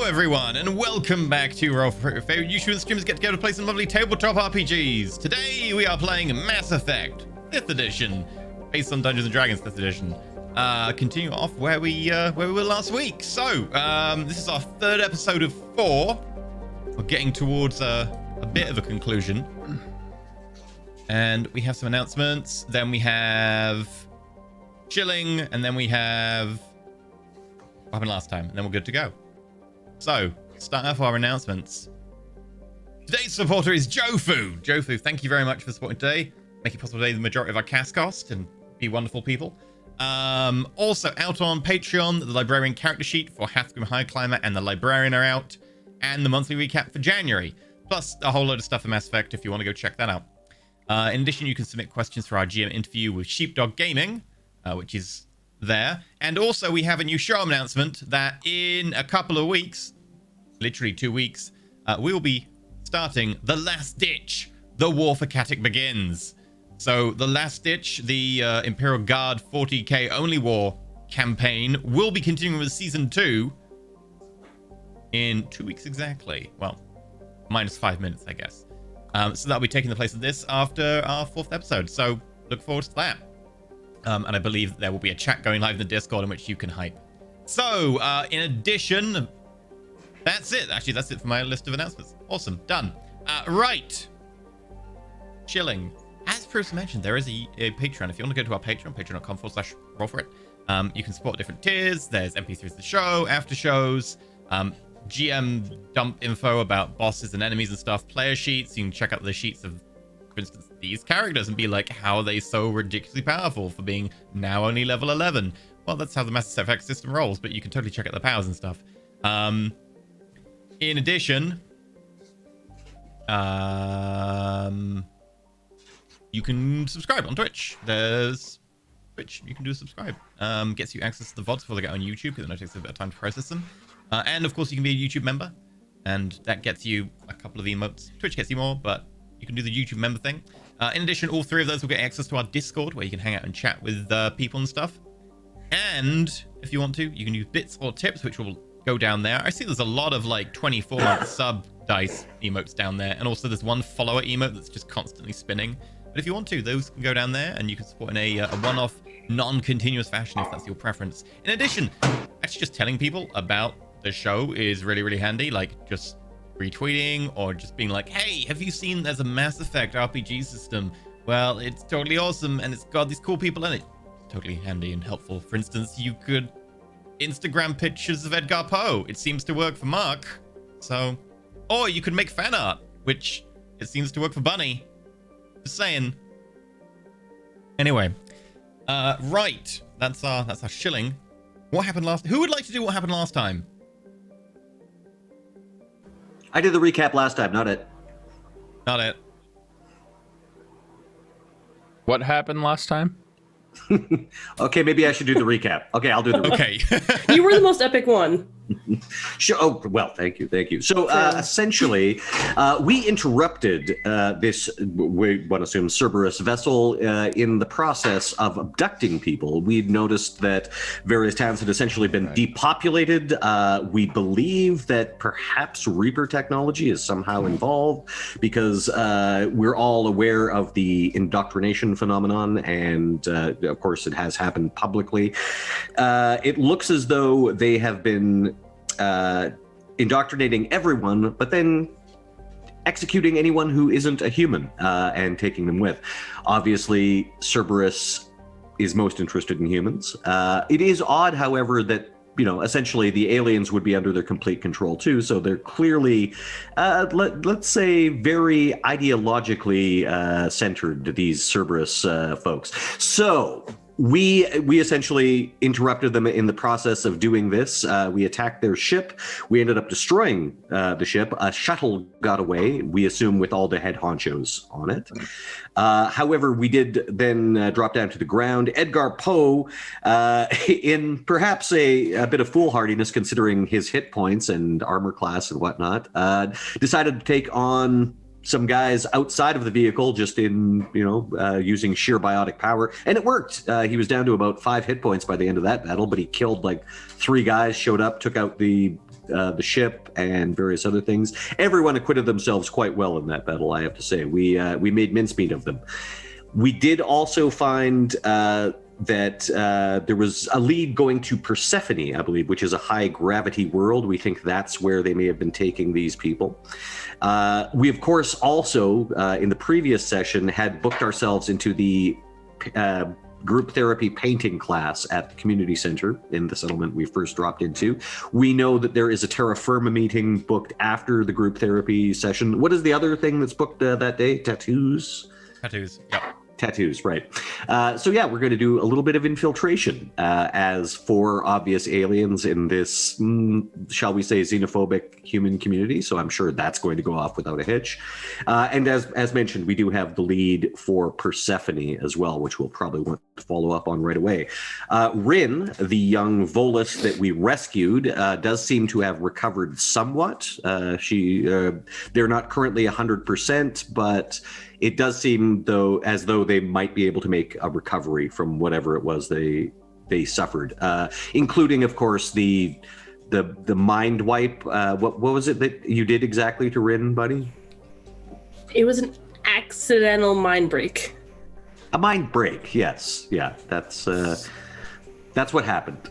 everyone, and welcome back to Roll for Your Favorite YouTubers streamers get together to play some lovely tabletop RPGs. Today we are playing Mass Effect 5th Edition, based on Dungeons and Dragons 5th Edition. Continue off where we were last week. So, this is our third episode of 4. We're getting towards a bit of a conclusion. And we have some announcements. Then we have chilling, and then we have what happened last time, and then we're good to go. So, start off our announcements. Today's supporter is Jofu. Jofu, thank you very much for supporting today. Make it possible to pay the majority of our cast cost and be wonderful people. Also, out on Patreon, the Librarian character sheet for Hathgrim High Climber and the Librarian are out, and the monthly recap for January, plus a whole load of stuff for Mass Effect if you want to go check that out. In addition, you can submit questions for our GM interview with Sheepdog Gaming, which is there. And also, we have a new show announcement that in a couple of weeks, literally 2 weeks, we will be starting The Last Ditch, The War for Katik Begins. So, The Last Ditch, the Imperial Guard 40k Only War campaign, will be continuing with Season 2 in 2 weeks exactly. Well, minus 5 minutes, I guess. So that'll be taking the place of this after our 4th episode. So, look forward to that. And I believe there will be a chat going live in the Discord in which you can hype. So, in addition, that's it. Actually, that's it for my list of announcements. Awesome. Done. Right. Chilling. As Bruce mentioned, there is a Patreon. If you want to go to our Patreon, patreon.com/rollforit, you can support different tiers. There's MP3s of the show, after shows, GM dump info about bosses and enemies and stuff, player sheets. You can check out the sheets of, for instance, these characters and be like, how are they so ridiculously powerful for being now only level 11? Well, that's how the Mass Effect system rolls, but you can totally check out the powers and stuff. In addition, you can subscribe on Twitch. There's Twitch. You can do a subscribe. Gets you access to the VODs before they get on YouTube, because it takes a bit of time to process them. And of course, you can be a YouTube member, and that gets you a couple of emotes. Twitch gets you more, but you can do the YouTube member thing. In addition, all 3 of those will get access to our Discord, where you can hang out and chat with people and stuff. And if you want to, you can use bits or tips, which will go down there. I see there's a lot of like 24 sub dice emotes down there, and also there's one follower emote that's just constantly spinning. But if you want to, those can go down there, and you can support in a one-off, non-continuous fashion if that's your preference. In addition, actually just telling people about the show is really, really handy. Like just retweeting or just being like, hey, have you seen there's a Mass Effect RPG system? Well, it's totally awesome, and it's got these cool people in it. It's totally handy and helpful. For instance, you could Instagram pictures of Edgar Poe. It seems to work for Mark. So, or you could make fan art, which it seems to work for Bunny. Just saying. Anyway, right. That's our shilling. What happened last? Who would like to do what happened last time? I did the recap last time, not it. Not it. What happened last time? Okay, maybe I should do the recap. Okay, I'll do the recap. Okay. You were the most epic one. Sure. Oh, well, thank you. So essentially, we interrupted this, we want to assume, Cerberus vessel in the process of abducting people. We'd noticed that various towns had essentially been depopulated. We believe that perhaps Reaper technology is somehow involved, because we're all aware of the indoctrination phenomenon, and of course it has happened publicly. It looks as though they have been indoctrinating everyone, but then executing anyone who isn't a human and taking them with. Obviously, Cerberus is most interested in humans. It is odd, however, that essentially the aliens would be under their complete control too, so they're clearly, let's say, very ideologically centered, these Cerberus folks. So we essentially interrupted them in the process of doing this. We attacked their ship. We ended up destroying the ship. A shuttle got away, we assume with all the head honchos on it. However, we did then drop down to the ground. Edgar Poe, in perhaps a bit of foolhardiness considering his hit points and armor class and whatnot, decided to take on some guys outside of the vehicle, just in, using sheer biotic power. And it worked. He was down to about 5 hit points by the end of that battle, but he killed like 3 guys, showed up, took out the the ship and various other things. Everyone acquitted themselves quite well in that battle, I have to say. We made mincemeat of them. We did also find that there was a lead going to Persephone, I believe, which is a high gravity world. We think that's where they may have been taking these people. We, of course, also in the previous session had booked ourselves into the group therapy painting class at the community center in the settlement we first dropped into. We know that there is a terra firma meeting booked after the group therapy session. What is the other thing that's booked that day? Tattoos? Tattoos. Yep. Tattoos, right. So yeah, we're going to do a little bit of infiltration as 4 obvious aliens in this, shall we say, xenophobic human community. So I'm sure that's going to go off without a hitch. And as mentioned, we do have the lead for Persephone as well, which we'll probably want to follow up on right away. Rin, the young Volus that we rescued, does seem to have recovered somewhat. They're not currently 100%, but it does seem as though they might be able to make a recovery from whatever it was they suffered, including, of course, the mind wipe. What was it that you did exactly to Rin, buddy? It was an accidental mind break. A mind break, yes, yeah. That's what happened.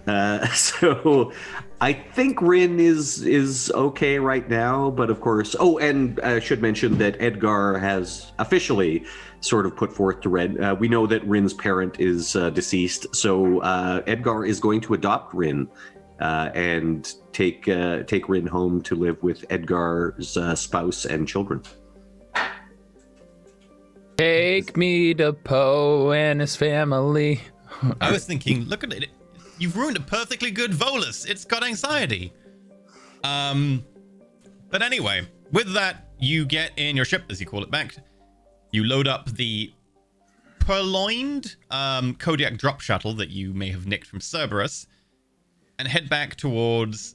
So I think Rin is okay right now, but of course. Oh, and I should mention that Edgar has officially sort of put forth to Rin. We know that Rin's parent is deceased, so Edgar is going to adopt Rin and take Rin home to live with Edgar's spouse and children. Take me to Poe and his family. I was thinking, look at it. You've ruined a perfectly good Volus. It's got anxiety. But anyway, with that, you get in your ship, as you call it, back. You load up the purloined Kodiak drop shuttle that you may have nicked from Cerberus and head back towards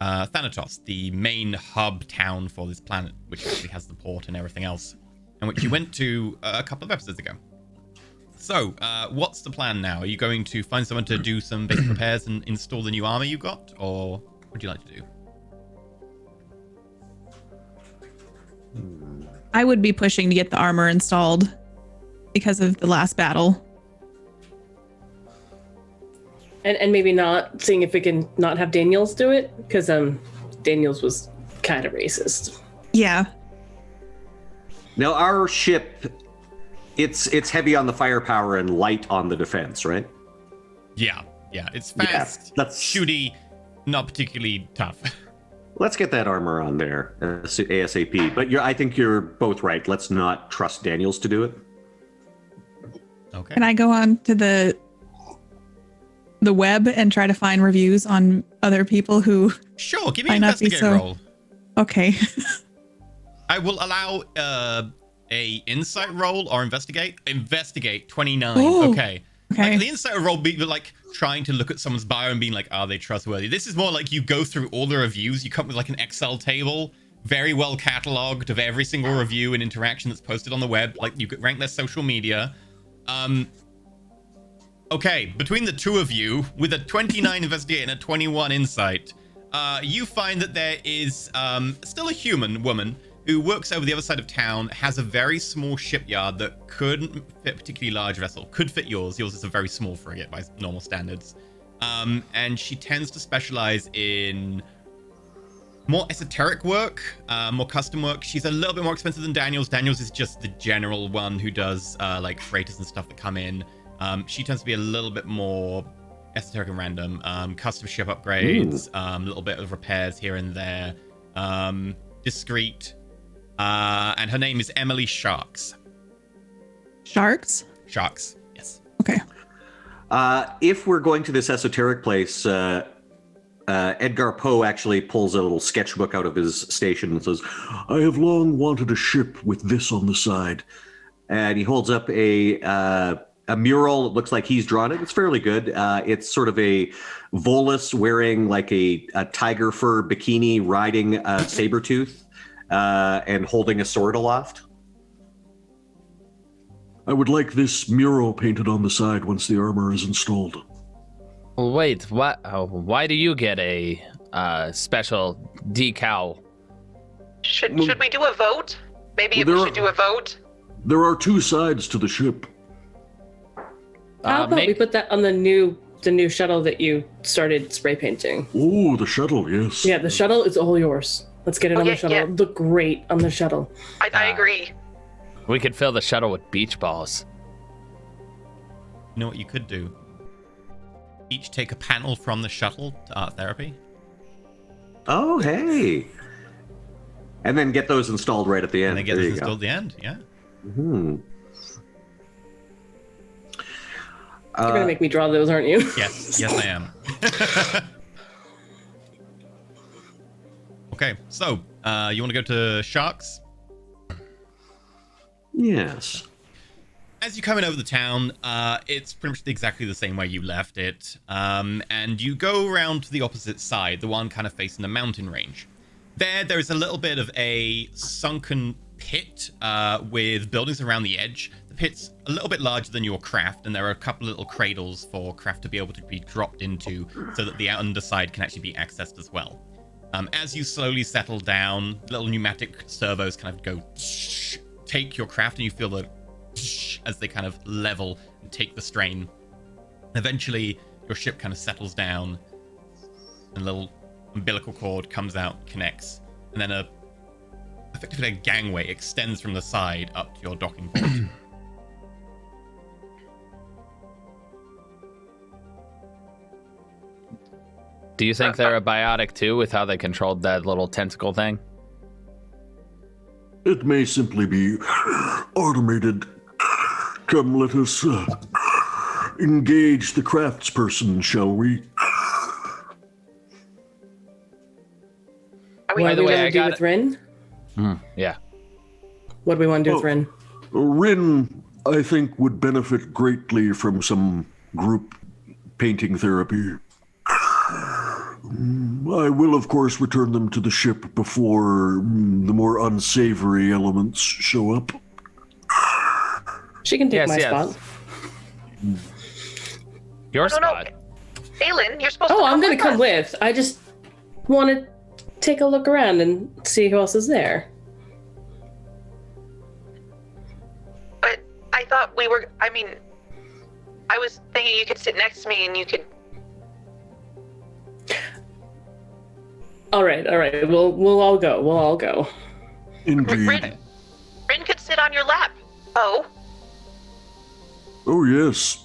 Thanatos, the main hub town for this planet, which actually has the port and everything else, and which you went to a couple of episodes ago. So, what's the plan now? Are you going to find someone to do some basic repairs and install the new armor you got? Or what would you like to do? I would be pushing to get the armor installed because of the last battle. And maybe not seeing if we can not have Daniels do it, because Daniels was kind of racist. Yeah. Now our ship, it's heavy on the firepower and light on the defense, right? Yeah. It's fast, shooty, not particularly tough. Let's get that armor on there ASAP. But I think you're both right. Let's not trust Daniels to do it. Okay. Can I go on to the web and try to find reviews on other people who Sure, give me an investigate roll. Okay. I will allow a insight roll or investigate. Investigate 29. Ooh. Okay. Okay. Like, the insight roll be like trying to look at someone's bio and being like, are they trustworthy? This is more like you go through all the reviews. You come with like an Excel table, very well cataloged of every single review and interaction that's posted on the web. Like you could rank their social media. Okay, between the two of you, with a 29 investigate and a 21 insight, you find that there is still a human woman who works over the other side of town, has a very small shipyard that couldn't fit a particularly large vessel. Could fit yours. Yours is a very small frigate by normal standards. And she tends to specialize in more esoteric work, more custom work. She's a little bit more expensive than Daniels. Daniels is just the general one who does like freighters and stuff that come in. She tends to be a little bit more esoteric and random. Custom ship upgrades, a little bit of repairs here and there. Discreet. And her name is Emily Sharks. Sharks? Sharks, yes. Okay. If we're going to this esoteric place, Edgar Poe actually pulls a little sketchbook out of his station and says, I have long wanted a ship with this on the side. And he holds up a mural. It looks like he's drawn it. It's fairly good. It's sort of a Volus wearing like a tiger fur bikini riding a saber-tooth and holding a sword aloft. I would like this mural painted on the side once the armor is installed. Wait, what? Why do you get a special decal. Should we do a vote? Maybe Well, we should do a vote. There are two sides to the ship. How about we put that on the new shuttle that you started spray painting? Oh, the shuttle, yes. Yeah, the shuttle is all yours. Let's get it on Okay, the shuttle. yeah. It'll look great on the shuttle. I agree. We could fill the shuttle with beach balls. You know what you could do? Each take a panel from the shuttle to art therapy. Oh, hey. And then get those installed right at the end. And then get There this you go. installed at the end. Yeah. You're gonna make me draw those, aren't you? Yes. Yes, I am. Okay. So, you want to go to Sharks? Yes. As you're coming over the town, it's pretty much exactly the same way you left it. And you go around to the opposite side, the one kind of facing the mountain range. There's a little bit of a sunken pit with buildings around the edge. The pit's a little bit larger than your craft, and there are a couple little cradles for craft to be able to be dropped into so that the underside can actually be accessed as well. As you slowly settle down, little pneumatic servos kind of go take your craft, and you feel the as they kind of level and take the strain. Eventually, your ship kind of settles down, and a little umbilical cord comes out, connects, and then effectively a gangway extends from the side up to your docking port. Do you think they're a biotic too, with how they controlled that little tentacle thing? It may simply be automated. Come, let us engage the craftsperson, shall we? Are we, What By do the we way, want I to do got with Rin? Yeah. What do we want to do with Rin? Rin, I think, would benefit greatly from some group painting therapy. I will, of course, return them to the ship before the more unsavory elements show up. She can take Yes, my yes. spot. Your no, spot. Aelin, you're supposed to Oh, I'm gonna with come us. with. I just want to take a look around and see who else is there. But I thought we were. I mean, I was thinking you could sit next to me and you could. All right. We'll all go. We'll all go. Indeed. Rin could sit on your lap. Oh, Oh, yes.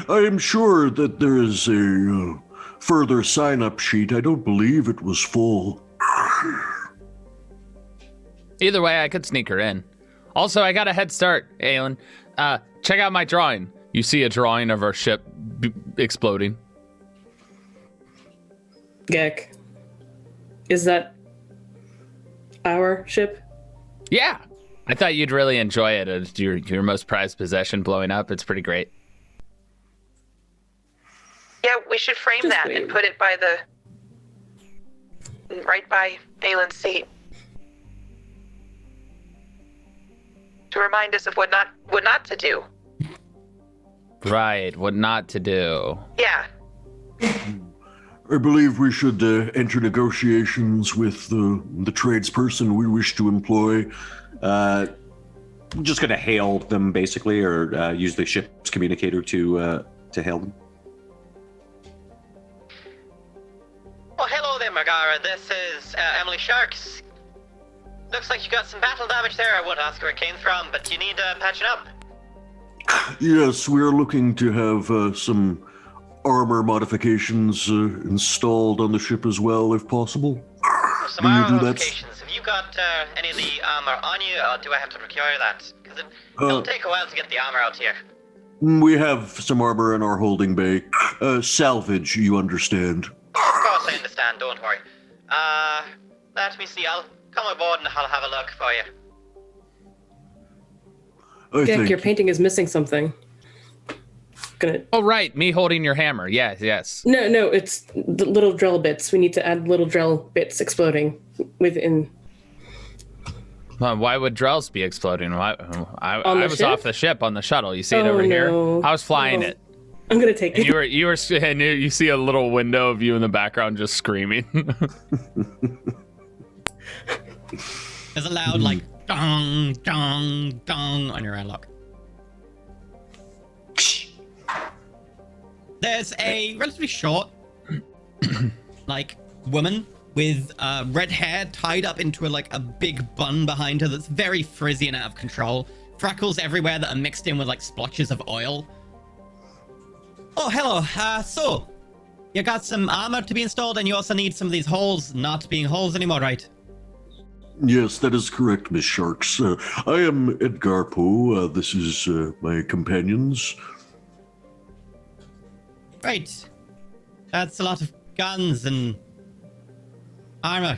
I am sure that there is a further sign-up sheet. I don't believe it was full. Either way, I could sneak her in. Also, I got a head start, Aelin. Check out my drawing. You see a drawing of our ship exploding. Gek. Is that our ship? Yeah. I thought you'd really enjoy it. It's your most prized possession blowing up. It's pretty great. yeah. We should frame Just that wait. and put it by right by Aelin's seat to remind us of what not to do. Right. What not to do. Yeah. I believe we should enter negotiations with the tradesperson we wish to employ. I'm just going to hail them, basically, or use the ship's communicator to hail them. Oh, hello there, Megara. This is Emily Sharks. Looks like you got some battle damage there. I would ask where it came from, but you need patching up. Yes, we are looking to have some armor modifications installed on the ship as well, if possible. Some Do you armor do that? modifications. Have you got any of the armor on you, or do I have to procure that? Because it'll take a while to get the armor out here. We have some armor in our holding bay. Salvage, you understand. Of course, I understand. Don't worry. Let me see. I'll come aboard and I'll have a look for you. I Gek, think your painting is missing something. Gonna. Oh, right. Me holding your hammer. Yes. No, it's the little drill bits. We need to add little drill bits exploding within. Why would Drells be exploding? I On the was ship? off the ship on the shuttle. You see it over Oh, here? no. I was flying Oh. it. I'm gonna take And it. you see a little window of you in the background just screaming. There's a loud like dong dong dong on your airlock. There's a relatively short, like, woman with red hair tied up into a big bun behind her that's very frizzy and out of control. Freckles everywhere that are mixed in with like splotches of oil. Oh, hello. So, you got some armor to be installed, and you also need some of these holes not being holes anymore, right? Yes, that is correct, Miss Sharks. I am Edgar Poe. This is my companions. Right. That's a lot of guns and armor.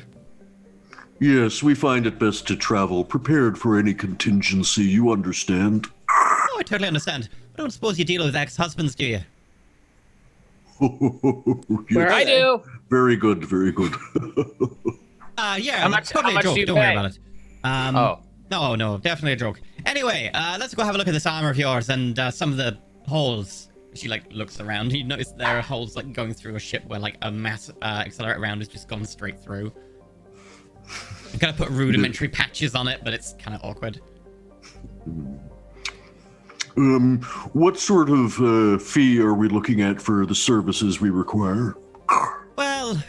Yes, we find it best to travel prepared for any contingency, you understand? Oh, I totally understand. I don't suppose you deal with ex-husbands, do you? Yes. I do. Very good, very good. Yeah, How that's much- totally how a much joke. do you Don't worry pay? about it. Oh. No, definitely a joke. Anyway, let's go have a look at this armor of yours and some of the holes. She looks around. You notice there are holes going through a ship where a mass accelerator round has just gone straight through. I'm gonna put rudimentary patches on it, but it's kind of awkward. What sort of fee are we looking at for the services we require? Well,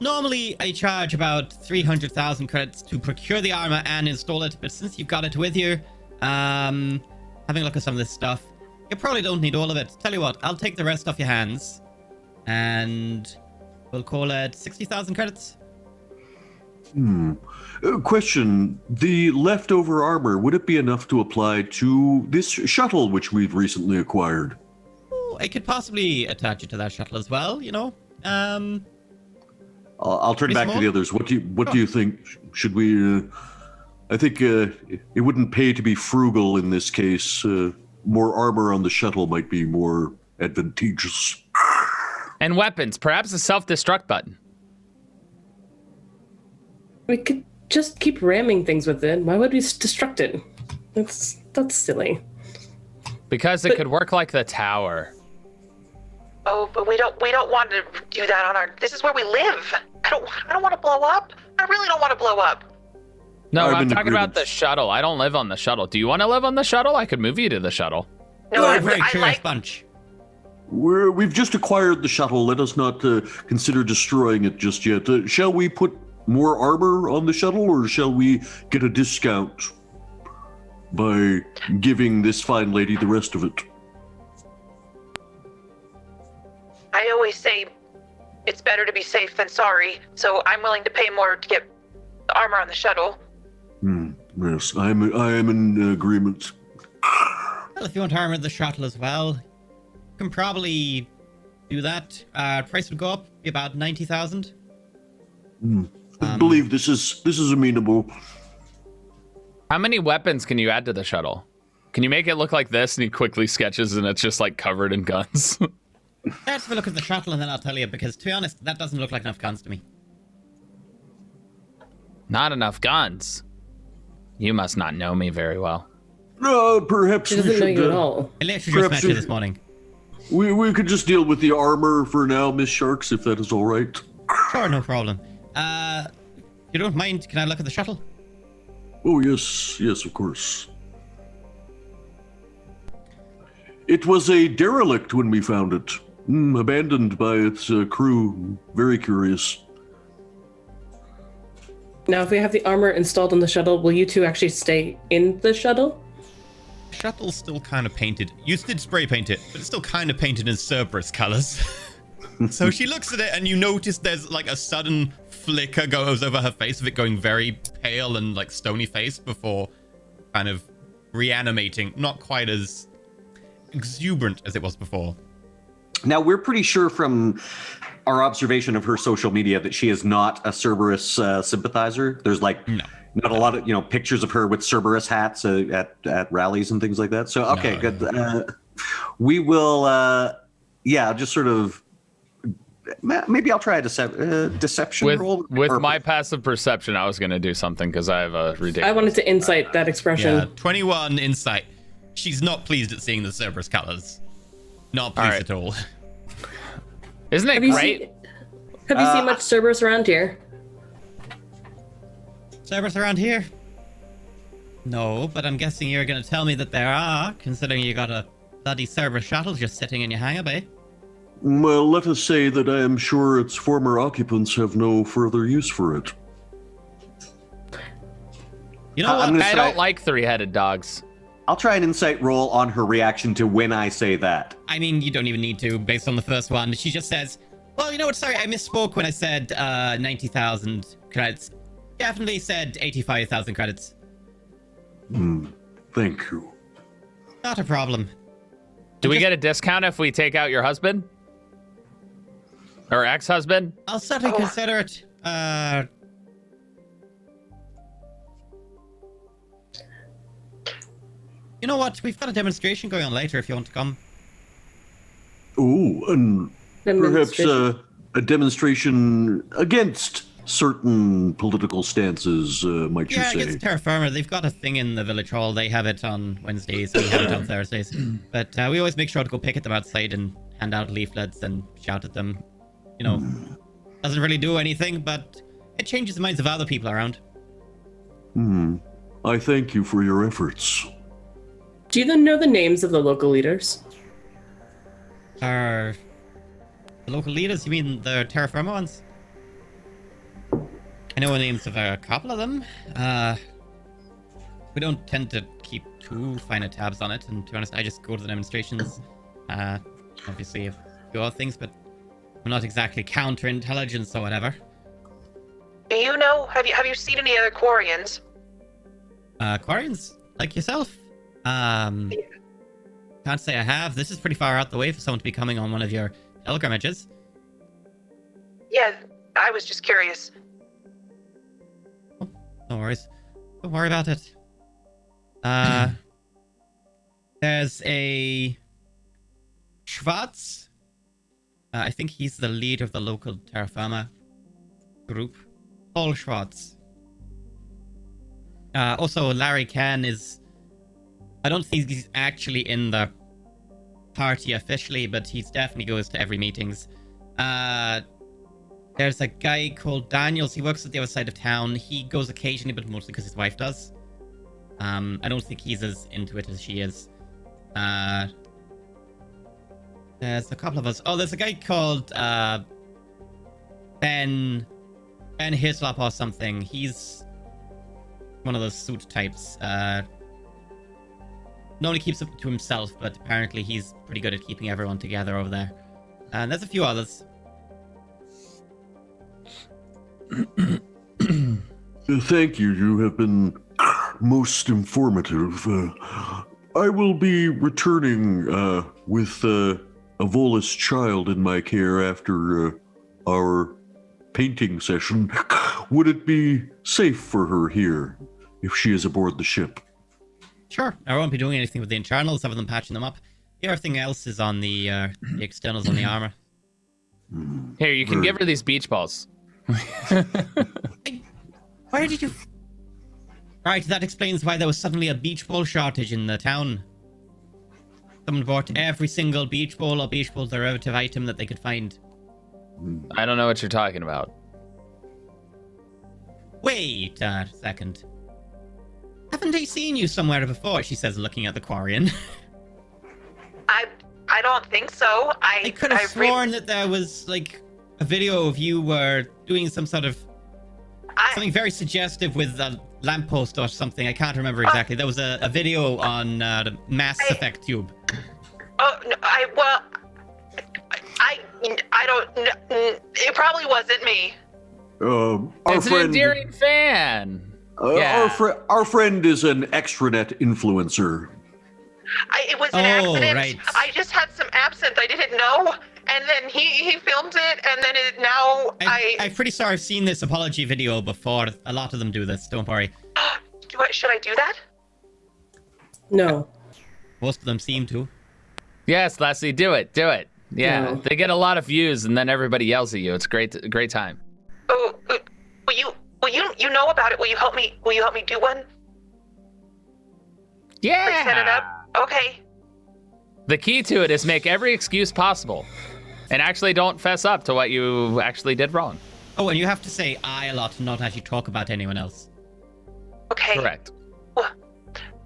normally I charge about 300,000 credits to procure the armor and install it, but since you've got it with you, having a look at some of this stuff, you probably don't need all of it. Tell you what, I'll take the rest off your hands, and we'll call it 60,000 credits. Question. The leftover armor, would it be enough to apply to this shuttle which we've recently acquired? Oh, I could possibly attach it to that shuttle as well, you know? I'll turn Pretty back small? to the others. What do you think? Should we... I think it wouldn't pay to be frugal in this case. More armor on the shuttle might be more advantageous. And weapons, perhaps a self-destruct button. We could just keep ramming things with it. Why would we destruct it? That's silly. Because it But- could work like the tower. Oh, but we don't want to do that on our. This is where we live. I don't want to blow up. I really don't want to blow up. No, I'm I'm in talking about agreement. the shuttle. I don't live on the shuttle. Do you want to live on the shuttle? I could move you to the shuttle. No, You're I, a very I curious like. bunch. We've just acquired the shuttle. Let us not consider destroying it just yet. Shall we put more armor on the shuttle, or shall we get a discount by giving this fine lady the rest of it? I always say it's better to be safe than sorry, so I'm willing to pay more to get the armor on the shuttle. Yes, I am in agreement. Well, if you want to armor the shuttle as well, you can probably do that. Price would go up, be about 90,000. I believe this is amenable. How many weapons can you add to the shuttle? Can you make it look like this? And he quickly sketches, and it's just covered in guns. Let's have a look at the shuttle, and then I'll tell you, because to be honest, that doesn't look like enough guns to me. Not enough guns. You must not know me very well. Perhaps She we doesn't know should. you at all. I literally just Perhaps met you we- this morning. We could just deal with the armor for now, Miss Sharks, if that is all right. Sure, no problem. If you don't mind, can I look at the shuttle? Oh yes, of course. It was a derelict when we found it, abandoned by its crew. Very curious. Now, if we have the armor installed on the shuttle, will you two actually stay in the shuttle? Shuttle's still kind of painted. You did spray paint it, but it's still kind of painted in Cerberus colors. So she looks at it, and you notice there's a sudden flicker goes over her face of it going very pale and stony faced before kind of reanimating, not quite as exuberant as it was before. Now, we're pretty sure from our observation of her social media that she is not a Cerberus sympathizer. There's No. not a lot of pictures of her with Cerberus hats at rallies and things like that. So okay, No. good. We will just sort of maybe I'll try a deception roll With my passive perception, I was going to do something because I have a ridiculous... I wanted to insight that expression. Yeah, 21 insight. She's not pleased at seeing the Cerberus colors. Not police at all. Isn't it Have you great? seen much Cerberus around here? Cerberus around here? No, but I'm guessing you're going to tell me that there are, considering you got a bloody Cerberus shuttle just sitting in your hangar bay. Well, let us say that I am sure its former occupants have no further use for it. You know what? I don't like three-headed dogs. I'll try an insight roll on her reaction to when I say that. I mean, you don't even need to, based on the first one. She just says, well, you know what? Sorry, I misspoke when I said 90,000 credits. Definitely said 85,000 credits. Thank you. Not a problem. Do we get a discount if we take out your husband? Or ex-husband? I'll certainly consider it. You know what? We've got a demonstration going on later if you want to come. Oh, and perhaps Demonstration. a demonstration against certain political stances, might you Yeah, say? against Terra Firma. They've got a thing in the village hall. They have it on Wednesdays. We have it on Thursdays. But we always make sure to go pick at them outside and hand out leaflets and shout at them. You know, doesn't really do anything, but it changes the minds of other people around. I thank you for your efforts. Do you then know the names of the local leaders? The local leaders? You mean the Terra Firma ones? I know the names of a couple of them. We don't tend to keep too fine of tabs on it, and to be honest, I just go to the demonstrations. Obviously, a few other things, but I'm not exactly counterintelligence or whatever. Do you know? Have you seen any other Quarians? Quarians? Like yourself? Can't say I have. This is pretty far out the way for someone to be coming on one of your pilgrimages. Yeah, I was just curious. No worries. Don't worry about it. There's a Schwarz. I think he's the leader of the local Terra Firma group. Paul Schwarz. Also, Larry Ken is... I don't think he's actually in the party officially, but he definitely goes to every meetings. There's a guy called Daniels. He works at the other side of town. He goes occasionally, but mostly because his wife does. I don't think he's as into it as she is. There's a couple of us. Oh, there's a guy called Ben Hislop or something. He's one of those suit types. Normally keeps it to himself, but apparently he's pretty good at keeping everyone together over there. And there's a few others. Thank you. You have been most informative. I will be returning with a Volus child in my care after our painting session. Would it be safe for her here if she is aboard the ship? Sure. I won't be doing anything with the internals other than patching them up. Everything else is on the externals on the armor. Here, you can give her these beach balls. Where did you... Right, that explains why there was suddenly a beach ball shortage in the town. Someone bought every single beach ball or beach ball derivative item that they could find. I don't know what you're talking about. Wait a second. Haven't I seen you somewhere before? She says, looking at the Quarian. I don't think so. I could have sworn that there was, like, a video of you were doing some sort of... something very suggestive with a lamppost or something. I can't remember exactly. There was a video on the Mass Effect tube. Oh, no, I don't know. It probably wasn't me. Our It's an friend, endearing fan. our friend is an extranet influencer. It was an accident. Right. I just had some absinthe. I didn't know. And then he filmed it, and then I'm pretty sure I've seen this apology video before. A lot of them do this, don't worry. Should I do that? No. Most of them seem to. Yes, Leslie, do it. Do it. Yeah, No. they get a lot of views, and then everybody yells at you. It's a great time. Oh, will you know about it? Will you help me do one? Yeah. Like set it up? Okay. The key to it is make every excuse possible, and actually don't fess up to what you actually did wrong. Oh, and you have to say I a lot and not actually talk about anyone else. Okay. Correct. Well,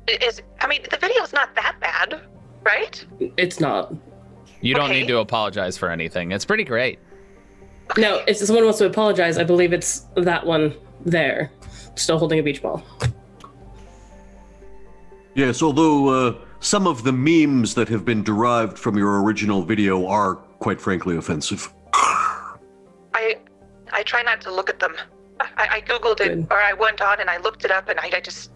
the video's not that bad, right? It's not. You don't Okay. need to apologize for anything. It's pretty great. No, if someone wants to apologize, I believe it's that one there, still holding a beach ball. Yes, although some of the memes that have been derived from your original video are, quite frankly, offensive. I try not to look at them. I Googled it, Good. or I went on and I looked it up, and I just...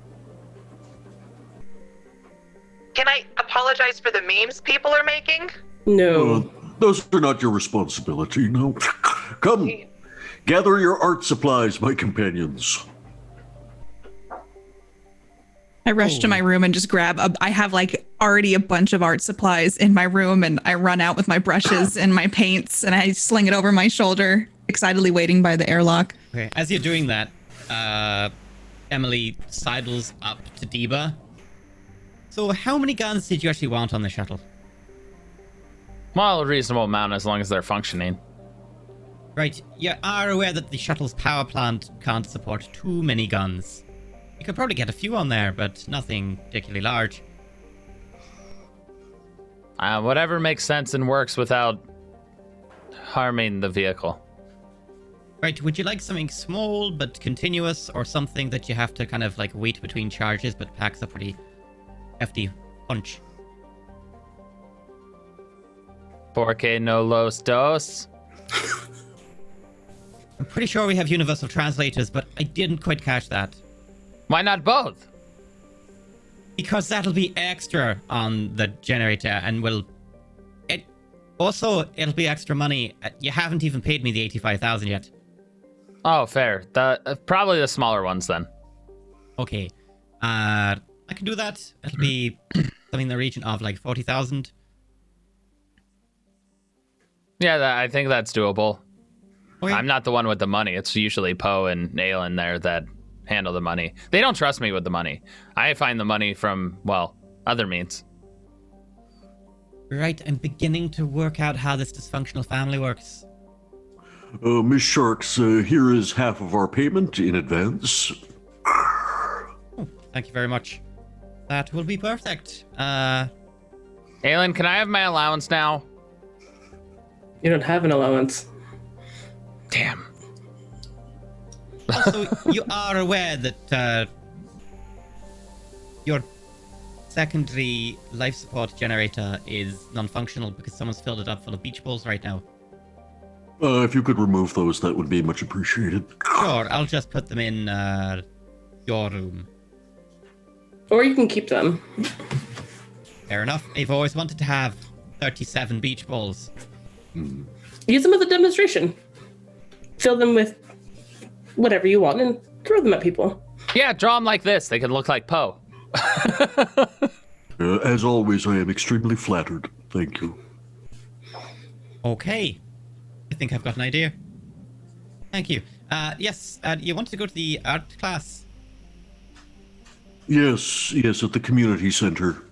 Can I apologize for the memes people are making? No. Those are not your responsibility, no. Come, gather your art supplies, my companions. I rush to my room and just grab I have like already a bunch of art supplies in my room, and I run out with my brushes and my paints, and I sling it over my shoulder, excitedly waiting by the airlock. Okay. As you're doing that, Emily sidles up to Deba. So how many guns did you actually want on the shuttle? Well, a reasonable amount as long as they're functioning. Right, you are aware that the shuttle's power plant can't support too many guns. You could probably get a few on there, but nothing particularly large. Whatever makes sense and works without harming the vehicle. Right, would you like something small but continuous, or something that you have to kind of like wait between charges but packs a pretty hefty punch? Porque no los dos. I'm pretty sure we have universal translators, but I didn't quite catch that. Why not both? Because that'll be extra on the generator, and it'll be extra money. You haven't even paid me the 85,000 yet. Oh, fair. Probably the smaller ones then. Okay, I can do that. It'll be something in the region of like 40,000. Yeah, I think that's doable. Okay. I'm not the one with the money. It's usually Poe and Aelin there that handle the money. They don't trust me with the money. I find the money from, well, other means. Right, I'm beginning to work out how this dysfunctional family works. Miss Sharks, here is half of our payment in advance. Oh, thank you very much. That will be perfect. Aelin, can I have my allowance now? You don't have an allowance. Damn. Also, you are aware that your secondary life support generator is non-functional because someone's filled it up full of beach balls right now. If you could remove those, that would be much appreciated. Sure, I'll just put them in your room. Or you can keep them. Fair enough. I've always wanted to have 37 beach balls. Use them as a demonstration. Fill them with whatever you want and throw them at people. Yeah, draw them like this. They can look like Poe. As always, I am extremely flattered. Thank you. Okay. I think I've got an idea. Thank you. Yes, you wanted to go to the art class? Yes, at the community center.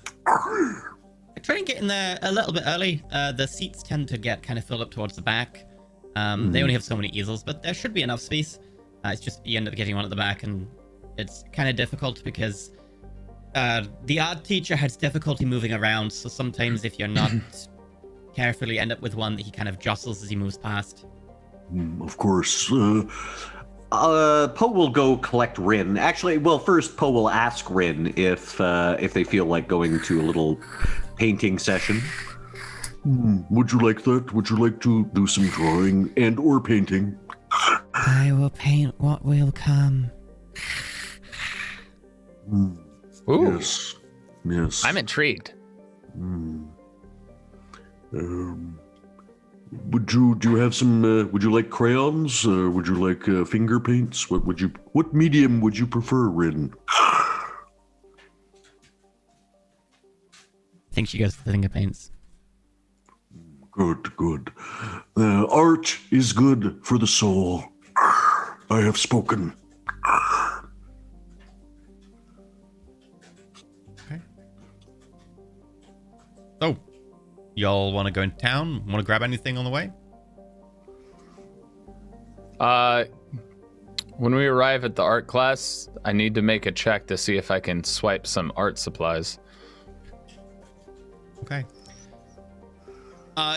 Try and get in there a little bit early. The seats tend to get kind of filled up towards the back. They only have so many easels, but there should be enough space. It's just you end up getting one at the back, and it's kind of difficult because the art teacher has difficulty moving around, so sometimes if you're not careful, you end up with one that he kind of jostles as he moves past. Of course. Poe will go collect Rin. Actually, well, first Poe will ask Rin if they feel like going to a little painting session. Would you like that? Would you like to do some drawing and or painting? I will paint what will come. Ooh, Yes. I'm intrigued. Do you have some? Would you like crayons? Would you like finger paints? What medium would you prefer, Rin? I think she goes for the finger paints. Good. Art is good for the soul. I have spoken. Okay. So, y'all want to go into town? Want to grab anything on the way? When we arrive at the art class, I need to make a check to see if I can swipe some art supplies. Okay.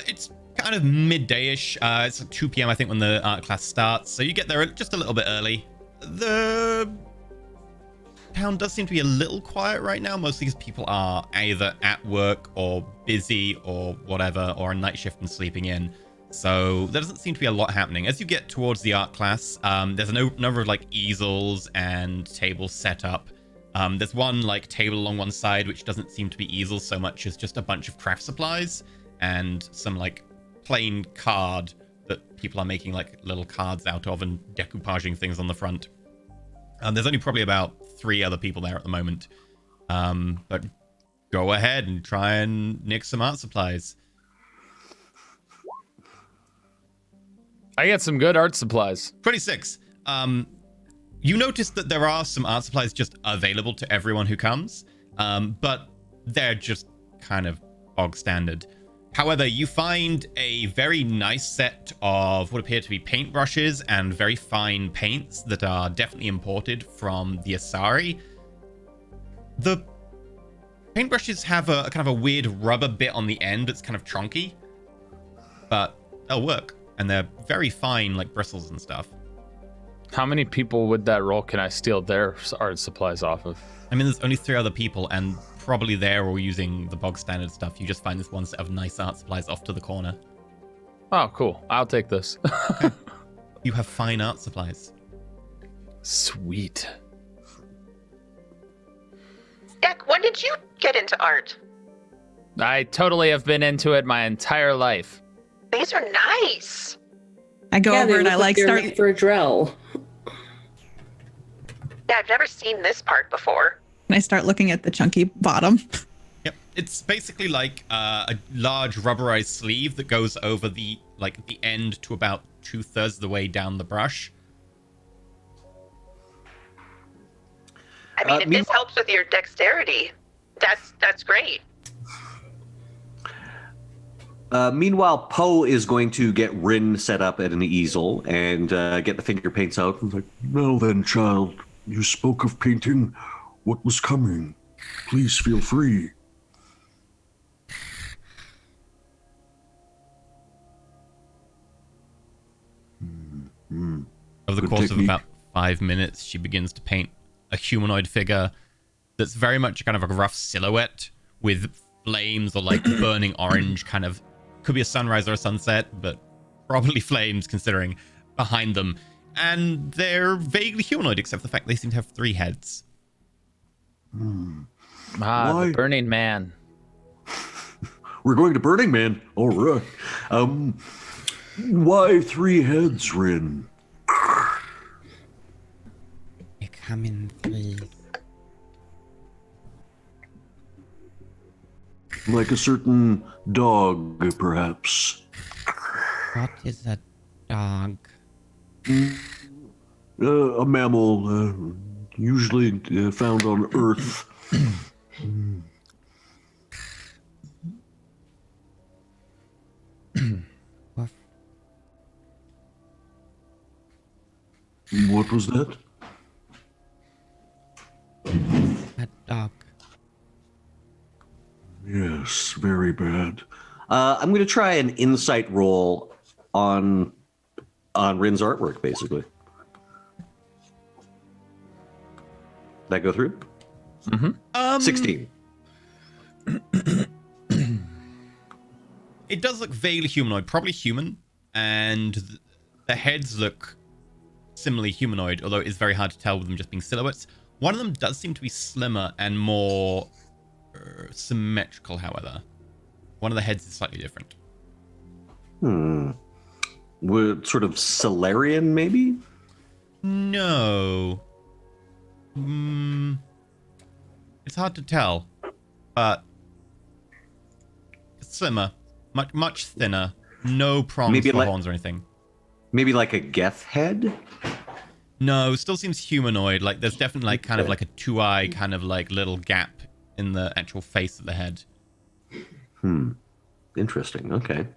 It's kind of midday-ish. It's like 2 p.m. I think when the art class starts, so you get there just a little bit early. The town does seem to be a little quiet right now, mostly because people are either at work or busy or whatever, or on night shift and sleeping in. So there doesn't seem to be a lot happening. As you get towards the art class, there's a number of like easels and tables set up. There's one like table along one side, which doesn't seem to be easels so much as just a bunch of craft supplies and some like plain card that people are making like little cards out of and decoupaging things on the front. There's only probably about 3 other people there at the moment. But go ahead and try and nick some art supplies. I get some good art supplies. 26. You notice that there are some art supplies just available to everyone who comes, but they're just kind of bog standard. However, you find a very nice set of what appear to be paintbrushes and very fine paints that are definitely imported from the Asari. The paintbrushes have a kind of a weird rubber bit on the end that's kind of chunky, but they'll work. And they're very fine, like bristles and stuff. How many people with that roll can I steal their art supplies off of? I mean, there's only 3 other people, and probably they're all using the bog standard stuff. You just find this one set of nice art supplies off to the corner. Oh, cool. I'll take this. Okay. You have fine art supplies. Sweet. Jack, when did you get into art? I totally have been into it my entire life. These are nice. I go Yeah, over they and I look like they're start. made for a Drell. Yeah, I've never seen this part before. And I start looking at the chunky bottom. Yep, it's basically like a large rubberized sleeve that goes over the end to about 2/3 of the way down the brush. I mean, if this helps with your dexterity, that's great. Meanwhile, Poe is going to get Rin set up at an easel and get the finger paints out. I was like, well then, child, you spoke of painting. What was coming? Please feel free. Over the Good course technique. of about 5 minutes, she begins to paint a humanoid figure that's very much kind of a rough silhouette with flames or like burning orange, kind of could be a sunrise or a sunset, but probably flames considering behind them. And they're vaguely humanoid, except for the fact they seem to have 3 heads. Why? The Burning Man. We're going to Burning Man. All right. Why 3 heads, Rin? They come in 3. Like a certain dog, perhaps. What is a dog? A mammal, usually found on Earth. Woof. What was that? A dog. Yes, very bad. I'm going to try an insight roll on Rin's artwork, basically. That go through? 16. It does look vaguely humanoid, probably human, and the heads look similarly humanoid, although it's very hard to tell with them just being silhouettes. One of them does seem to be slimmer and more symmetrical, however. One of the heads is slightly different. Would sort of Solarian, maybe? No. It's hard to tell, but it's slimmer, much thinner. No prongs Maybe for like- horns or anything. Maybe like a Geth head? No, still seems humanoid. Like there's definitely like kind of like a 2-eye kind of like little gap in the actual face of the head. Interesting. Okay.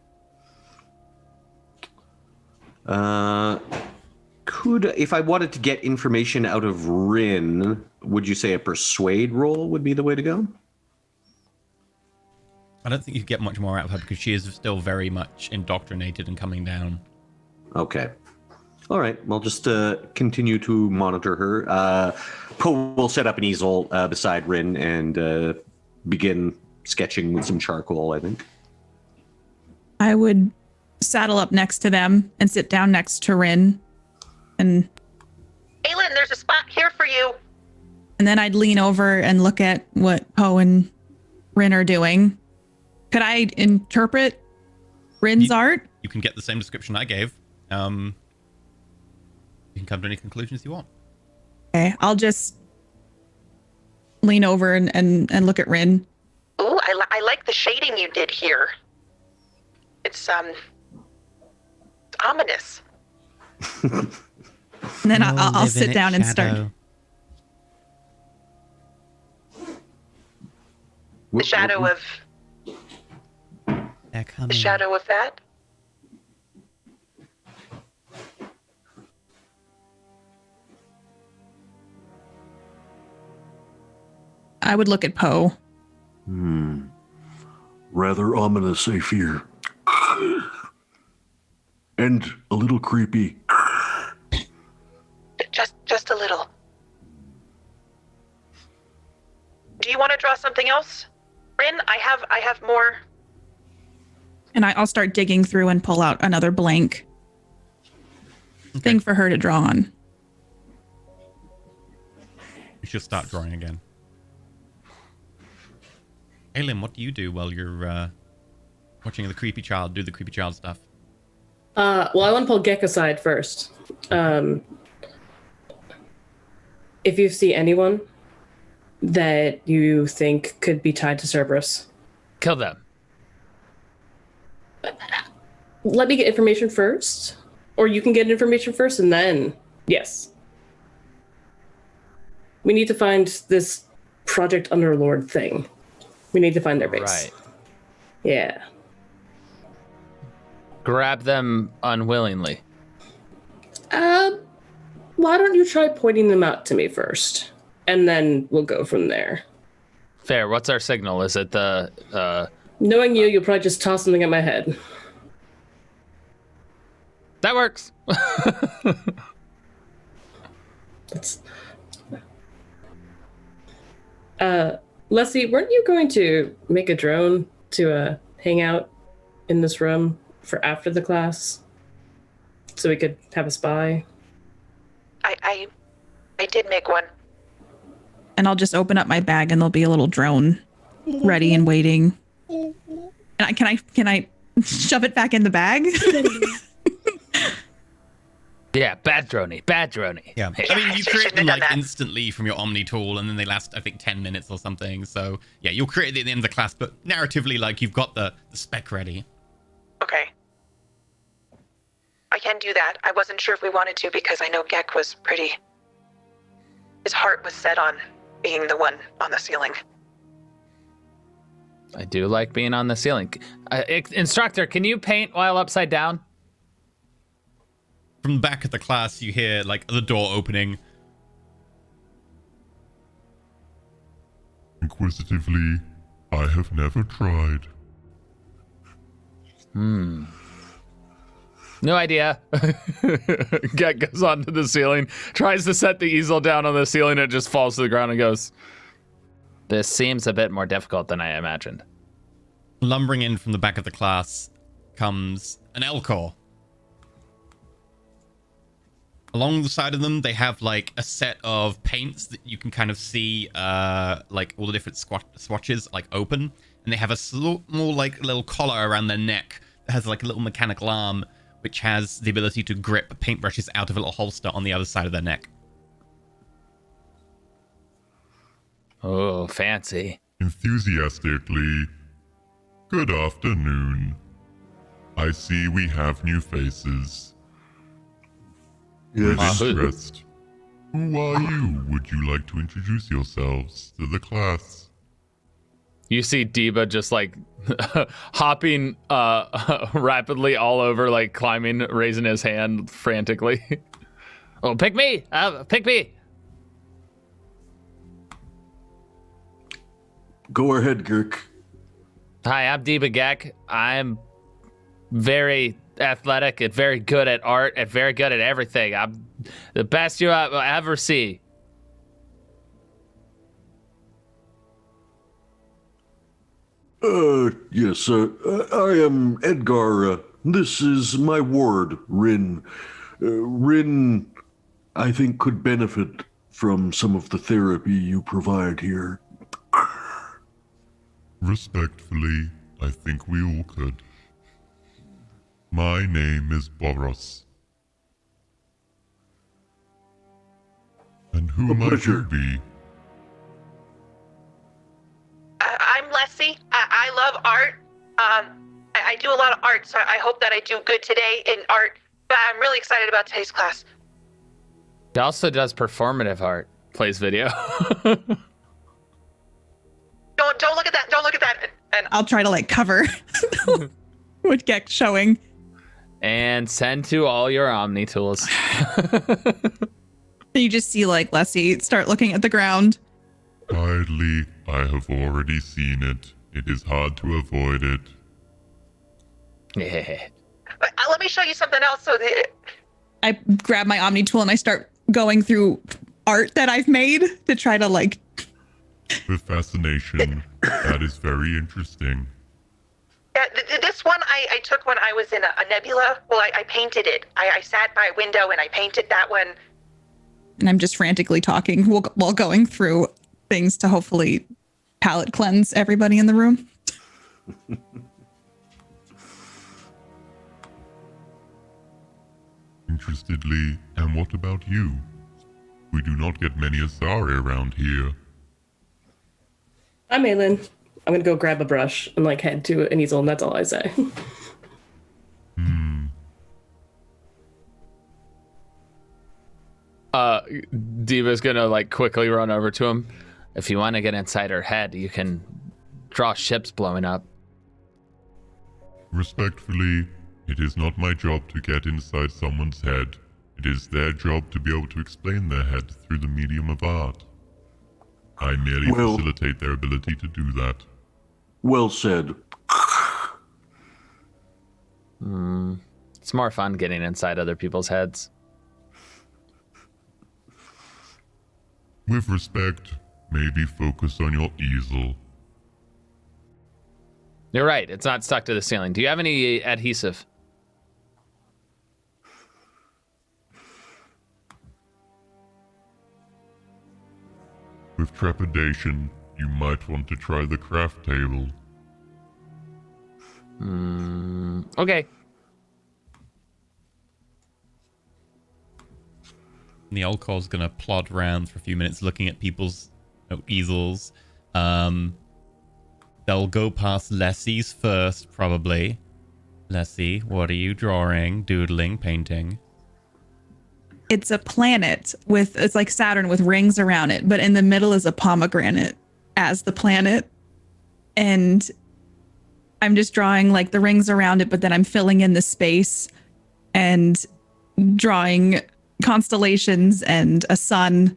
If I wanted to get information out of Rin, would you say a persuade roll would be the way to go? I don't think you get much more out of her because she is still very much indoctrinated and coming down. Okay. All right. Well, just continue to monitor her. Poe will set up an easel beside Rin and begin sketching with some charcoal, I think. I would saddle up next to them and sit down next to Rin. And Aelin, there's a spot here for you. then I'd lean over and look at what Poe and Rin are doing. Could I interpret Rin's art? You can get the same description I gave. You can come to any conclusions you want. Okay, I'll just lean over and look at Rin. Ooh, I like the shading you did here. It's ominous. And then I'll sit down and start. The shadow of... They're coming. The shadow of that? I would look at Poe. Rather ominous, I fear. And a little creepy. Just a little. Do you want to draw something else? Rin, I have more. And I'll start digging through and pull out another blank thing for her to draw on. You should start drawing again. Aelin, what do you do while you're watching the creepy child do the creepy child stuff? Well, I want to pull Gek aside first. If you see anyone that you think could be tied to Cerberus, Kill them. let me get information first. Or you can get information first and then, yes. We need to find this Project Underlord thing. We need to find their base. Right. Yeah. Grab them unwillingly. Why don't you try pointing them out to me first? And then we'll go from there. Fair. What's our signal? Is it the... Knowing you, you'll probably just toss something at my head. That works. Leslie, weren't you going to make a drone to hang out in this room for after the class? So we could have a spy? I did make one. And I'll just open up my bag and there'll be a little drone ready and waiting. And can I shove it back in the bag? Yeah, bad droney. Yeah. I mean, you create them like instantly from your Omni tool, and then they last, I think, 10 minutes or something. So, yeah, you'll create it at the end of the class, but narratively, like, you've got the spec ready. Okay. I can do that. I wasn't sure if we wanted to because I know Gek was pretty... His heart was set on being the one on the ceiling. I do like being on the ceiling. Instructor, can you paint while upside down? From the back of the class, you hear, like, the door opening. Inquisitively, I have never tried. No idea. Get goes onto the ceiling, tries to set the easel down on the ceiling, and it just falls to the ground and goes, "This seems a bit more difficult than I imagined." Lumbering in from the back of the class comes an Elcor. Along the side of them, they have like a set of paints that you can kind of see, like all the different swatches like open, and they have a small like little collar around their neck that has like a little mechanical arm, which has the ability to grip paintbrushes out of a little holster on the other side of their neck. Oh, fancy. Enthusiastically, good afternoon. I see we have new faces. With Yes. interest. Who are you? Would you like to introduce yourselves to the class? You see Diva just like hopping rapidly all over, like climbing, raising his hand frantically. Oh, pick me! Pick me! Go ahead, Girk. Hi, I'm Diva Gek. I'm very athletic and very good at art and very good at everything. I'm the best you will ever see. Yes, I am Edgar. This is my ward, Rin. Rin, I think, could benefit from some of the therapy you provide here. Respectfully, I think we all could. My name is Boros. And who might you be? I'm Leslie. I love art. I do a lot of art, so I hope that I do good today in art. But I'm really excited about today's class. He also does performative art, plays video. Don't look at that. Don't look at that. And I'll try to like cover with Gek showing. And send to all your Omni tools. You just see like Leslie start looking at the ground. Hardly, I have already seen it. It is hard to avoid it. Yeah. let me show you something else. So I grab my Omni tool and I start going through art that I've made to try to like. With fascination, that is very interesting. Yeah, this one I took when I was in a nebula. Well, I painted it. I sat by a window and I painted that one. And I'm just frantically talking while going through things to hopefully palate cleanse everybody in the room. Interestedly, and what about you? We do not get many Asari around here. I'm Aylin. I'm gonna go grab a brush and like head to an easel, and that's all I say. Diva's gonna like quickly run over to him. If you want to get inside her head, you can draw ships blowing up. Respectfully, it is not my job to get inside someone's head. It is their job to be able to explain their head through the medium of art. I merely facilitate their ability to do that. Well said. It's more fun getting inside other people's heads. With respect, maybe focus on your easel. You're right. It's not stuck to the ceiling. Do you have any adhesive? With trepidation, you might want to try the craft table. Okay. The old Cole's gonna plod around for a few minutes looking at people's easels. They'll go past Leslie's first, probably. Leslie, what are you drawing, doodling, painting? It's a planet it's like Saturn with rings around it, but in the middle is a pomegranate as the planet. And I'm just drawing like the rings around it, but then I'm filling in the space and drawing constellations and a sun.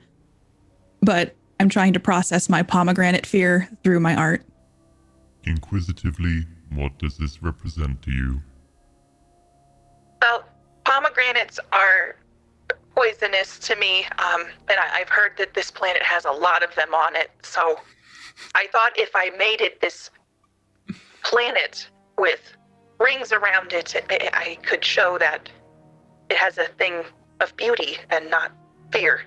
But I'm trying to process my pomegranate fear through my art. Inquisitively, what does this represent to you? Well, pomegranates are poisonous to me, and I've heard that this planet has a lot of them on it. So I thought if I made it this planet with rings around it, I could show that it has a thing of beauty and not fear.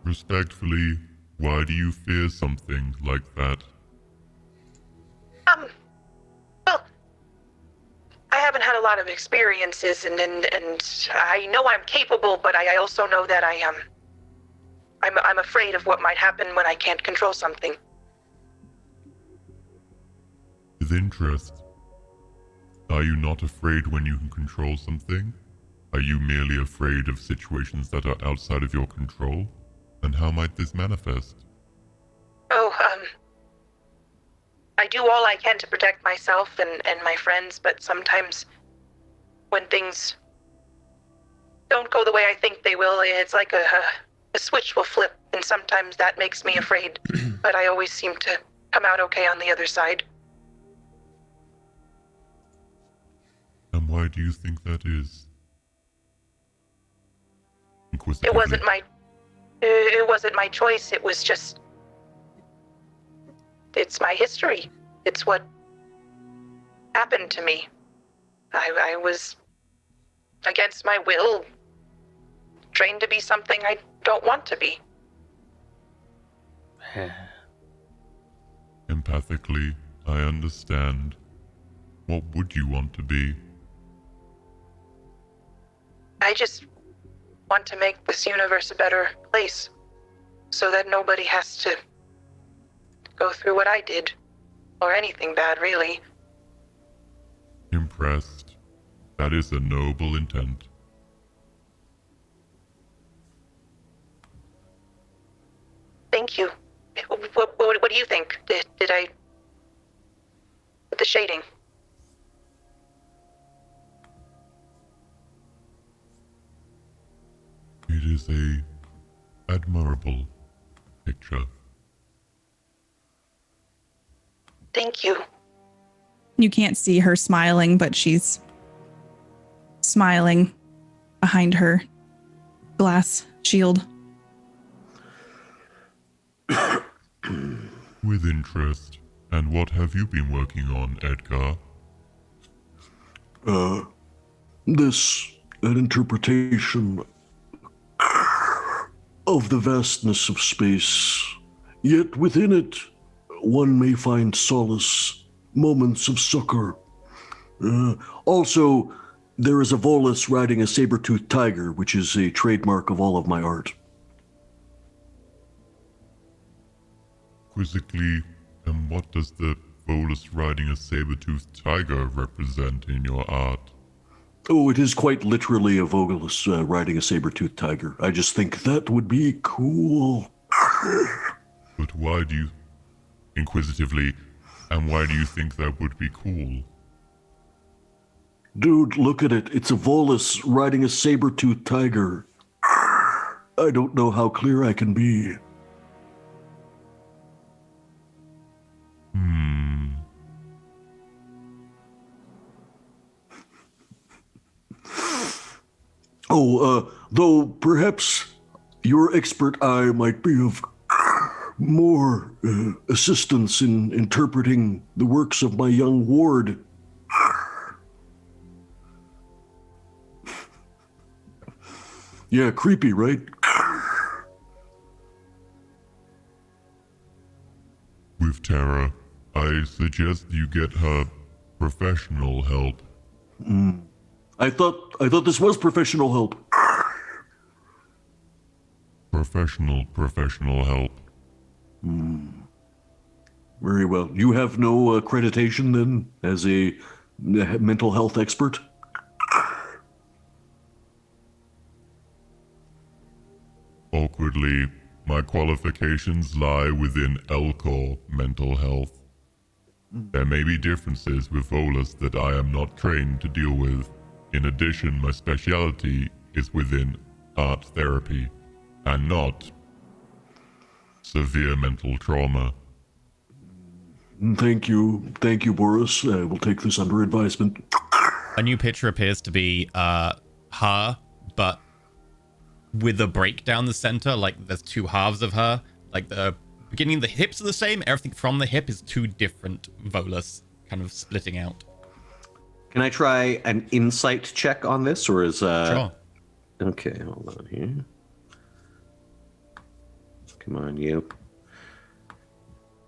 Respectfully, why do you fear something like that? Well, I haven't had a lot of experiences, and I know I'm capable, but I also know that I'm afraid of what might happen when I can't control something. With interest. Are you not afraid when you can control something? Are you merely afraid of situations that are outside of your control? And how might this manifest? Oh, I do all I can to protect myself and my friends, but sometimes when things don't go the way I think they will, it's like a switch will flip, and sometimes that makes me afraid. But I always seem to come out okay on the other side. And why do you think that is? It Inquisitively. wasn't my choice. It was just, it's my history. It's what happened to me. I was, against my will, trained to be something I don't want to be. Empathically, I understand. What would you want to be? I just want to make this universe a better place, so that nobody has to go through what I did, or anything bad, really. Impressed. That is a noble intent. Thank you. What do you think? Did I... with the shading? It is a admirable picture. Thank you. You can't see her smiling, but she's smiling behind her glass shield. With interest. And what have you been working on, Edgar? An interpretation of the vastness of space. Yet within it, one may find solace, moments of succor. Also, there is a Volus riding a saber-toothed tiger, which is a trademark of all of my art. Quizzically, and what does the Volus riding a saber-toothed tiger represent in your art? Oh, it is quite literally a Volus riding a saber-toothed tiger. I just think that would be cool. But why do you... Inquisitively, and why do you think that would be cool? Dude, look at it. It's a Volus riding a saber-toothed tiger. I don't know how clear I can be. Though perhaps your expert eye might be of more assistance in interpreting the works of my young ward. Yeah, creepy, right? With Tara, I suggest you get her professional help. I thought this was professional help. Professional help. Very well. You have no accreditation then as a mental health expert? Awkwardly, my qualifications lie within Elcor mental health. There may be differences with Volus that I am not trained to deal with. In addition, my specialty is within art therapy, and not severe mental trauma. Thank you, Boris. I will take this under advisement. A new picture appears to be her, but with a break down the center. Like there's two halves of her. Like the beginning, the hips are the same. Everything from the hip is two different Volus, kind of splitting out. Can I try an insight check on this, or is Sure. Okay, hold on here. Come on, you.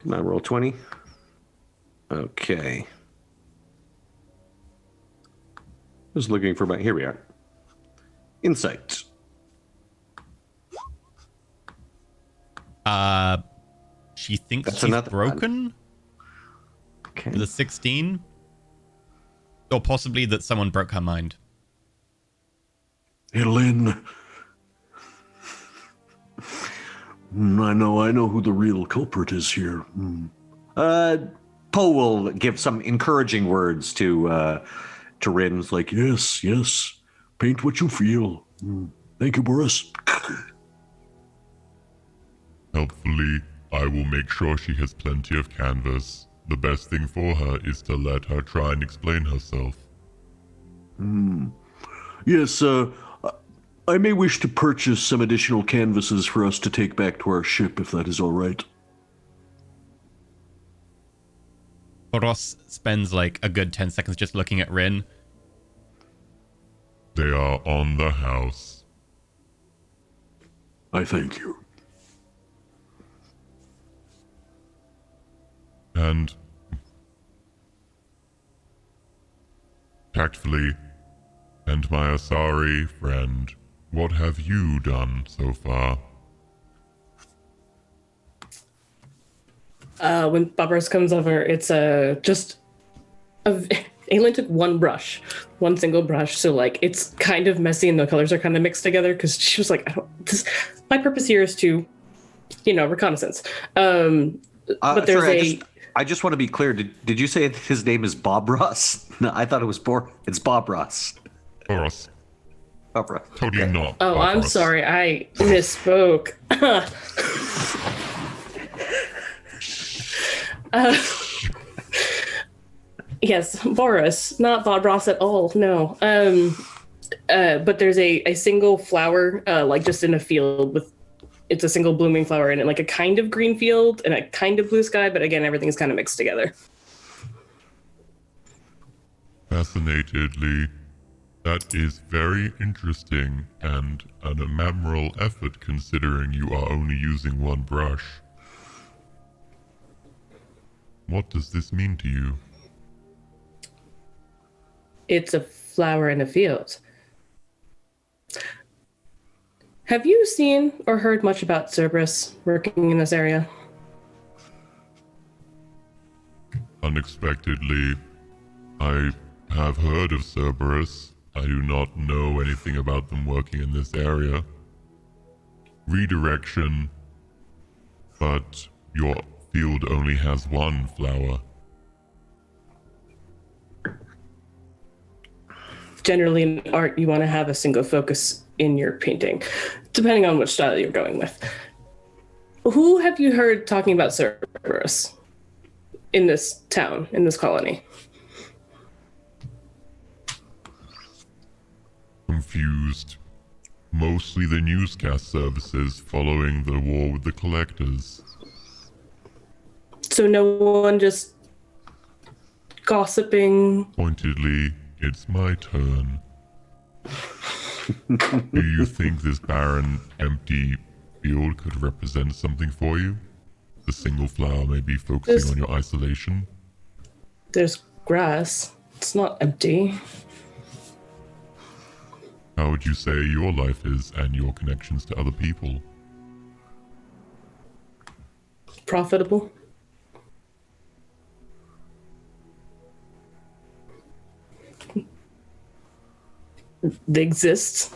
Come on, roll 20. Okay. Just looking for my... Here we are. Insight. She thinks That's she's another broken. one. Okay. With a 16, or possibly that someone broke her mind. Hey, Lynn. I know who the real culprit is here. Poe will give some encouraging words to Rin. It's like, Yes, yes. Paint what you feel. Thank you, Boris. Helpfully, I will make sure she has plenty of canvas. The best thing for her is to let her try and explain herself. Yes, I may wish to purchase some additional canvases for us to take back to our ship, if that is all right. Ross spends like a good 10 seconds just looking at Rin. They are on the house. I thank you. And tactfully, and my Asari friend, what have you done so far? When Bobbers comes over, it's just Aelin took one single brush, so like it's kind of messy and the colors are kind of mixed together because she was like, my purpose here is to, reconnaissance. But there's I just want to be clear. Did you say his name is Bob Ross? No, I thought it was It's Bob Ross. Boris. Bob Ross. Totally Okay. not. Oh, I'm Boris. sorry, I misspoke. Yes, Boris, not Bob Ross at all. No. But there's a single flower, like just in a field it's a single blooming flower in it, like a kind of green field and a kind of blue sky. But again, everything's kind of mixed together. Fascinatedly, that is very interesting and an ephemeral effort considering you are only using one brush. What does this mean to you? It's a flower in a field. Have you seen or heard much about Cerberus working in this area? Unexpectedly, I have heard of Cerberus. I do not know anything about them working in this area. Redirection, but your field only has one flower. Generally in art, you want to have a single focus in your painting, depending on which style you're going with. Who have you heard talking about Cerberus in this town, in this colony? Confused. Mostly the newscast services following the war with the collectors. So no one just gossiping? Pointedly, it's my turn. Do you think this barren, empty field could represent something for you? The single flower may be focusing on your isolation? There's grass. It's not empty. How would you say your life is and your connections to other people? Profitable. They exist.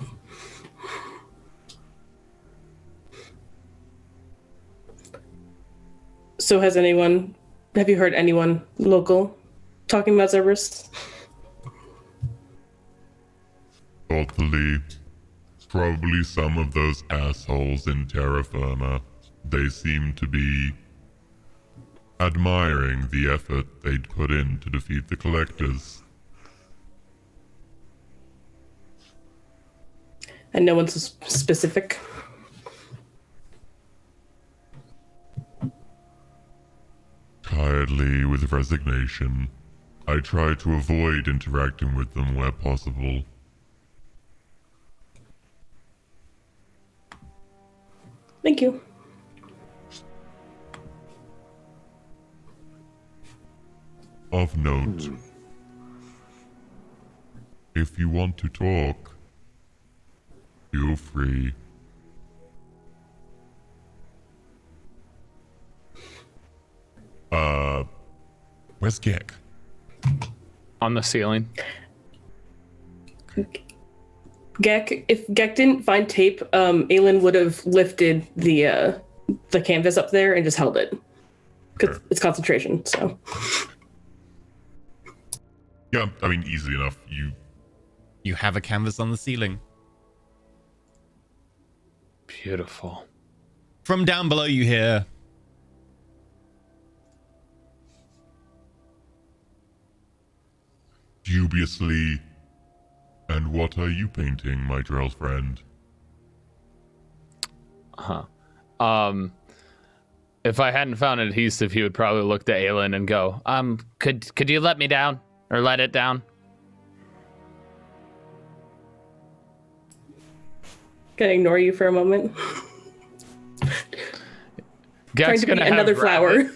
So have you heard anyone local talking about Cerberus? Thoughtfully, probably some of those assholes in Terra Firma. They seem to be admiring the effort they'd put in to defeat the collectors. And no one's specific? Tiredly, with resignation, I try to avoid interacting with them where possible. Thank you. Of note, if you want to talk, feel free. Where's Gek? On the ceiling. Gek, if Gek didn't find tape, Aelin would have lifted the canvas up there and just held it. because it's concentration. So Yeah, I mean, easily enough. You have a canvas on the ceiling. Beautiful. From down below, you hear. Dubiously. And what are you painting, my drow friend? If I hadn't found adhesive, he would probably look to Aelin and go, could you let me down? Or let it down? can I ignore you for a moment? Trying Gek's to be gonna have another grabbed flower. it.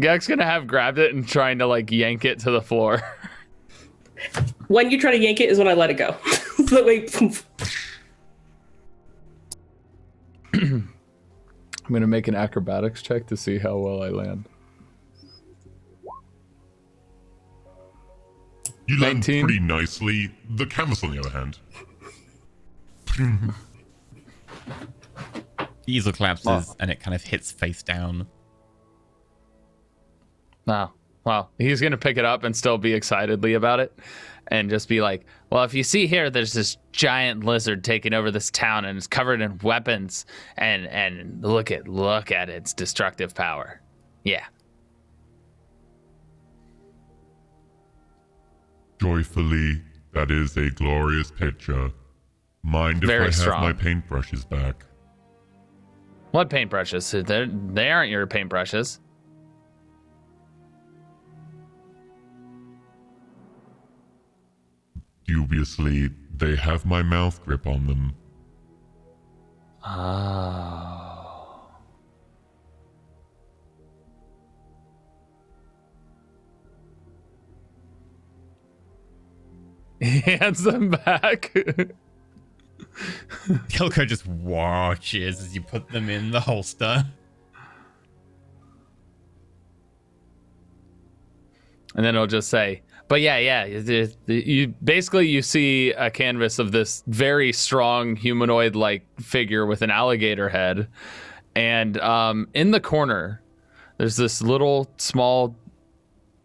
Gek's gonna have grabbed it and trying to like yank it to the floor. When you try to yank it is when I let it go. So wait. I'm gonna make an acrobatics check to see how well I land. You land 19. pretty nicely. The canvas, on the other hand. The easel collapses and it kind of hits face down. Oh, well, he's gonna pick it up and still be excitedly about it, and just be like, "Well, if you see here, there's this giant lizard taking over this town, and it's covered in weapons, and look at its destructive power. Yeah, Joyfully, that is a glorious picture. Mind if Very I have strong. my paintbrushes back? what paintbrushes? They aren't your paintbrushes. Dubiously, they have my mouth grip on them. Oh." He hands them back. Kilko just watches as you put them in the holster. And then it'll just say, but yeah, you see a canvas of this very strong humanoid-like figure with an alligator head, and in the corner, there's this little small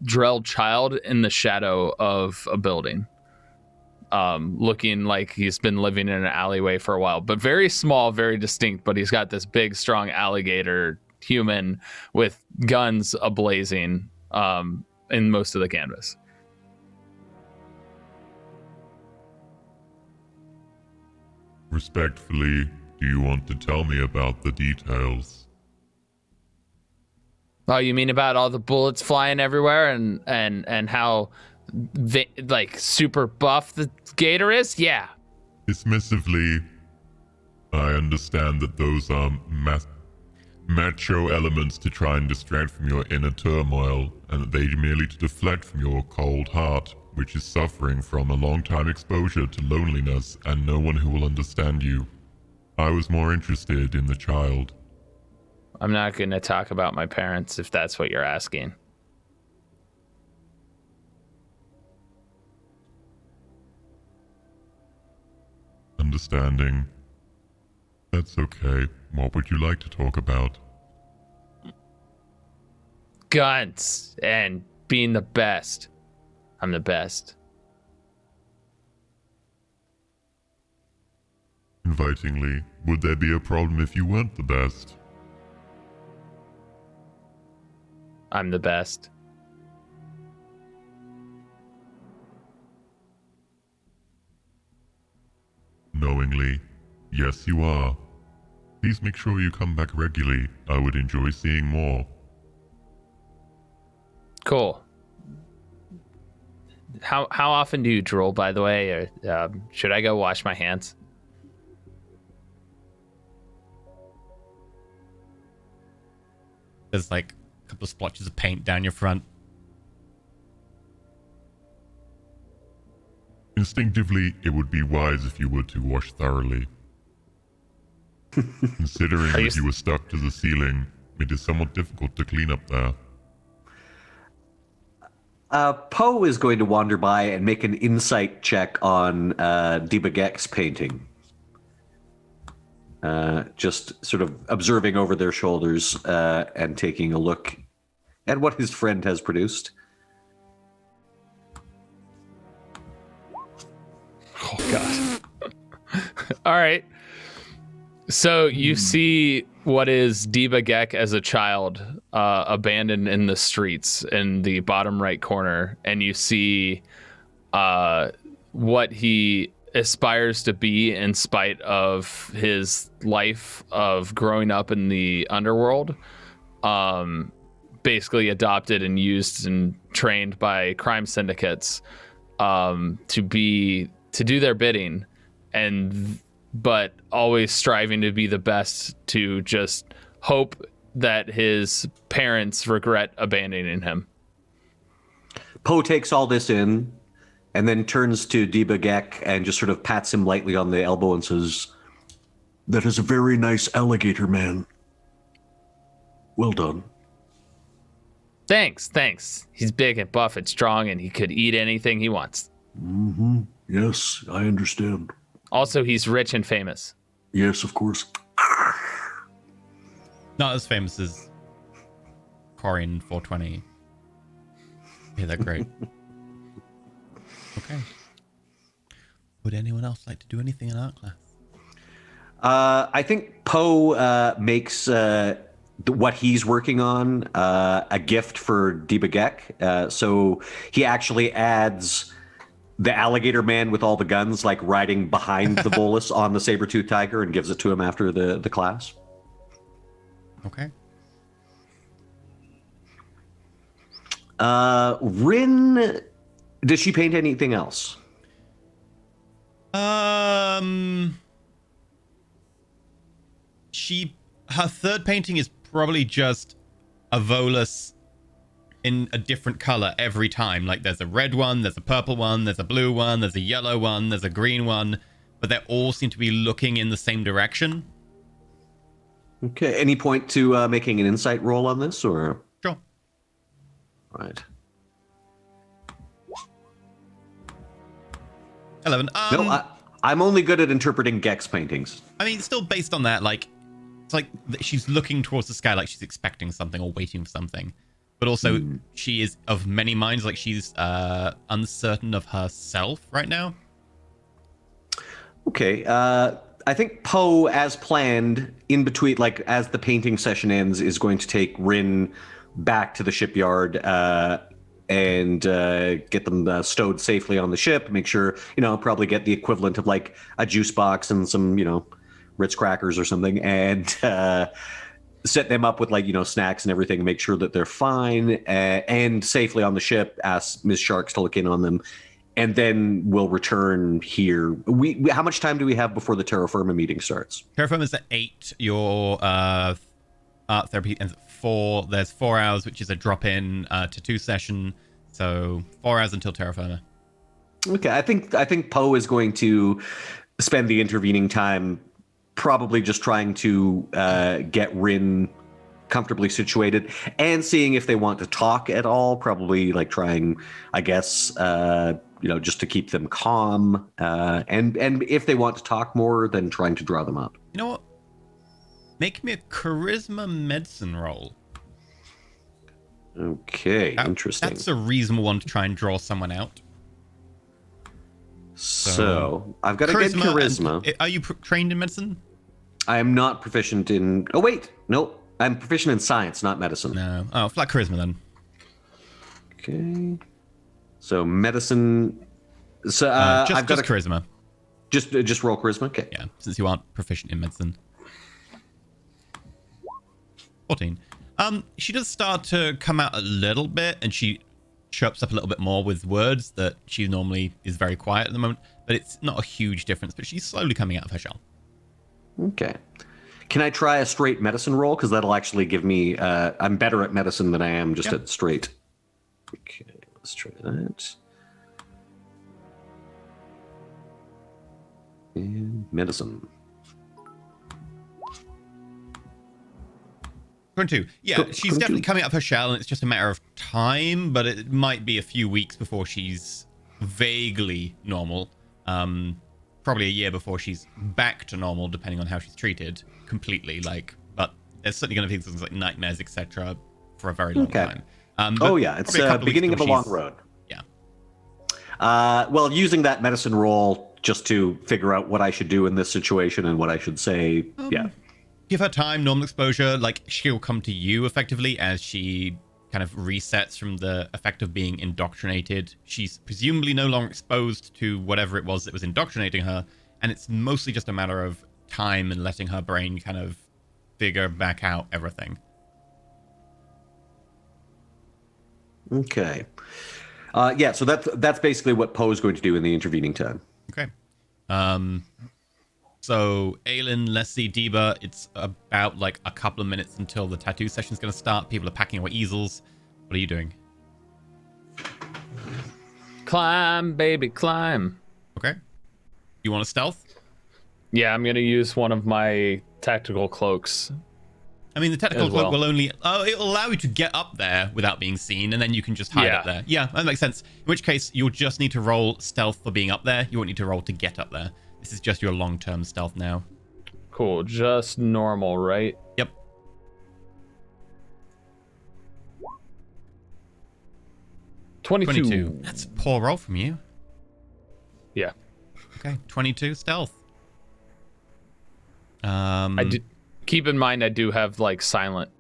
Drell child in the shadow of a building, looking like he's been living in an alleyway for a while, but very small, very distinct. But he's got this big, strong alligator human with guns ablazing in most of the canvas. Respectfully, do you want to tell me about the details? Oh, you mean about all the bullets flying everywhere and how like super buff the gator is? Yeah. Dismissively, I understand that those are macho elements to try and distract from your inner turmoil, and that they merely to deflect from your cold heart, which is suffering from a long-time exposure to loneliness and no one who will understand you. I was more interested in the child. I'm not going to talk about my parents if that's what you're asking. Understanding. That's okay. What would you like to talk about? Guns and being the best. I'm the best. Invitingly, would there be a problem if you weren't the best? I'm the best. Knowingly, yes you are. Please make sure you come back regularly. I would enjoy seeing more. Cool. How often do you drool, by the way? Or should I go wash my hands? There's like a couple of splotches of paint down your front. Instinctively, it would be wise if you were to wash thoroughly. Considering that you were stuck to the ceiling, it is somewhat difficult to clean up there. Poe is going to wander by and make an insight check on Debagek's painting. just sort of observing over their shoulders and taking a look at what his friend has produced. Oh God. All right. So you see what is Diba Gek as a child, abandoned in the streets in the bottom right corner, and you see what he aspires to be in spite of his life of growing up in the underworld, basically adopted and used and trained by crime syndicates to do their bidding, but always striving to be the best, to just hope that his parents regret abandoning him. Poe takes all this in and then turns to Diba Gek and just sort of pats him lightly on the elbow and says, That is a very nice alligator, man. Well done. Thanks. He's big and buff and strong, and he could eat anything he wants. Mm-hmm. Yes, I understand. Also, he's rich and famous. Yes, of course. Not as famous as Corian 420. Yeah, they're great. Okay. Would anyone else like to do anything in art class? I think Poe makes what he's working on a gift for Diba Gek. So he actually adds the alligator man with all the guns, like riding behind the bolus on the saber-toothed tiger, and gives it to him after the class. Okay. Rin, does she paint anything else? Her third painting is probably just a Volus in a different color every time. Like there's a red one, there's a purple one, there's a blue one, there's a yellow one, there's a green one, but they all seem to be looking in the same direction. Okay. Any point to making an insight roll on this, or? Sure. Right. 11. No, I'm only good at interpreting Gek's paintings. I mean, still based on that, like, it's like she's looking towards the sky like she's expecting something or waiting for something. But also, she is of many minds, like she's uncertain of herself right now. Okay. I think Poe, as planned, in between, like, as the painting session ends, is going to take Rin back to the shipyard and get them stowed safely on the ship. Make sure, probably get the equivalent of, like, a juice box and some, Ritz crackers or something, and set them up with, like, snacks and everything, make sure that they're fine and safely on the ship, ask Ms. Sharks to look in on them, and then we'll return here. How much time do we have before the Terra Firma meeting starts? Terra Firma is at 8. Your art therapy ends at 4. There's 4 hours, which is a drop-in to 2 session. So 4 hours until Terra Firma. Okay, I think Poe is going to spend the intervening time probably just trying to get Rin comfortably situated and seeing if they want to talk at all. Probably like trying, I guess, just to keep them calm. And if they want to talk more, then trying to draw them out. You know what? Make me a charisma medicine roll. Okay, interesting. That's a reasonable one to try and draw someone out. So I've got to get charisma. Are you trained in medicine? I am not proficient in... Oh, wait. Nope. I'm proficient in science, not medicine. No. Oh, flat charisma then. Okay. So medicine... So I've got charisma. Just roll charisma? Okay. Yeah, since you aren't proficient in medicine. 14. She does start to come out a little bit, and she chirps up a little bit more with words that she normally is very quiet at the moment, but it's not a huge difference, but she's slowly coming out of her shell. Okay. Can I try a straight medicine roll? Because that'll actually give me... I'm better at medicine than I am just at straight. Okay, let's try that. And medicine. 22. Yeah, she's definitely coming out of her shell, and it's just a matter of time, but it might be a few weeks before she's vaguely normal. probably a year before she's back to normal, depending on how she's treated completely. But there's certainly going to be things like nightmares, etc., for a very long time. Oh yeah, it's probably a couple the of weeks beginning of a till long she's- road. Yeah. Well, using that medicine roll just to figure out what I should do in this situation and what I should say. Yeah. Give her time, normal exposure. Like, she'll come to you effectively as she kind of resets from the effect of being indoctrinated. She's presumably no longer exposed to whatever it was that was indoctrinating her, and it's mostly just a matter of time and letting her brain kind of figure back out everything. Okay. Yeah, so that's basically what Poe's going to do in the intervening time. Okay. So Aelin, Leslie, Deba, it's about like a couple of minutes until the tattoo session's going to start. People are packing away easels. What are you doing? Climb, baby, climb. Okay. You want a stealth? Yeah, I'm gonna use one of my tactical cloaks. I mean, the technical As cloak well. will only... Oh, it'll allow you to get up there without being seen, and then you can just hide Yeah. up there. Yeah, that makes sense. In which case, you'll just need to roll stealth for being up there. You won't need to roll to get up there. This is just your long-term stealth now. Cool, just normal, right? Yep. Twenty-two. That's a poor roll from you. Yeah. Okay, 22 stealth. I do, keep in mind I do have like silent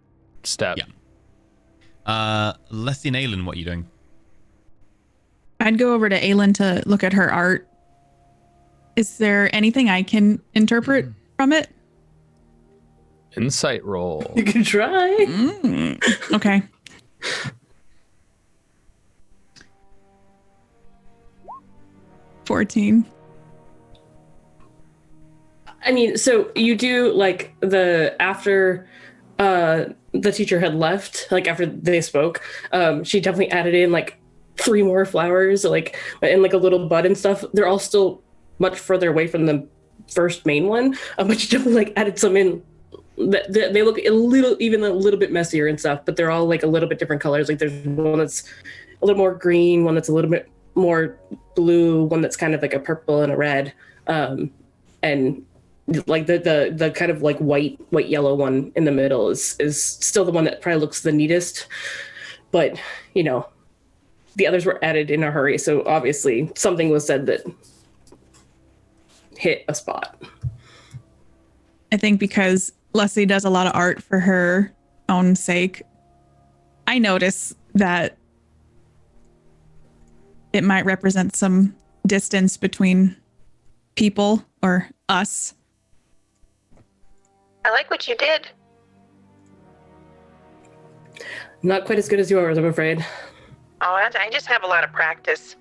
step. Yeah. Leslie and Aelin, what are you doing? I'd go over to Aelin to look at her art. Is there anything I can interpret from it? Insight roll. You can try. Okay. $14. I mean, so you do like after the teacher had left, like after they spoke, she definitely added in like 3 more flowers, like and like a little bud and stuff. They're all still much further away from the first main one, but she definitely like added some in. They look a little bit messier and stuff, but they're all like a little bit different colors. Like there's one that's a little more green, one that's a little bit more blue, one that's kind of like a purple and a red, and like the kind of like white yellow one in the middle is still the one that probably looks the neatest, but you know, the others were added in a hurry, so obviously something was said that hit a spot. I think because Leslie does a lot of art for her own sake, I notice that it might represent some distance between people or us. I like what you did. Not quite as good as yours, I'm afraid. Oh, I just have a lot of practice.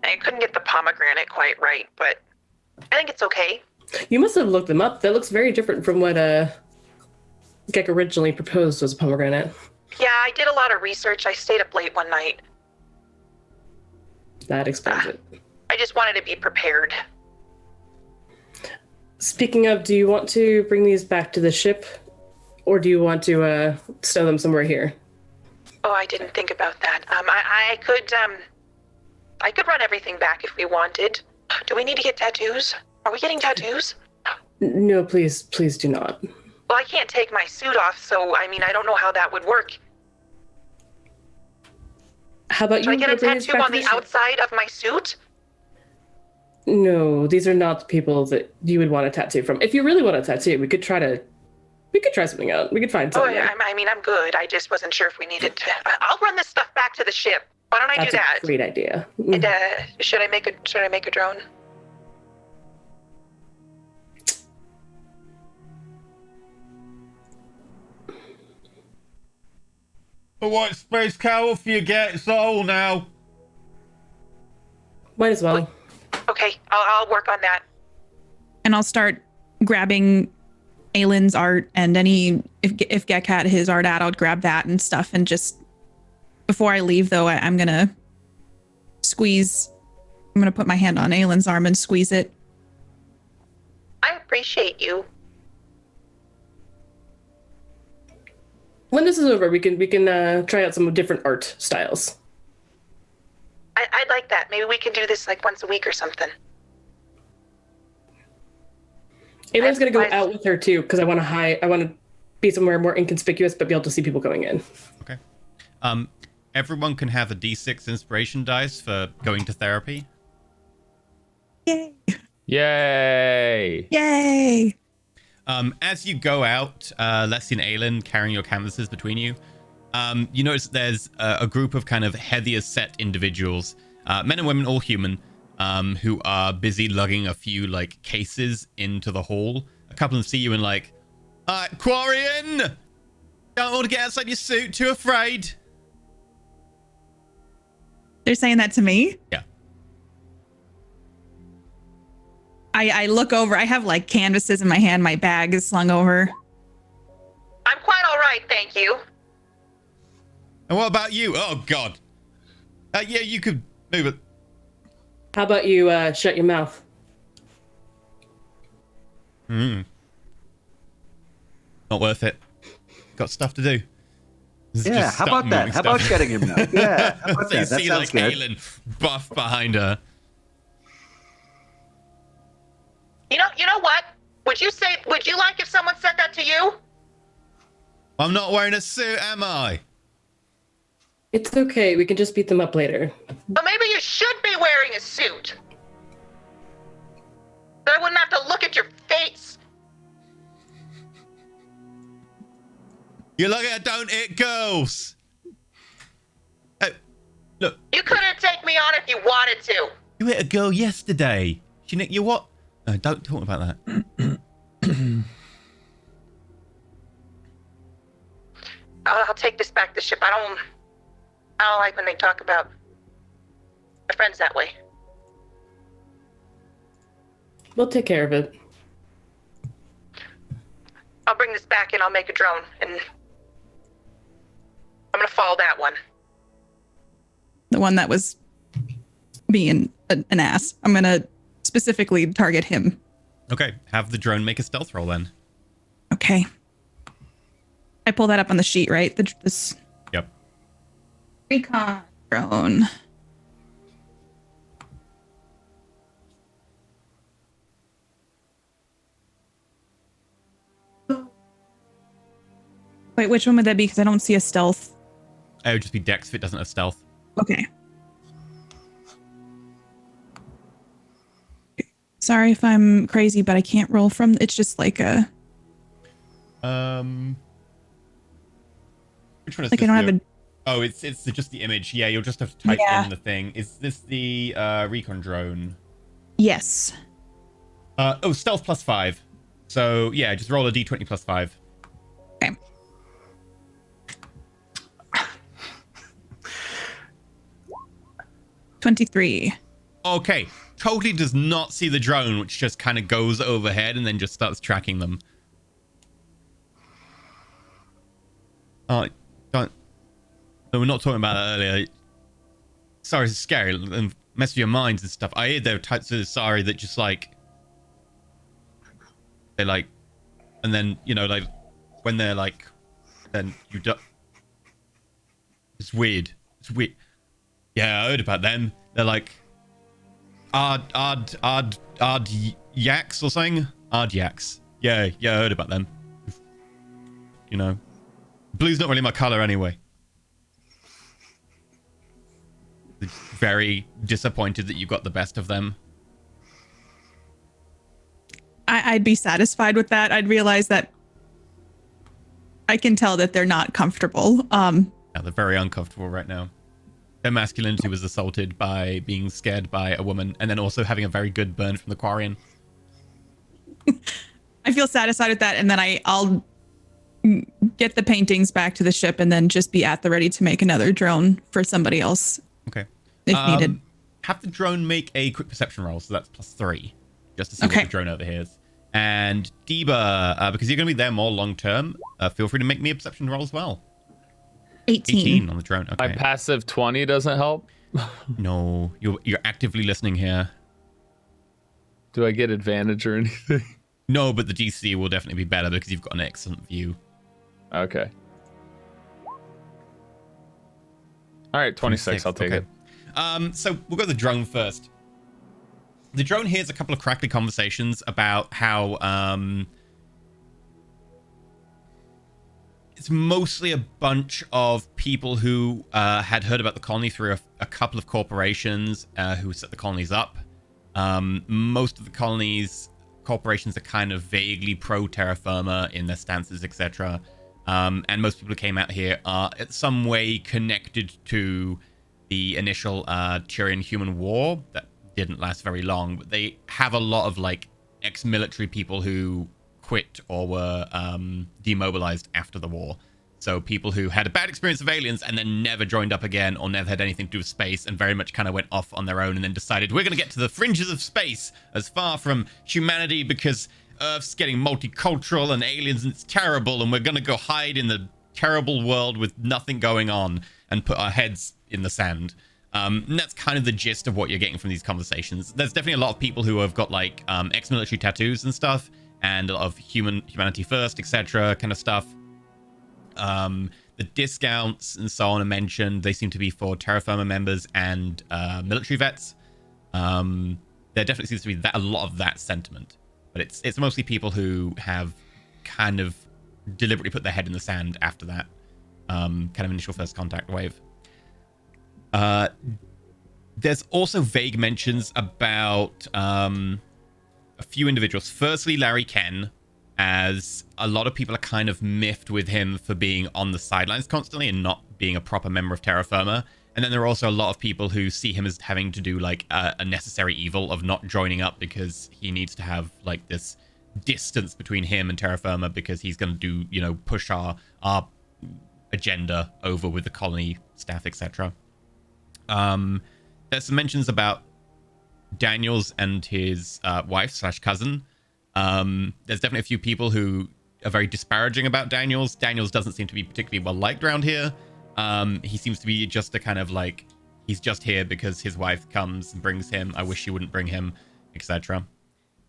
I couldn't get the pomegranate quite right, but I think it's okay. You must have looked them up. That looks very different from what Gek originally proposed was a pomegranate. Yeah, I did a lot of research. I stayed up late one night. That explains it. I just wanted to be prepared. Speaking of, do you want to bring these back to the ship, or do you want to stow them somewhere here? Oh, I didn't think about that. I could run everything back if we wanted. Do we need to get tattoos? Are we getting tattoos? No, please do not. Well, I can't take my suit off, so I mean, I don't know how that would work. How about Do I you get a bring these tattoo back on to the ship? outside of my suit? No, these are not the people that you would want a tattoo from. If you really want a tattoo, we could try something out. We could find Oh, something. yeah, I mean, I'm good. I just wasn't sure if we needed to. I'll run this stuff back to the ship. Why don't I That's do that? a great idea. And should I make a drone? A white space cowl for your get soul now. Might as well. Okay, I'll work on that. And I'll start grabbing Aylin's art and if Gek had his art out, I'll grab that and stuff. And just before I leave, though, I'm going to put my hand on Aylin's arm and squeeze it. I appreciate you. When this is over, we can try out some different art styles. I'd like that. Maybe we can do this like once a week or something. Aylin's gonna go out with her too because I want to hide. I want to be somewhere more inconspicuous, but be able to see people going in. Okay. Everyone can have a D6 inspiration dice for going to therapy. Yay! Yay! Yay! As you go out, Leslie and Aylin carrying your canvases between you, you notice there's a group of kind of heavier set individuals, men and women, all human, who are busy lugging a few like cases into the hall. A couple of them see you and like, Quarian! Don't want to get outside your suit, too afraid. They're saying that to me? Yeah. I look over. I have like canvases in my hand. My bag is slung over. I'm quite all right, thank you. And what about you? Oh, God. Yeah, you could move it. How about you shut your mouth? Not worth it. Got stuff to do. Yeah, how about that? How about shutting him mouth? Yeah, how about So you that? That see sounds like good. Aylin buff behind her. You know what? Would you like if someone said that to you? I'm not wearing a suit, am I? It's okay. We can just beat them up later. But maybe you should be wearing a suit. So I wouldn't have to look at your face. You look at don't hit girls. Oh, look. You couldn't take me on if you wanted to. You hit a girl yesterday. She nicked you what? No, don't talk about that. I'll take this back to ship. I don't like when they talk about my friends that way. We'll take care of it. I'll bring this back and I'll make a drone, and I'm gonna follow that one. The one that was being an ass. I'm going to specifically target him. Okay, have the drone make a stealth roll then. Okay. I pull that up on the sheet, right? This Yep. recon drone. Wait, which one would that be? Because I don't see a stealth. It would just be Dex if it doesn't have stealth. Okay. Sorry if I'm crazy, but I can't roll from. It's just like a. Which one is Like this? I don't have a. Oh, it's just the image. Yeah, you'll just have to type Yeah. in the thing. Is this the recon drone? Yes. Stealth +5. So yeah, just roll a d20 +5. Okay. $23. Okay, totally does not see the drone, which just kind of goes overhead and then just starts tracking them. Oh, don't. No, we're not talking about that earlier. Sorry, it's scary and mess with your minds and stuff. I hear there are types of sorry that just like they like, and then you know like when they're like, then you do. It's weird. It's weird. Yeah, I heard about them. They're like odd yaks or something. Odd yaks. Yeah, I heard about them. You know, blue's not really my color anyway. Very disappointed that you got the best of them. I'd be satisfied with that. I'd realize that I can tell that they're not comfortable. Yeah, they're very uncomfortable right now. Their masculinity was assaulted by being scared by a woman and then also having a very good burn from the Quarian. I feel satisfied with that, and then I'll get the paintings back to the ship and then just be at the ready to make another drone for somebody else. Okay. If needed. Have the drone make a quick perception roll, so that's +3, just to see what Okay. the drone overhears. And Deba, because you're going to be there more long term, feel free to make me a perception roll as well. 18 on the drone. Okay. My passive 20 doesn't help. No, you're actively listening here. Do I get advantage or anything? No, but the DC will definitely be better because you've got an excellent view. Okay. All right, 26. I'll take okay. it. So we'll go to the drone first. The drone hears a couple of crackly conversations about how it's mostly a bunch of people who had heard about the colony through a couple of corporations who set the colonies up. Most of the corporations are kind of vaguely pro-terra firma in their stances, etc. And most people who came out here are in some way connected to the initial Turian-human war that didn't last very long. But they have a lot of like ex-military people who quit or were demobilized after the war. So people who had a bad experience of aliens and then never joined up again or never had anything to do with space and very much kind of went off on their own and then decided we're going to get to the fringes of space as far from humanity because Earth's getting multicultural and aliens and it's terrible and we're going to go hide in the terrible world with nothing going on and put our heads in the sand. And that's kind of the gist of what you're getting from these conversations. There's definitely a lot of people who have got like ex-military tattoos and stuff and a lot of humanity first, etc. kind of stuff. The discounts and so on are mentioned. They seem to be for terra firma members and military vets. There definitely seems to be a lot of that sentiment, but it's mostly people who have kind of deliberately put their head in the sand after that kind of initial first contact wave. There's also vague mentions about a few individuals. Firstly, Larry Ken, as a lot of people are kind of miffed with him for being on the sidelines constantly and not being a proper member of terra firma. And then there are also a lot of people who see him as having to do like a necessary evil of not joining up because he needs to have like this distance between him and terra firma because he's going to do, you know, push our agenda over with the colony staff, etc. There's some mentions about Daniels and his wife/cousin. There's definitely a few people who are very disparaging about Daniels. Daniels doesn't seem to be particularly well liked around here. He seems to be just a kind of like, he's just here because his wife comes and brings him. I wish she wouldn't bring him, etc.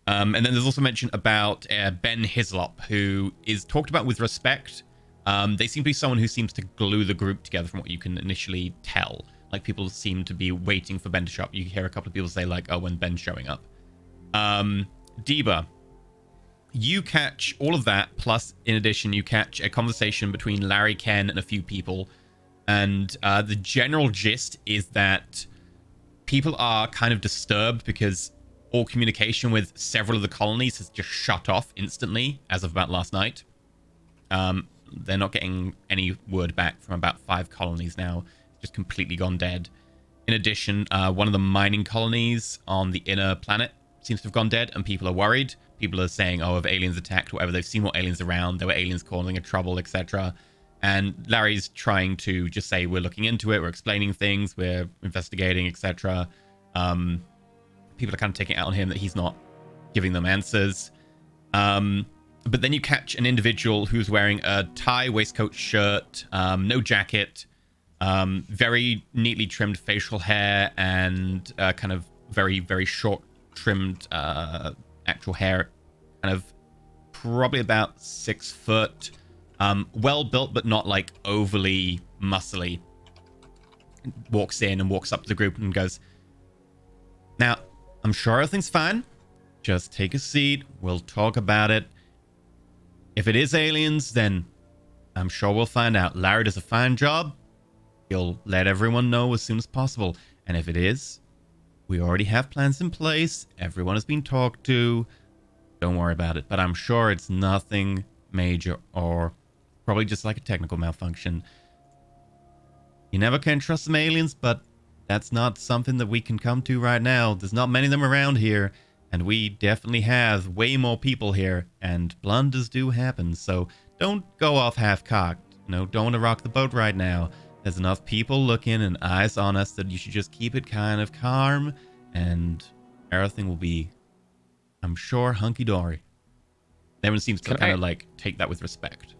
And then there's also mention about Ben Hislop, who is talked about with respect. They seem to be someone who seems to glue the group together from what you can initially tell. Like people seem to be waiting for Ben to show up. You hear a couple of people say like, oh, when Ben's showing up. Deba, you catch all of that, plus in addition you catch a conversation between Larry, Ken, and a few people, and the general gist is that people are kind of disturbed because all communication with several of the colonies has just shut off instantly as of about last night. They're not getting any word back from about 5 colonies now, just completely gone dead. In addition, one of the mining colonies on the inner planet seems to have gone dead, and people are worried. People are saying, oh, have aliens attacked, whatever. They've seen more aliens around. There were aliens causing a trouble, etc. And Larry's trying to just say, we're looking into it. We're explaining things. We're investigating, etc. People are kind of taking it out on him that he's not giving them answers. But then you catch an individual who's wearing a tie, waistcoat, shirt, no jacket, very neatly trimmed facial hair, and kind of very, very short trimmed actual hair, kind of probably about 6 foot, well built but not like overly muscly. Walks in and walks up to the group and goes, now I'm sure everything's fine, just take a seat, we'll talk about it. If it is aliens, then I'm sure we'll find out. Larry does a fine job. He'll let everyone know as soon as possible. And if it is, we already have plans in place. Everyone has been talked to. Don't worry about it. But I'm sure it's nothing major or probably just like a technical malfunction. You never can trust some aliens, but that's not something that we can come to right now. There's not many of them around here. And we definitely have way more people here. And blunders do happen. So don't go off half-cocked. You know, don't want to rock the boat right now. There's enough people looking and eyes on us that you should just keep it kind of calm, and everything will be, I'm sure, hunky-dory. Everyone seems to kind of like take that with respect.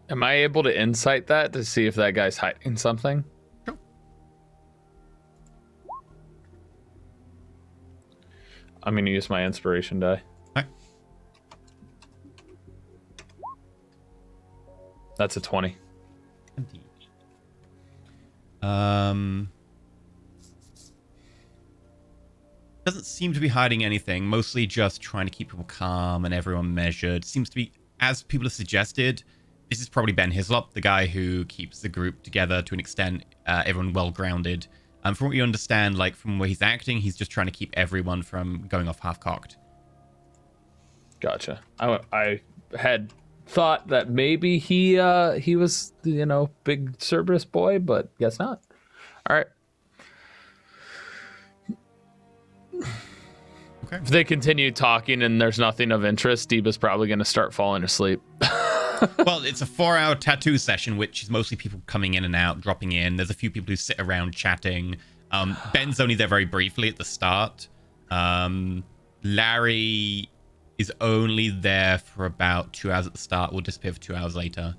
Am I able to insight that to see if that guy's hiding something? Sure. I'm going to use my inspiration die. All right. That's a 20. Doesn't seem to be hiding anything, mostly just trying to keep people calm and everyone measured. Seems to be, as people have suggested, this is probably Ben Hislop, the guy who keeps the group together to an extent, everyone well-grounded. From what you understand, like from where he's acting, he's just trying to keep everyone from going off half-cocked. Gotcha. I had thought that maybe he was, big Cerberus boy, but guess not. All right. Okay. If they continue talking and there's nothing of interest, Deeba's probably going to start falling asleep. Well, it's a 4-hour tattoo session, which is mostly people coming in and out, dropping in. There's a few people who sit around chatting. Ben's only there very briefly at the start. Larry is only there for about 2 hours at the start. Will disappear for 2 hours later.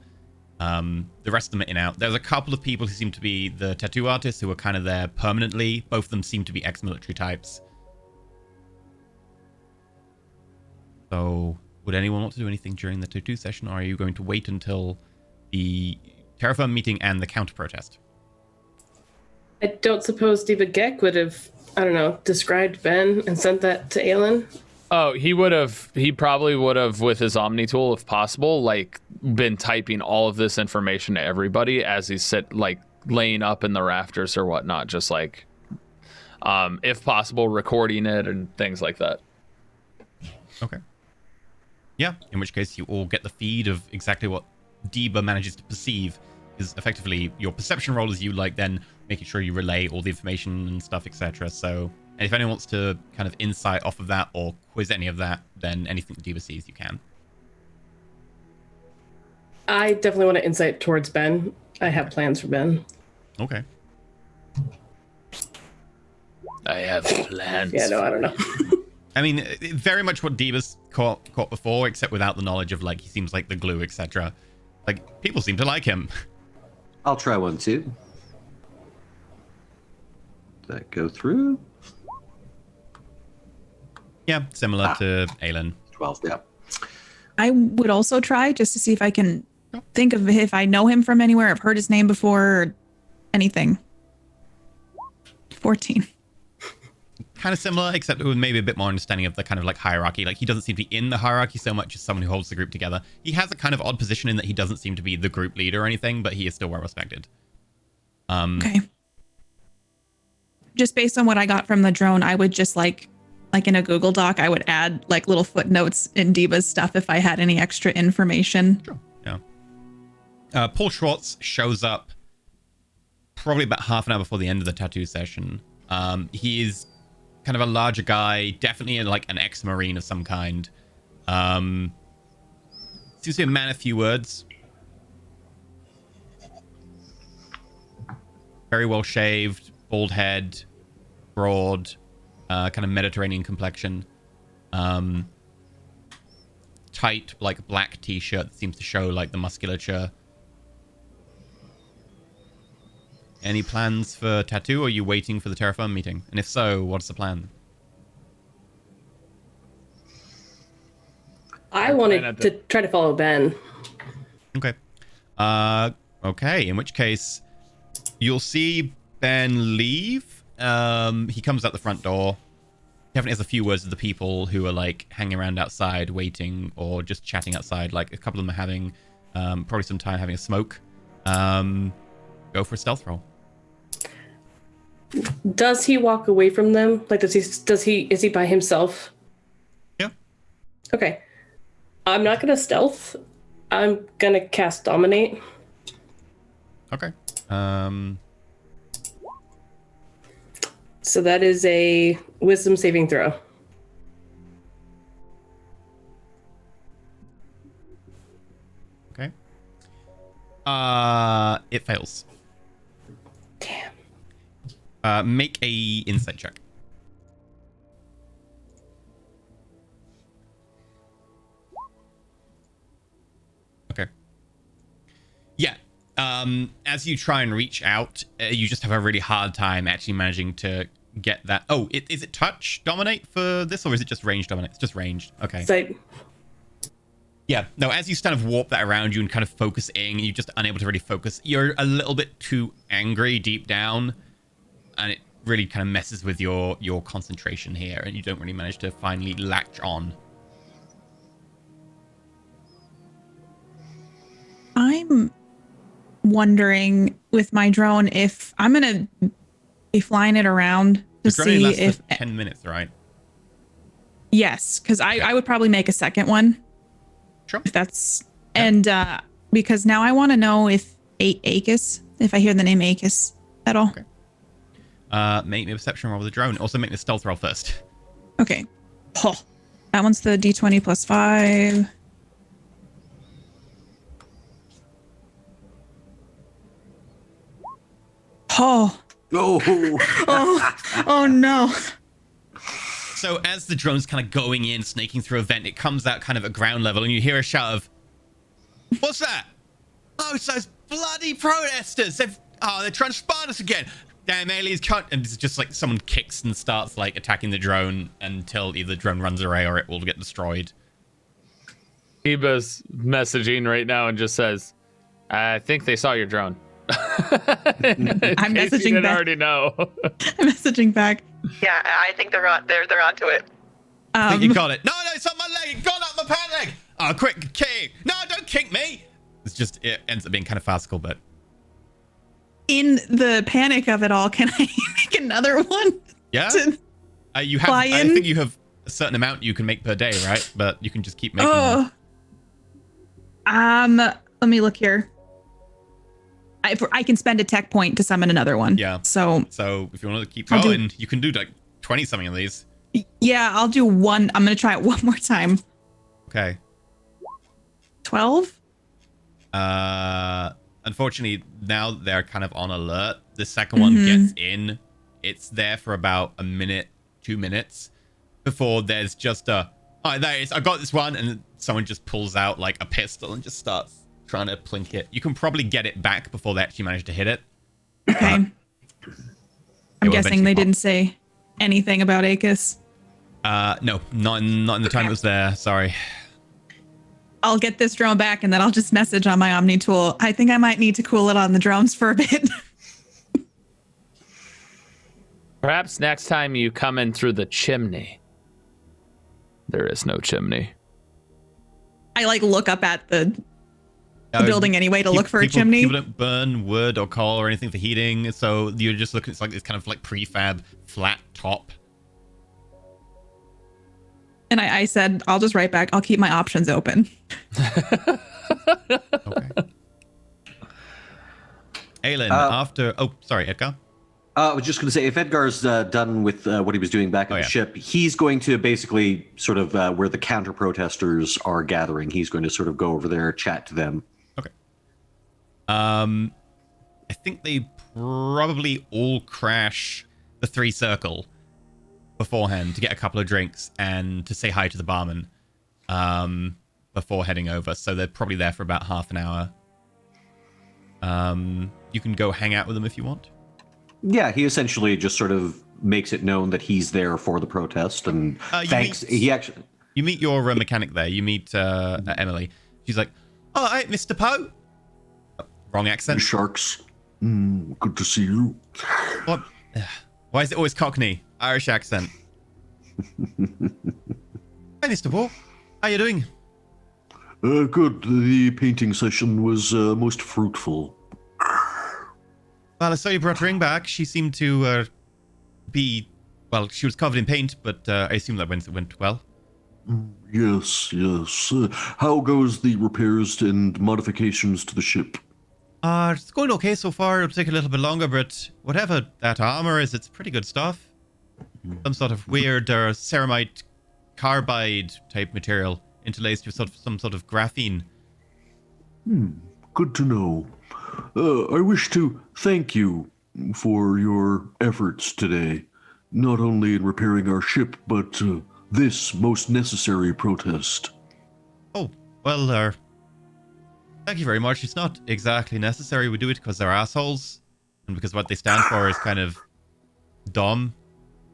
The rest of them are in and out. There's a couple of people who seem to be the tattoo artists who are kind of there permanently. Both of them seem to be ex-military types. So, would anyone want to do anything during the tattoo session, or are you going to wait until the Terrafirm meeting and the counter-protest? I don't suppose Diva Gek would have, described Ben and sent that to Aelin? Oh, he probably would have, with his Omni tool, if possible, been typing all of this information to everybody as he's laying up in the rafters or whatnot, just if possible, recording it and things like that. Okay. Yeah, in which case you all get the feed of exactly what Deba manages to perceive, is effectively your perception roll as you then making sure you relay all the information and stuff, etc. So if anyone wants to kind of insight off of that or quiz any of that, then anything Deba sees, you can. I definitely want to insight towards Ben. I have plans for Ben. Okay. I have plans. Yeah, no, I don't know. I mean, very much what Deba's caught before, except without the knowledge of, he seems like the glue, etc. People seem to like him. I'll try one too. Did that go through? Yeah, similar to Aelin. 12, yeah. I would also try just to see if I can think of if I know him from anywhere, I've heard his name before, or anything. 14. Kind of similar, except with maybe a bit more understanding of the kind of hierarchy. He doesn't seem to be in the hierarchy so much as someone who holds the group together. He has a kind of odd position in that he doesn't seem to be the group leader or anything, but he is still well respected. Okay. Just based on what I got from the drone, I would just like in a Google Doc, I would add little footnotes in Deba's stuff if I had any extra information. Sure. Yeah. Paul Schwartz shows up probably about half an hour before the end of the tattoo session. He is kind of a larger guy, definitely an ex-marine of some kind. Seems to be a man of few words. Very well shaved, bald head, broad, kind of Mediterranean complexion. Tight, black t-shirt that seems to show the musculature. Any plans for tattoo, or are you waiting for the Terrafirm meeting? And if so, what's the plan? I wanted to try to follow Ben. Okay. Okay, in which case, you'll see Ben leave. He comes out the front door. Definitely has a few words with the people who are hanging around outside waiting or just chatting outside. A couple of them are having probably some time having a smoke. Go for a stealth roll. Does he walk away from them? Is he by himself? Yeah. Okay. I'm not gonna stealth. I'm gonna cast Dominate. Okay. So that is a Wisdom saving throw. Okay. It fails. Damn. Make a insight check. Okay. Yeah. As you try and reach out, you just have a really hard time actually managing to get that. Oh, is it touch dominate for this, or is it just range dominate? It's just ranged. Okay. So, yeah. No, as you kind of warp that around you and kind of focus in, you're just unable to really focus. You're a little bit too angry deep down, and it really kind of messes with your concentration here, and you don't really manage to finally latch on. I'm wondering with my drone if I'm gonna be flying it around to Your drone only see lasts if for 10 minutes, right? yes, because I would probably make a second one. Sure. If that's and because now I want to know if Akis, if I hear the name Akis at all. Okay. Make me a perception roll with the drone. Also make me a stealth roll first. Okay. Oh, that one's the D20 plus 5. Oh. Oh no. So as the drone's kind of going in, snaking through a vent, it comes out kind of at ground level, and you hear a shout of, "What's that? Oh, it's those bloody protesters! They're trying to spot us again! Damn aliens can't..." And it's just like someone kicks and starts like attacking the drone until either the drone runs away or it will get destroyed. Eba's messaging right now and just says, "I think they saw your drone." I'm case you messaging didn't back. already know. I'm messaging back. Yeah, I think they're onto it. I think you got it. No, it's on my leg. It got up my pant leg. Oh, quick, kick. No, don't kick me. It ends up being kind of farcical, but... In the panic of it all, can I make another one? Yeah? You have. fly I in? think you have a certain amount you can make per day, right? But you can just keep making them. Let me look here. I can spend a tech point to summon another one. Yeah. So if you want to keep I'll do- going, you can do like 20 something of these. yeah, I'll do one. I'm gonna try it one more time. Okay. 12. Unfortunately, now they're kind of on alert. The second one gets in. It's there for about a minute, 2 minutes before there's just a, "Oh, there it is. I got this one," and someone just pulls out like a pistol and just starts trying to plink it. You can probably get it back before they actually manage to hit it. Okay. I'm will guessing eventually they pop. didn't say anything about Akis. No, not in the time it was there. Sorry. I'll get this drone back and then I'll just message on my Omni tool. I think I might need to cool it on the drones for a bit. Perhaps next time you come in through the chimney. There is no chimney. I like look up at the building anyway to look for a chimney. People don't burn wood or coal or anything for heating, so you're just looking. It's like this kind of like prefab flat top. And I said, I'll just write back. I'll keep my options open. Okay. Aelin, after... Oh, sorry, Edgar. I was just going to say, if Edgar's done with what he was doing back at the ship, he's going to basically sort of where the counter protesters are gathering. He's going to sort of go over there, chat to them. Okay. I think they probably all crash the 3 circle beforehand to get a couple of drinks and to say hi to the barman before heading over. So they're probably there for about half an hour. You can go hang out with them if you want. Yeah, he essentially just sort of makes it known that he's there for the protest and thanks. You meet your mechanic there. You meet Emily. She's like, "Oh, hey, Mr. Poe." Oh, wrong accent. Sharks. Good to see you. What? Why is it always Cockney? Irish accent. Hey, Mr. Poe. How you doing? Good. The painting session was most fruitful. Well, I saw you brought Ring back. She seemed to be... Well, she was covered in paint, but I assume that went well. Yes. How goes the repairs and modifications to the ship? It's going okay so far. It'll take a little bit longer, but whatever that armor is, it's pretty good stuff. Some sort of weird ceramite carbide type material interlaced with some sort of graphene. Good to know. I wish to thank you for your efforts today, not only in repairing our ship, but this most necessary protest. Oh, well, thank you very much. It's not exactly necessary. We do it because they're assholes, and because what they stand for is kind of dumb,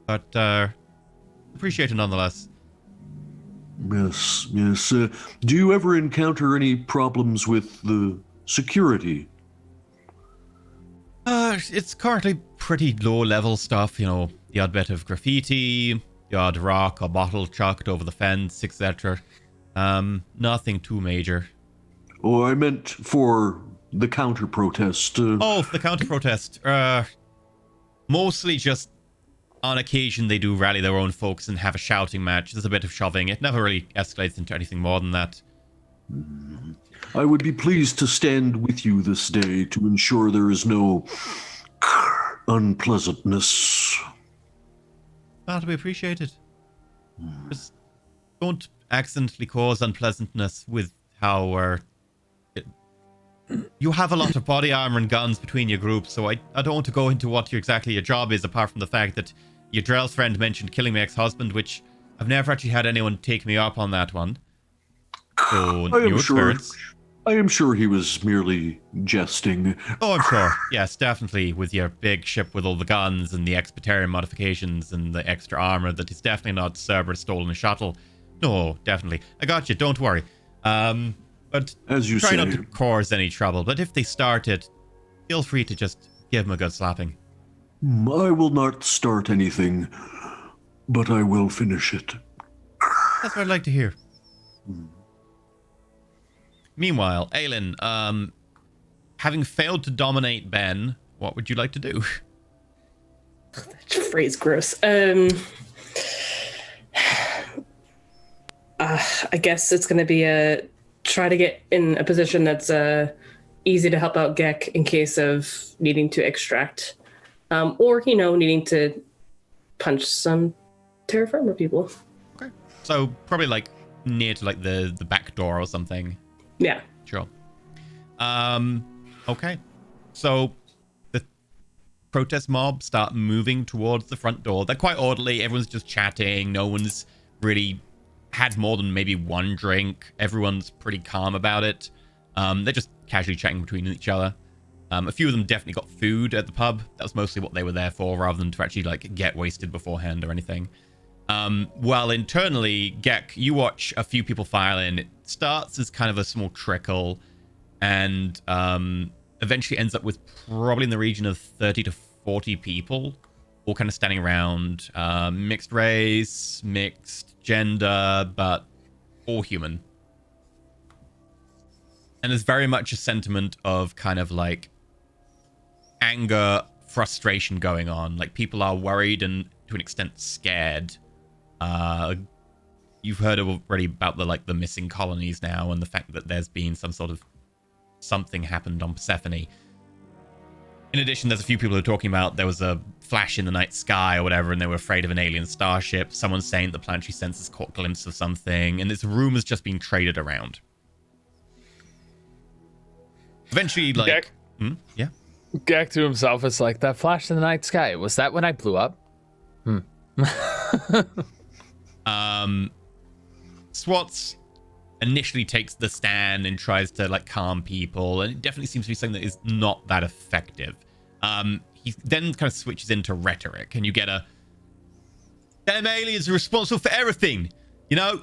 but appreciate it nonetheless. Yes. Do you ever encounter any problems with the security? It's currently pretty low-level stuff, you know, the odd bit of graffiti, the odd rock or bottle chucked over the fence, etc. Nothing too major. Oh, I meant for the counter-protest. Oh, for the counter-protest. Mostly just on occasion they do rally their own folks and have a shouting match. There's a bit of shoving. It never really escalates into anything more than that. I would be pleased to stand with you this day to ensure there is no unpleasantness. That'll be appreciated. Just don't accidentally cause unpleasantness with how you have a lot of body armor and guns between your groups, so I don't want to go into what exactly your job is, apart from the fact that your Drell's friend mentioned killing my ex-husband, which I've never actually had anyone take me up on that one. So, new experience. I am sure he was merely jesting. Oh, I'm sure. Yes, definitely. With your big ship with all the guns and the Expeterian modifications and the extra armor, that is definitely not Cerberus stolen a shuttle. No, definitely. I got you. Don't worry. But as you try say, not to cause any trouble. But if they start it, feel free to just give them a good slapping. I will not start anything, but I will finish it. That's what I'd like to hear. Meanwhile, Aelin, having failed to dominate Ben, what would you like to do? That phrase gross. I guess it's going to be try to get in a position that's easy to help out Gek in case of needing to extract, or needing to punch some terra firma people. Okay, so probably like near to like the back door or something. Yeah. Sure. Okay. So the protest mob start moving towards the front door. They're quite orderly. Everyone's just chatting. No one's really had more than maybe one drink. Everyone's pretty calm about it. They're just casually chatting between each other. A few of them definitely got food at the pub. That was mostly what they were there for, rather than to actually like get wasted beforehand or anything. While internally, Gek, you watch a few people file in. It starts as kind of a small trickle and eventually ends up with probably in the region of 30 to 40 people, all kind of standing around, mixed race, mixed gender, but all human. And there's very much a sentiment of kind of like anger, frustration going on. Like people are worried and to an extent scared. You've heard already about the missing colonies now and the fact that there's been some sort of something happened on Persephone. In addition, there's a few people who are talking about there was a flash in the night sky or whatever, and they were afraid of an alien starship. Someone's saying the planetary sensors caught a glimpse of something, and this rumor's just being traded around. Eventually, like... yeah? Gek to himself is like, that flash in the night sky, was that when I blew up? Swats initially takes the stand and tries to like calm people, and it definitely seems to be something that is not that effective. He then kind of switches into rhetoric, and you get a damn aliens are responsible for everything. You know,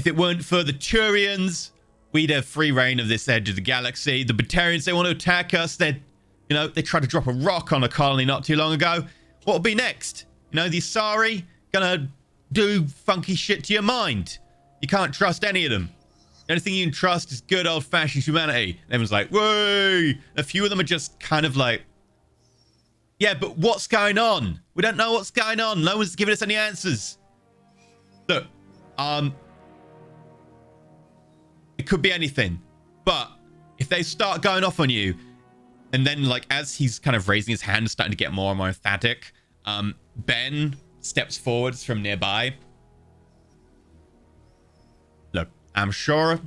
if it weren't for the Turians, we'd have free reign of this edge of the galaxy. The Batarians, they want to attack us. They tried to drop a rock on a colony not too long ago. What'll be next? You know, the Asari gonna do funky shit to your mind. You can't trust any of them. The only thing you can trust is good old-fashioned humanity. And everyone's like, "Whoa!" A few of them are just kind of like, "Yeah, but what's going on? We don't know what's going on. No one's giving us any answers." Look, it could be anything, but if they start going off on you, and then like as he's kind of raising his hand, starting to get more and more emphatic, Ben steps forwards from nearby. Look, I'm sure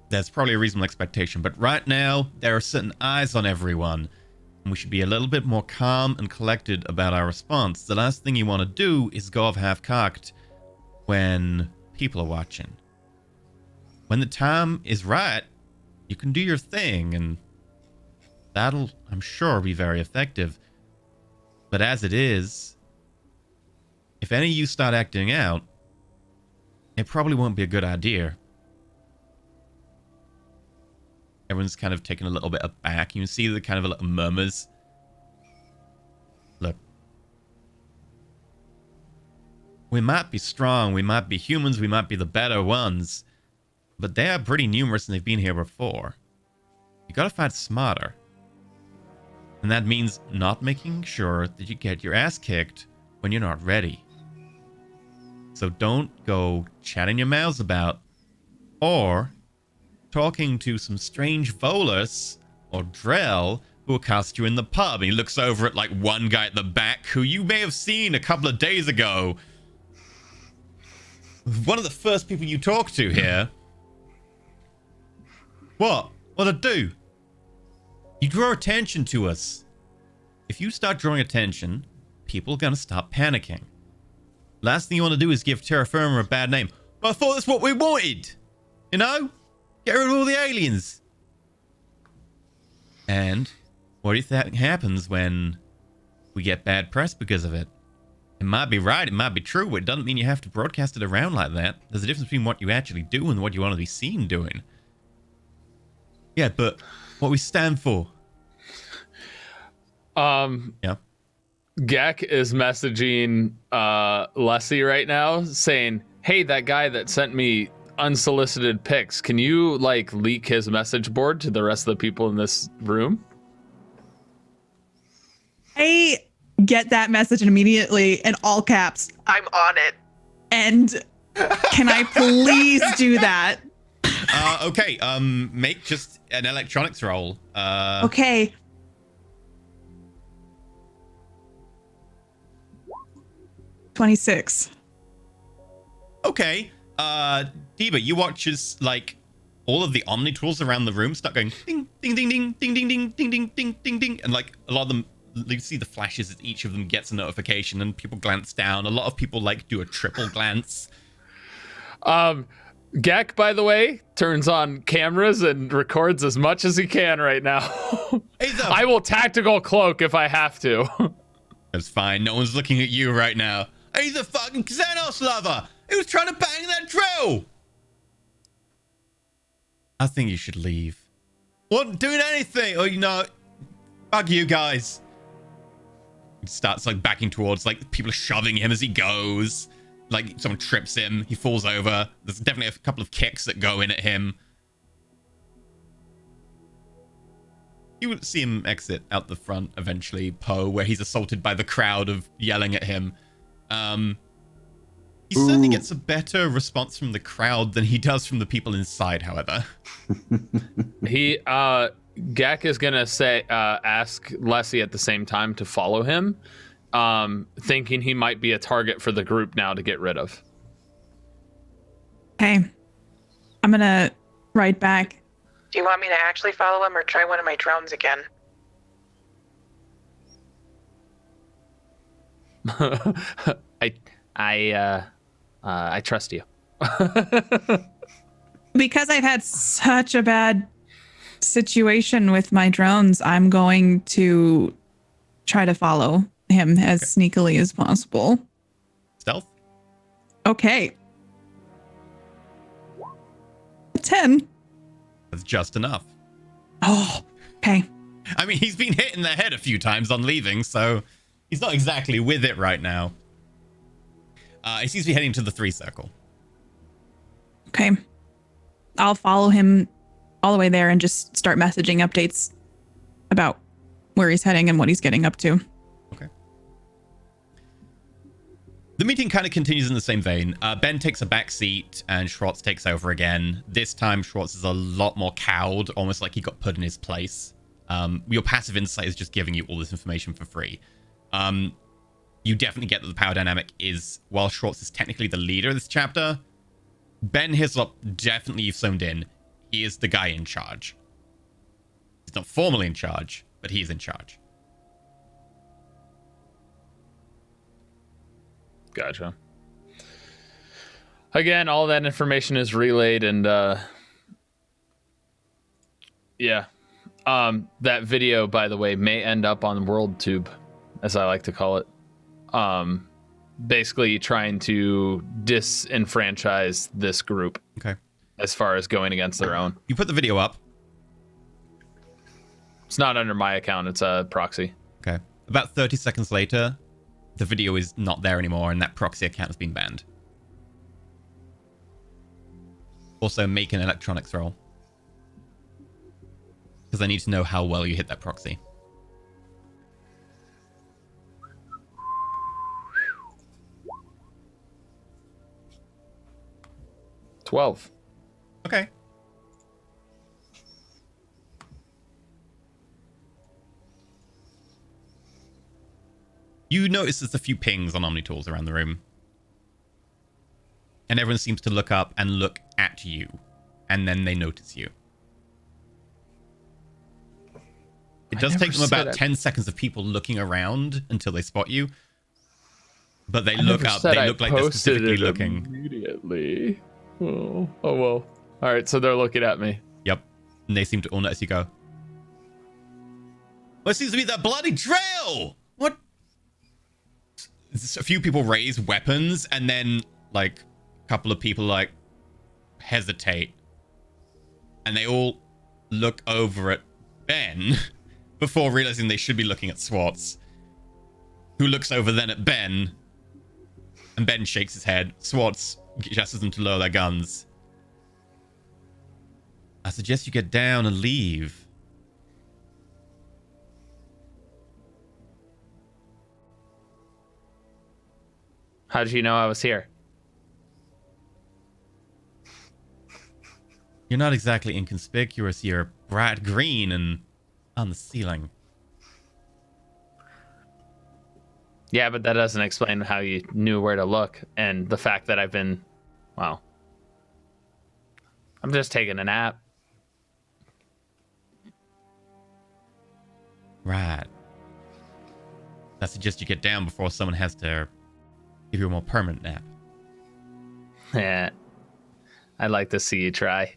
there's probably a reasonable expectation, but right now there are certain eyes on everyone, and we should be a little bit more calm and collected about our response. The last thing you want to do is go off half-cocked when people are watching. When the time is right, you can do your thing, and that'll, I'm sure, be very effective. But as it is, if any of you start acting out, it probably won't be a good idea. Everyone's kind of taken a little bit aback. You can see the kind of little murmurs. We might be strong, we might be humans, we might be the better ones, but they are pretty numerous and they've been here before. You gotta fight smarter. And that means not making sure that you get your ass kicked when you're not ready. So don't go chatting your mouths about, or talking to some strange Volus or Drell who will cast you in the pub. And he looks over at like one guy at the back who you may have seen a couple of days ago. One of the first people you talk to here. What? What'd I do? You draw attention to us. If you start drawing attention, people are gonna start panicking. Last thing you want to do is give Terra Firma a bad name. But I thought that's what we wanted. You know? Get rid of all the aliens. And what do you think happens when we get bad press because of it? It might be right, it might be true, but it doesn't mean you have to broadcast it around like that. There's a difference between what you actually do and what you want to be seen doing. Yeah, but what we stand for. Yeah. Gek is messaging Leslie right now saying, hey, that guy that sent me unsolicited pics, can you like leak his message board to the rest of the people in this room? I get that message immediately in all caps. I'm on it. And can I please do that? Okay, make just an electronics roll. Okay. $26. Okay. Diva, you watch as like all of the Omni tools around the room start going ding ding ding ding ding ding ding ding ding ding ding ding, and like a lot of them, you see the flashes as each of them gets a notification, and people glance down. A lot of people like do a triple glance. Gek, by the way, turns on cameras and records as much as he can right now. I will tactical cloak if I have to. That's fine. No one's looking at you right now. He's a fucking Xenos lover. He was trying to bang that drill. I think you should leave. Wasn't doing anything. Or, you know, fuck you guys. He starts like backing towards, like people are shoving him as he goes. Like someone trips him. He falls over. There's definitely a couple of kicks that go in at him. You would see him exit out the front eventually, Poe, where he's assaulted by the crowd of yelling at him. He certainly gets a better response from the crowd than he does from the people inside, however. Gek is gonna say, ask Leslie at the same time to follow him, thinking he might be a target for the group now to get rid of. Okay. I'm gonna write back. Do you want me to actually follow him or try one of my drones again? I trust you. Because I've had such a bad situation with my drones, I'm going to try to follow him as sneakily as possible. Stealth? Okay. 10. That's just enough. Oh, okay. I mean, he's been hit in the head a few times on leaving, so he's not exactly with it right now. He seems to be heading to the 3 circle. Okay. I'll follow him all the way there and just start messaging updates about where he's heading and what he's getting up to. Okay. The meeting kind of continues in the same vein. Ben takes a back seat and Schwartz takes over again. This time, Schwartz is a lot more cowed, almost like he got put in his place. Your passive insight is just giving you all this information for free. You definitely get that the power dynamic is, while Schwartz is technically the leader of this chapter, Ben Hislop, definitely you've zoomed in. He is the guy in charge. He's not formally in charge, but he's in charge. Gotcha. Again, all that information is relayed, and yeah. That video, by the way, may end up on WorldTube, as I like to call it. Basically trying to disenfranchise this group. Okay. As far as going against their own. You put the video up. It's not under my account. It's a proxy. Okay. About 30 seconds later, the video is not there anymore and that proxy account has been banned. Also, make an electronics roll. Because I need to know how well you hit that proxy. $12. Okay. You notice there's a few pings on OmniTools around the room. And everyone seems to look up and look at you. And then they notice you. It does take them about 10 seconds of people looking around until they spot you. But they look up. They look like they're specifically looking. Immediately. Oh well. All right, so they're looking at me. Yep. And they seem to all notice you go. What seems to be that bloody trail? What? A few people raise weapons, and then, like, a couple of people, like, hesitate. And they all look over at Ben before realizing they should be looking at Swartz, who looks over then at Ben, and Ben shakes his head. Swartz gestures them to lower their guns. I suggest you get down and leave. How did you know I was here? You're not exactly inconspicuous. You're bright green and on the ceiling. Yeah, but that doesn't explain how you knew where to look, and the fact that I've been, well, I'm just taking a nap. Right. I suggest you get down before someone has to give you a more permanent nap. Yeah. I'd like to see you try.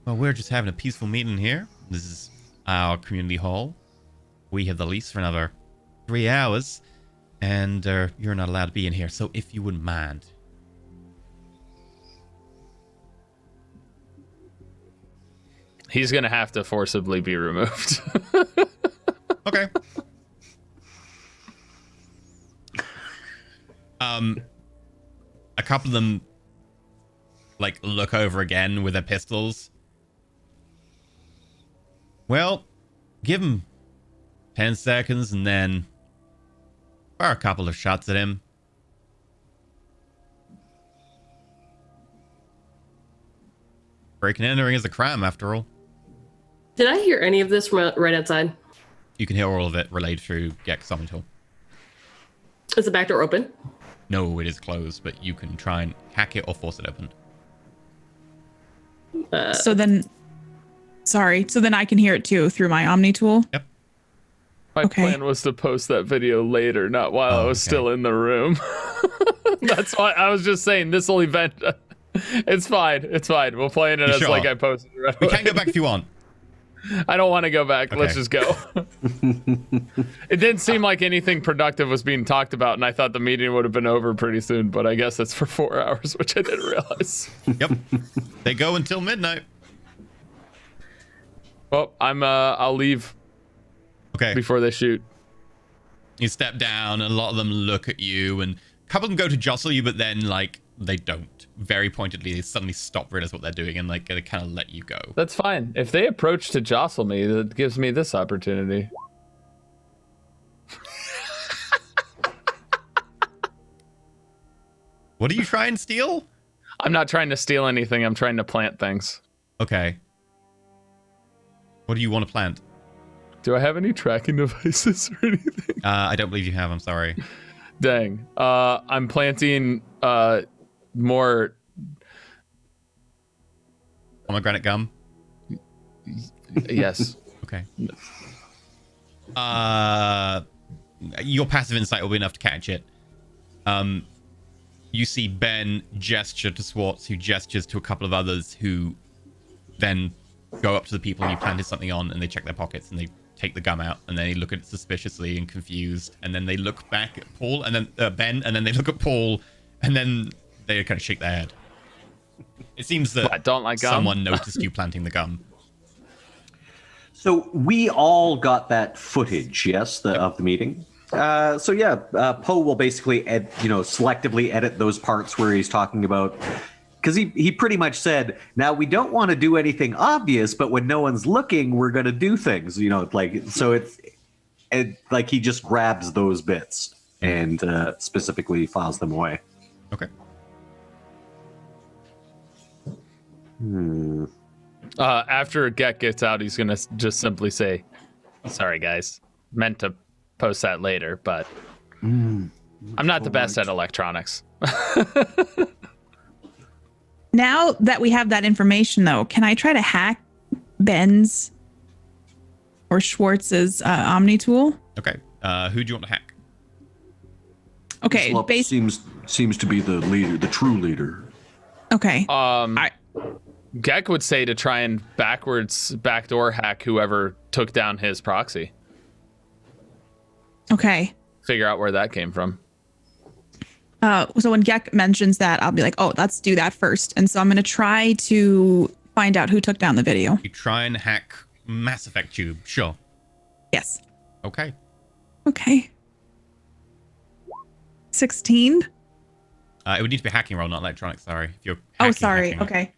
Well, we're just having a peaceful meeting here. This is our community hall. We have the lease for another 3 hours, and you're not allowed to be in here, so if you wouldn't mind. He's going to have to forcibly be removed. Okay. A couple of them, like, look over again with their pistols. Well, give him 10 seconds and then fire a couple of shots at him. Breaking and entering is a crime, after all. Did I hear any of this from right outside? You can hear all of it relayed through Gex Summon Tool. Is the back door open? No, it is closed, but you can try and hack it or force it open. So then I can hear it too through my Omni tool. Yep. My plan was to post that video later, not while I was still in the room. That's why I was just saying this will event. It's fine. It's fine. We'll play it as like I posted it right We away. can go back if you want. I don't want to go back. Okay. Let's just go. It didn't seem like anything productive was being talked about, and I thought the meeting would have been over pretty soon, but I guess it's for 4 hours, which I didn't realize. Yep. They go until midnight. Well, I'll leave. Okay. Before they shoot. You step down, and a lot of them look at you, and a couple of them go to jostle you, but then, like, they don't. Very pointedly, they suddenly stop, realize what they're doing, and, like, they kind of let you go. That's fine. If they approach to jostle me, that gives me this opportunity. What are you trying to steal? I'm not trying to steal anything. I'm trying to plant things. Okay. What do you want to plant? Do I have any tracking devices or anything? I don't believe you have. I'm sorry. Dang. I'm planting more pomegranate gum. Yes. Okay. Your passive insight will be enough to catch it. You see Ben gesture to Swartz, who gestures to a couple of others, who then go up to the people you planted something on, and they check their pockets and they take the gum out, and then they look at it suspiciously and confused, and then they look back at Paul, and then Ben, and then they look at Paul, and then they kind of shake their head. It seems that I don't like gum. Someone noticed you planting the gum. So we all got that footage, yes, of the meeting. Poe will basically, selectively edit those parts where he's talking about, because he pretty much said, now we don't want to do anything obvious, but when no one's looking, we're going to do things, like he just grabs those bits and specifically files them away. Okay. After Gek gets out, he's gonna just simply say, "Sorry, guys, meant to post that later, but I'm not the best at electronics." Now that we have that information, though, can I try to hack Ben's or Schwartz's Omni tool? Okay. Who do you want to hack? Okay, Slop seems to be the leader, the true leader. Okay. Gek would say to try and backdoor hack whoever took down his proxy. Okay. Figure out where that came from. So when Gek mentions that, I'll be like, oh, let's do that first. And so I'm going to try to find out who took down the video. You try and hack Mass Effect Tube. Sure. Yes. Okay. Okay. 16? It would need to be a hacking roll, not electronics. Sorry. If you're sorry. hacking. Okay.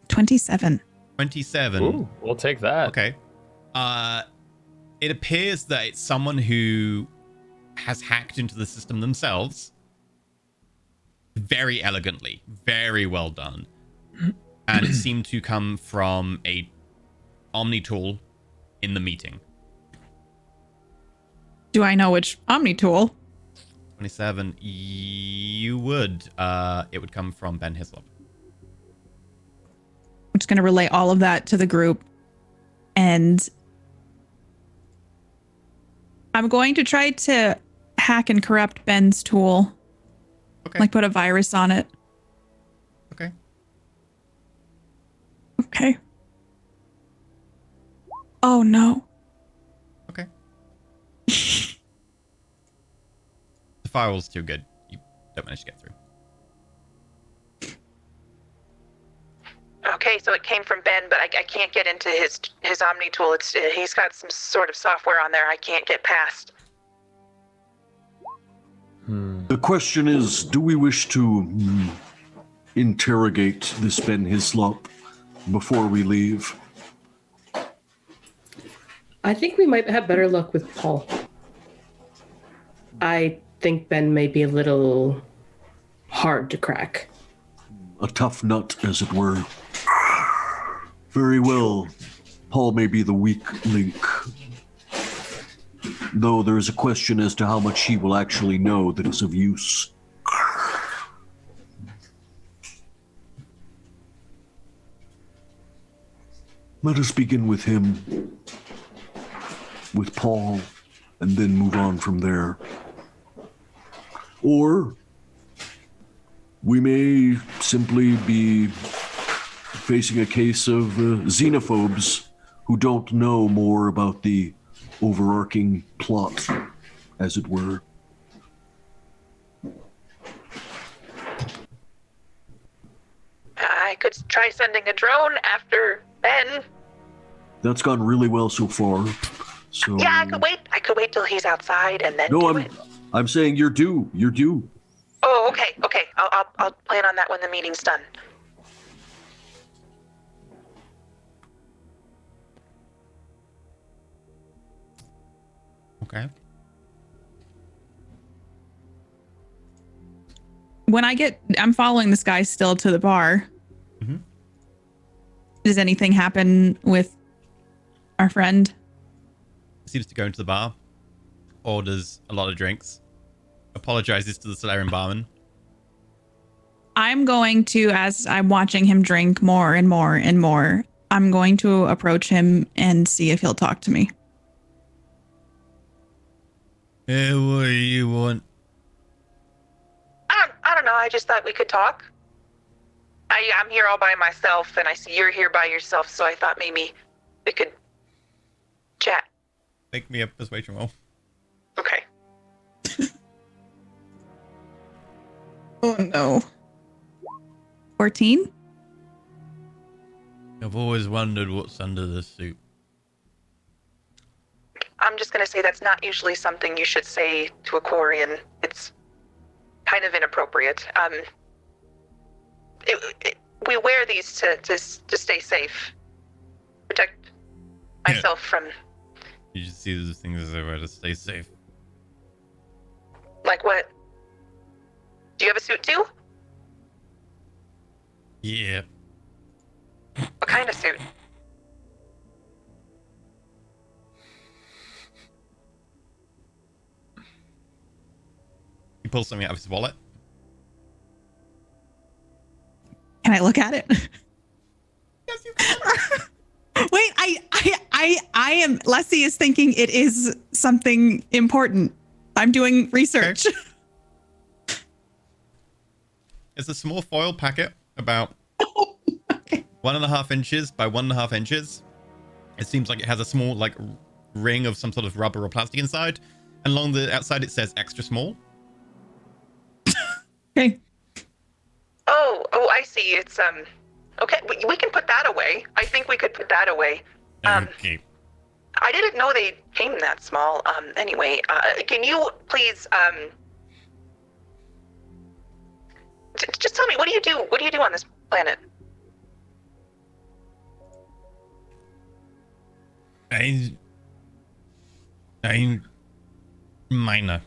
27. 27. Ooh, we'll take that. Okay. It appears that it's someone who has hacked into the system themselves very elegantly. Very well done. And it seemed to come from a Omni tool in the meeting. Do I know which Omni tool? 27. You would. It would come from Ben Hislop. I'm just going to relay all of that to the group. And I'm going to try to hack and corrupt Ben's tool. Okay. Like put a virus on it. Okay. Okay. Oh, no. Okay. The firewall's too good. You don't manage to get through. Okay, so it came from Ben, but I can't get into his Omni tool. He's got some sort of software on there I can't get past. The question is, do we wish to interrogate this Ben Hislop before we leave? I think we might have better luck with Paul. I think Ben may be a little hard to crack. A tough nut, as it were. Very well. Paul may be the weak link. Though there is a question as to how much he will actually know that is of use. Let us begin with him, with Paul, and then move on from there. Or we may simply be facing a case of xenophobes who don't know more about the overarching plot, as it were. I could try sending a drone after Ben. That's gone really well so far. So Yeah, I could wait till he's outside and then no, do it. I'm saying you're due. You're due. Oh, okay. I'll plan on that when the meeting's done. Okay. I'm following this guy still to the bar. Mm-hmm. Does anything happen with our friend? Seems to go into the bar, orders a lot of drinks, apologizes to the Solarian barman. I'm going to, as I'm watching him drink more and more and more, I'm going to approach him and see if he'll talk to me. Hey, what do you want? I don't know. I just thought we could talk. I'm here all by myself, and I see you're here by yourself, so I thought maybe we could chat. Make me a persuasion roll. Okay. Oh no. 14? I've always wondered what's under this suit. I'm just gonna say that's not usually something you should say to a Quarian. It's kind of inappropriate. We wear these to stay safe, protect myself from. You just see those things as a way to stay safe. Like what? Do you have a suit too? Yeah. What kind of suit? He pulls something out of his wallet. Can I look at it? Yes, you can. Wait, I am. Leslie is thinking it is something important. I'm doing research. Okay. It's a small foil packet, about 1.5 inches by 1.5 inches. It seems like it has a small, like, ring of some sort of rubber or plastic inside, and along the outside it says extra small. Okay. Oh, I see. It's okay. We can put that away. I think we could put that away. Okay. I didn't know they came that small. Anyway, can you please just tell me, what do you do? What do you do on this planet? I'm minor.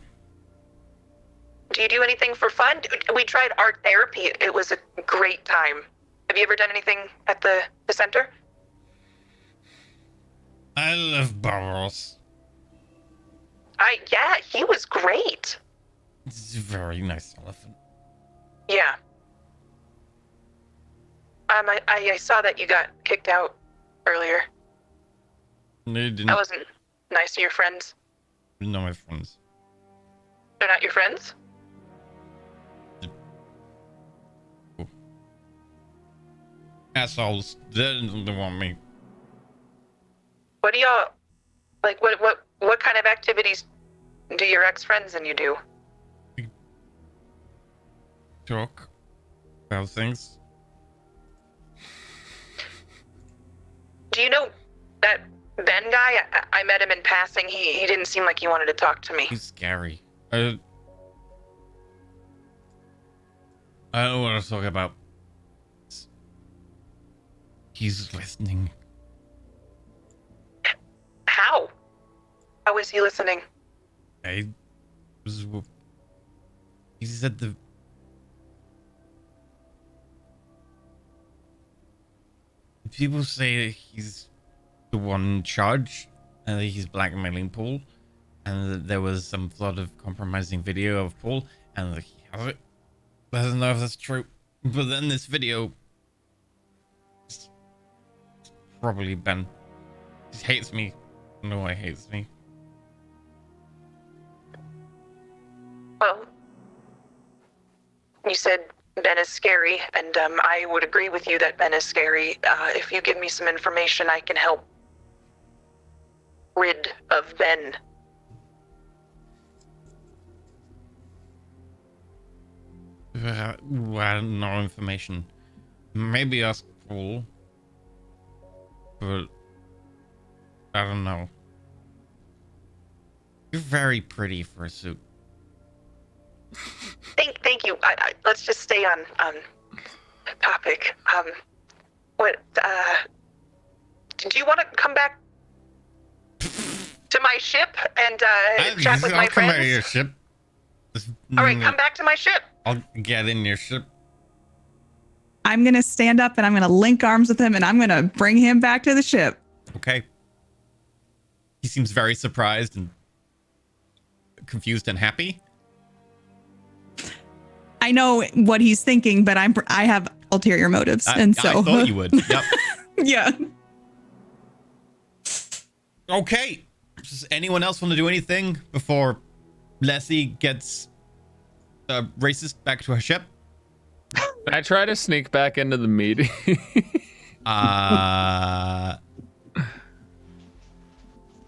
Do you do anything for fun? We tried art therapy. It was a great time. Have you ever done anything at the center? I love Barros. Yeah, he was great. It's a very nice elephant. Yeah. I saw that you got kicked out earlier. They didn't That wasn't nice to your friends. know my friends. They're not your friends? Assholes. They didn't want me. What do y'all like? What kind of activities do your ex-friends and you do? Talk about things. Do you know that Ben guy? I met him in passing. He didn't seem like he wanted to talk to me. He's scary. I don't want to talk about. He's listening. How? How is he listening? He said the. People say that he's the one in charge, and that he's blackmailing Paul, and that there was some sort of compromising video of Paul, and that he has it. Doesn't know if that's true, but then this video. It's probably Ben. He hates me. No, he hates me. Well, you said Ben is scary, and I would agree with you that Ben is scary. If you give me some information, I can help rid of Ben. Well, no information. Maybe ask Paul. But I don't know. You're very pretty for a suit. Thank you. Let's just stay on topic. Do you want to come back to my ship and chat with my I'll come friends? out of your ship. All right, come back to my ship. I'll get in your ship. I'm going to stand up and I'm going to link arms with him and I'm going to bring him back to the ship. Okay. He seems very surprised and confused and happy. I know what he's thinking, but I have ulterior motives, and so I thought you would. Yep. Yeah. Okay. Does anyone else want to do anything before Leslie gets racist back to her ship? I try to sneak back into the meeting.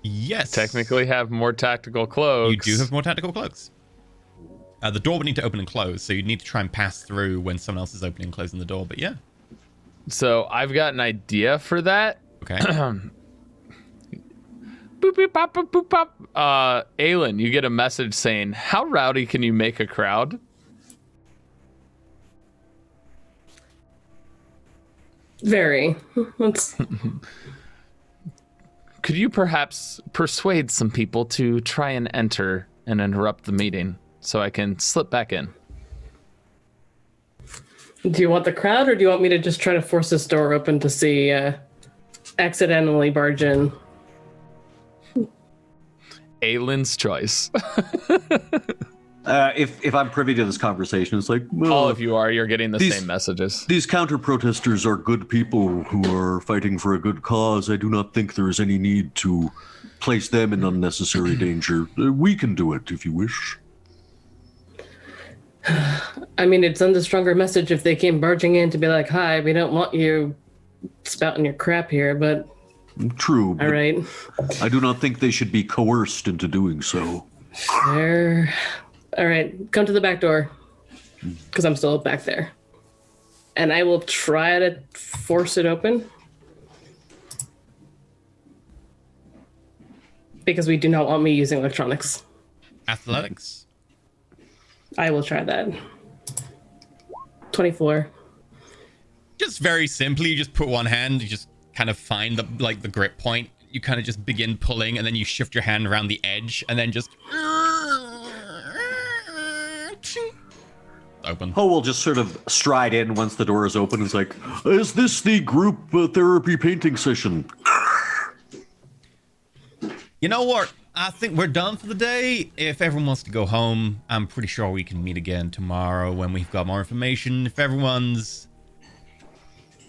Yes. Technically have more tactical cloaks. You do have more tactical cloaks. The door would need to open and close, so you'd need to try and pass through when someone else is opening and closing the door, but yeah. So I've got an idea for that. Okay. Boop, boop, pop, boop, boop, pop. Aelin, you get a message saying, how rowdy can you make a crowd? Very. Let's. Could you perhaps persuade some people to try and enter and interrupt the meeting so I can slip back in? Do you want the crowd, or do you want me to just try to force this door open to see accidentally barge in? Aelin's choice. If I'm privy to this conversation, it's like, well, All of you are. You're getting the same messages. These counter-protesters are good people who are fighting for a good cause. I do not think there is any need to place them in unnecessary danger. We can do it if you wish. I mean, it'd send a stronger message if they came barging in to be like, hi, we don't want you spouting your crap here, but... True. All right. I do not think they should be coerced into doing so. There. All right, come to the back door, because I'm still back there. And I will try to force it open. Because we do not want me using electronics. Athletics. I will try that. 24. Just very simply, you just put one hand, you just kind of find the grip point. You kind of just begin pulling, and then you shift your hand around the edge, and then just open. Poe will just sort of stride in once the door is open. It's like, is this the group therapy painting session? You know what? I think we're done for the day. If everyone wants to go home, I'm pretty sure we can meet again tomorrow when we've got more information. If everyone's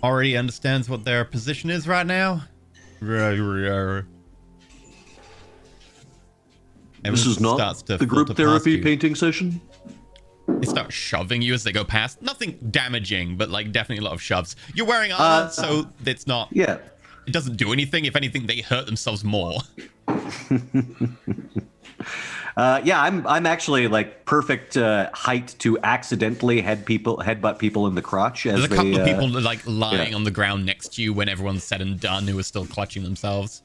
already understands what their position is right now. This is not the group therapy painting session? They start shoving you as they go past. Nothing damaging, but like definitely a lot of shoves. You're wearing armor, so it's not... Yeah. It doesn't do anything. If anything, they hurt themselves more. Yeah, I'm actually like perfect height to accidentally headbutt people in the crotch. As There's a couple of people like lying on the ground next to you when everyone's said and done who are still clutching themselves.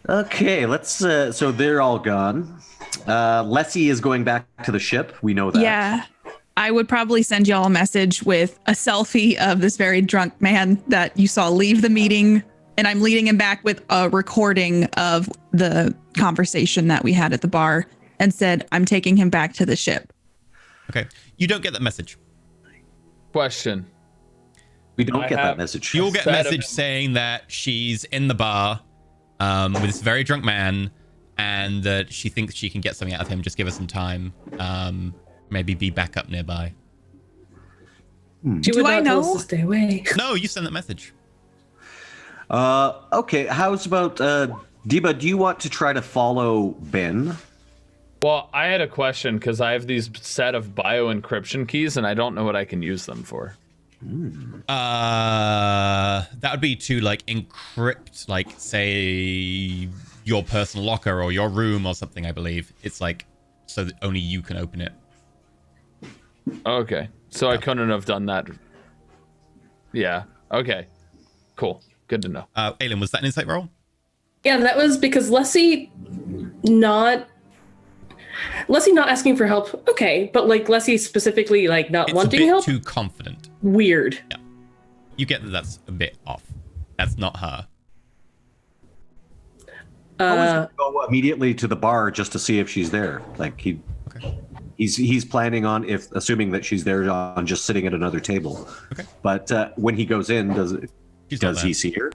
Okay, let's. So they're all gone. Lessie is going back to the ship. We know that. Yeah. I would probably send y'all a message with a selfie of this very drunk man that you saw leave the meeting. And I'm leading him back with a recording of the conversation that we had at the bar and said, I'm taking him back to the ship. Okay. You don't get that message. Question. We don't get that message. You'll get a message saying that she's in the bar with this very drunk man and that she thinks she can get something out of him. Just give her some time. Maybe be back up nearby. Do I know? To stay away. No, you send that message. Okay, how's about Deba? Do you want to try to follow Ben? Well, I had a question because I have these set of bio encryption keys and I don't know what I can use them for. That would be to like encrypt, like say your personal locker or your room or something. I believe it's like so that only you can open it. Okay, so I couldn't have done that. Yeah. Okay. Cool. Good to know. Aelin, was that an insight roll? Yeah, that was because Lessie not asking for help. Okay, but like Lessie specifically like not It's wanting a bit help. too confident. Weird. Yeah. You get that that's a bit off. That's not her. Go immediately to the bar just to see if she's there. Like he's planning on, if assuming that she's there, on just sitting at another table. Okay. But when he goes in, does he see her?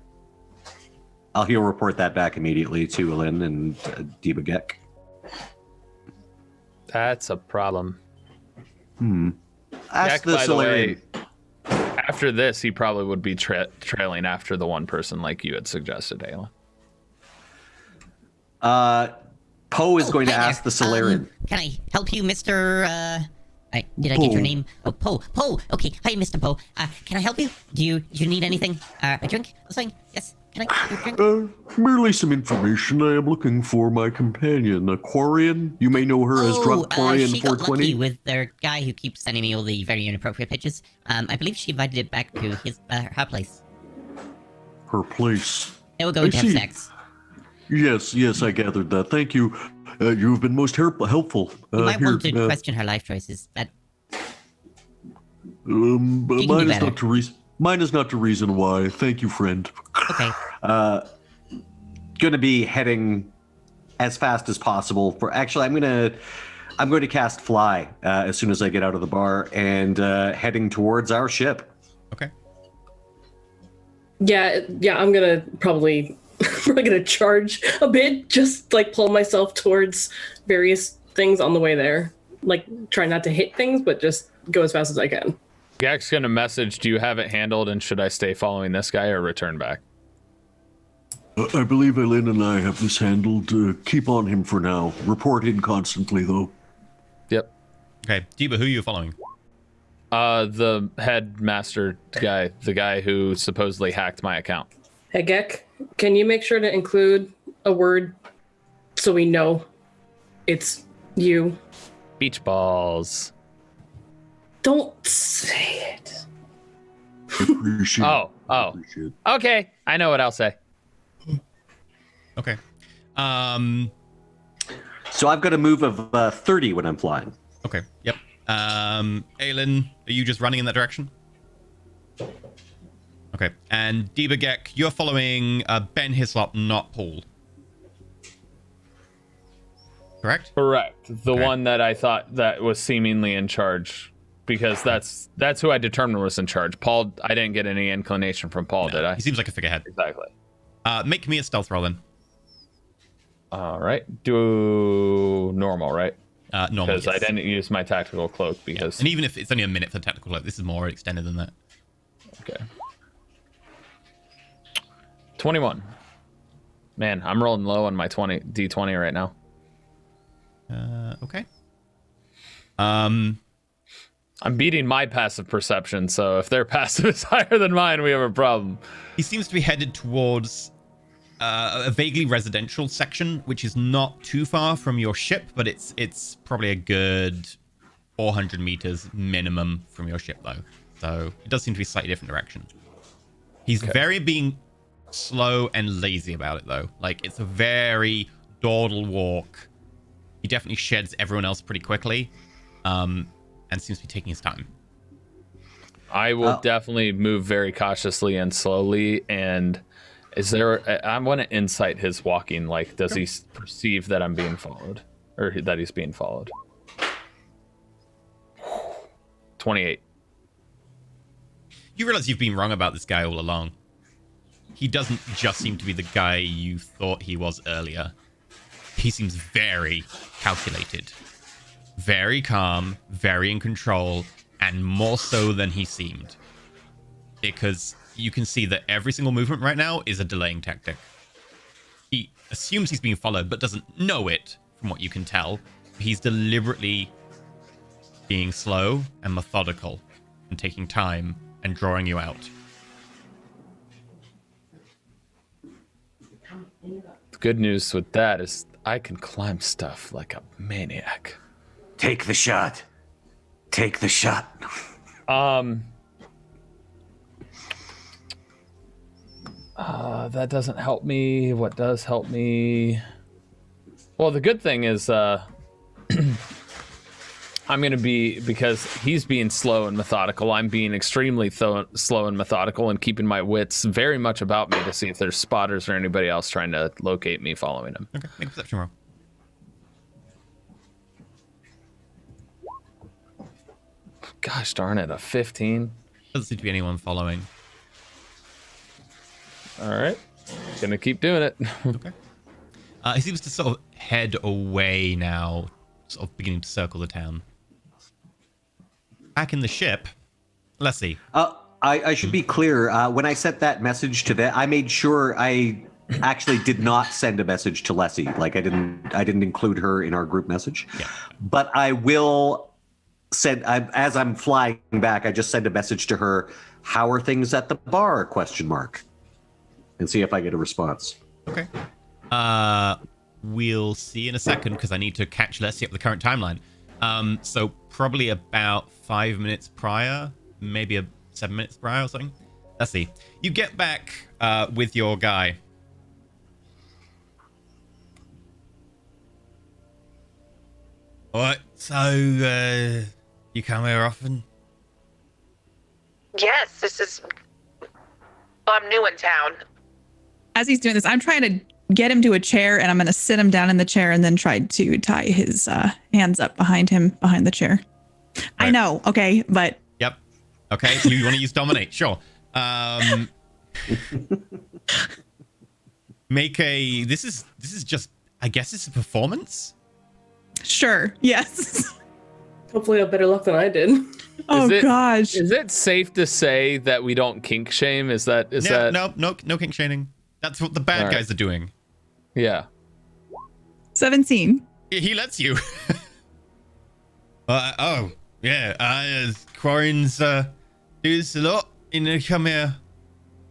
He'll report that back immediately to Lynn and Deba Gek. That's a problem. Ask Gek, the by the way, Solarian. after this, he probably would be trailing after the one person like you had suggested, Aelin. Poe is going to ask the Solarian. Can I help you, Mr. Did I get your name? Oh, Poe. Poe. Okay. Hi, Mr. Poe. Can I help you? Do you need anything? A drink? Or something? Yes. Can I get you a drink? Merely some information. I am looking for my companion, Aquarian. You may know her as Drunk Quarian she got lucky 420. with their guy who keeps sending me all the very inappropriate pictures. I believe she invited it back to her place. Her place. They were going to have see. sex. Yes, I gathered that. Thank you. You've been most helpful. You might want to question her life choices. But mine is not the reason. Mine is not the reason why. Thank you, friend. okay. Going to be heading as fast as possible for. Actually, I'm going to cast Fly as soon as I get out of the bar and heading towards our ship. Okay. Yeah, I'm gonna probably gonna charge a bit, just like pull myself towards various things on the way there. Like try not to hit things, but just go as fast as I can. Gak's gonna message, do you have it handled, and should I stay following this guy or return back? I believe Eileen and I have this handled. Keep on him for now. Report in constantly, though. Yep. Okay, Diba, who are you following? The headmaster guy, the guy who supposedly hacked my account. Hey Gek, can you make sure to include a word so we know it's you? Beach balls. Don't say it. Appreciate Oh. Appreciate it. Okay, I know what I'll say. Okay. So I've got a move of 30 when I'm flying. Okay. Yep. Aelin, are you just running in that direction? Okay. And Diba Gek, you're following Ben Hislop, not Paul. Correct? Correct. The Okay. one that I thought that was seemingly in charge, because that's who I determined was in charge. Paul, I didn't get any inclination from Paul, did I? He seems like a figurehead. Exactly. Make me a stealth roll then. All right. Do normal, right? Normal. Because I yes. didn't use my tactical cloak because. And even if it's only a minute for the technical cloak, this is more extended than that. Okay. 21. Man, I'm rolling low on my D20 right now. Okay. I'm beating my passive perception, so if their passive is higher than mine, we have a problem. He seems to be headed towards a vaguely residential section, which is not too far from your ship, but it's probably a good 400 meters minimum from your ship, though. So it does seem to be a slightly different direction. He's very being slow and lazy about it, though. Like, it's a very dawdle walk. He definitely sheds everyone else pretty quickly, and seems to be taking his time. I will definitely move very cautiously and slowly. And is there? I want to insight his walking. Like, does he perceive that I'm being followed, or that he's being followed? 28. You realize you've been wrong about this guy all along. He doesn't just seem to be the guy you thought he was earlier. He seems very calculated, very calm, very in control, and more so than he seemed. Because you can see that every single movement right now is a delaying tactic. He assumes he's being followed, but doesn't know it, from what you can tell. He's deliberately being slow and methodical, and taking time and drawing you out. The good news with that is I can climb stuff like a maniac. Take the shot. Take the shot. That doesn't help me. What does help me? Well, the good thing is I'm going to be, because he's being slow and methodical, I'm being extremely slow and methodical and keeping my wits very much about me to see if there's spotters or anybody else trying to locate me following him. Okay, make a perception roll. Gosh darn it, a 15. Doesn't seem to be anyone following. All right, gonna keep doing it. Okay. He seems to sort of head away now, sort of beginning to circle the town. Back in the ship, let's see. I should be clear. When I sent that message to them, I made sure I actually did not send a message to Leslie. Like I didn't include her in our group message. Yeah. But I will send. As I'm flying back, I just sent a message to her. How are things at the bar? ? and see if I get a response. Okay. We'll see in a second because I need to catch Leslie up with the current timeline. So probably about 5 minutes prior, maybe 7 minutes prior or something. Let's see. You get back with your guy. What? So you come here often? Yes, this is. Well, I'm new in town. As he's doing this, I'm trying to get him to a chair, and I'm going to sit him down in the chair and then try to tie his hands up behind him, behind the chair. Right. I know, okay, but... Yep. Okay, you want to use dominate? Sure. Make a... This is just... I guess it's a performance? Sure, yes. Hopefully I have better luck than I did. Gosh. Is it safe to say that we don't kink shame? Is that No kink shaming. That's what the bad guys are doing. Yeah. 17. He lets you. Oh, yeah. Quarren's does a lot in come here.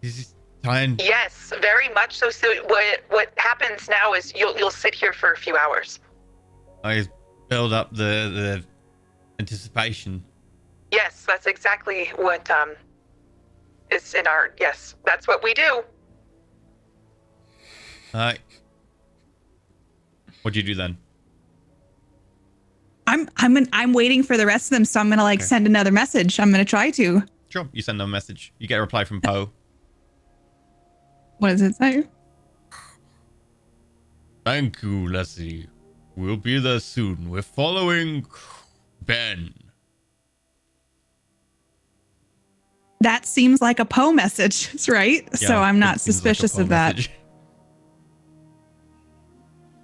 He's trying. Yes, very much so. So what happens now is you'll sit here for a few hours. I build up the anticipation. Yes, that's exactly what is in our. Yes, that's what we do. What'd you do then? I'm waiting for the rest of them, so I'm gonna send another message. I'm gonna try to. Sure, you send them a message. You get a reply from Poe. What does it say? Thank you, Leslie. We'll be there soon. We're following Ben. That seems like a Poe message, right? Yeah, so I'm not it seems suspicious like a of Poe that. message.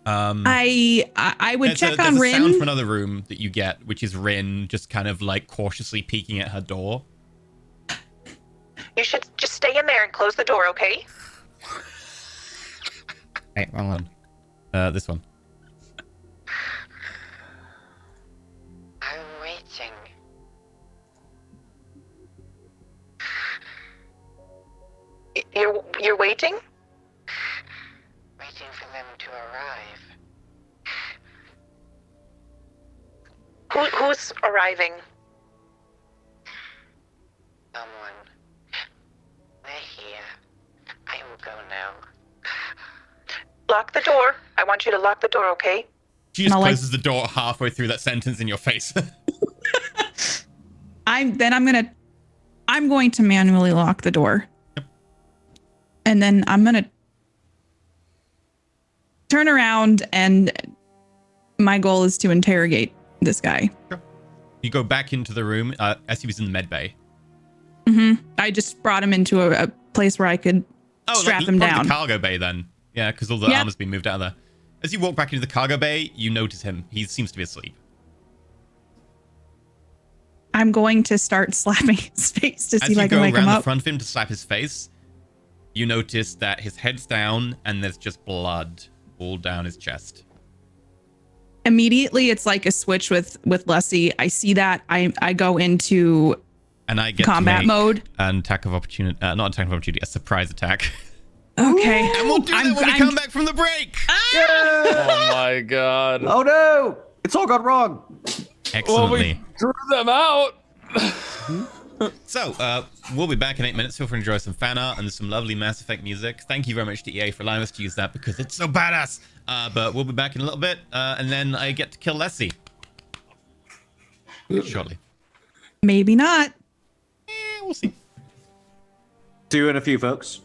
I would check on There's a sound Rin. from another room that you get, which is Rin just kind of like cautiously peeking at her door. You should just stay in there and close the door, okay? Hey, wrong one. This one. I'm waiting. You're waiting? Waiting for them to arrive. Who's arriving? Someone. They're here. I will go now. Lock the door. I want you to lock the door, okay? She just closes the door halfway through that sentence in your face. I'm going to manually lock the door. Yep. And then I'm going to turn around, and my goal is to interrogate this guy. Sure. You go back into the room as he was in the med bay. I just brought him into a place where I could strap him down. The cargo bay then. Yeah, because all the armor's been moved out of there. As you walk back into the cargo bay, you notice him. He seems to be asleep. I'm going to start slapping his face to see if I can wake him As you go around up. the front of him to slap his face, you notice that his head's down and there's just blood all down his chest. Immediately, it's like a switch with Leslie. I see that. I go into and I get combat mode. An attack of opportunity, not attack of opportunity, a surprise attack. Okay. And we'll do that when we come back from the break. Oh my god. Oh no! It's all gone wrong. Excellently. Drew them out. So, we'll be back in 8 minutes. Feel free to enjoy some fan art and some lovely Mass Effect music. Thank you very much to EA for allowing us to use that because it's so badass. But we'll be back in a little bit, and then I get to kill Leslie. Shortly. Maybe not. We'll see. See you in a few, folks.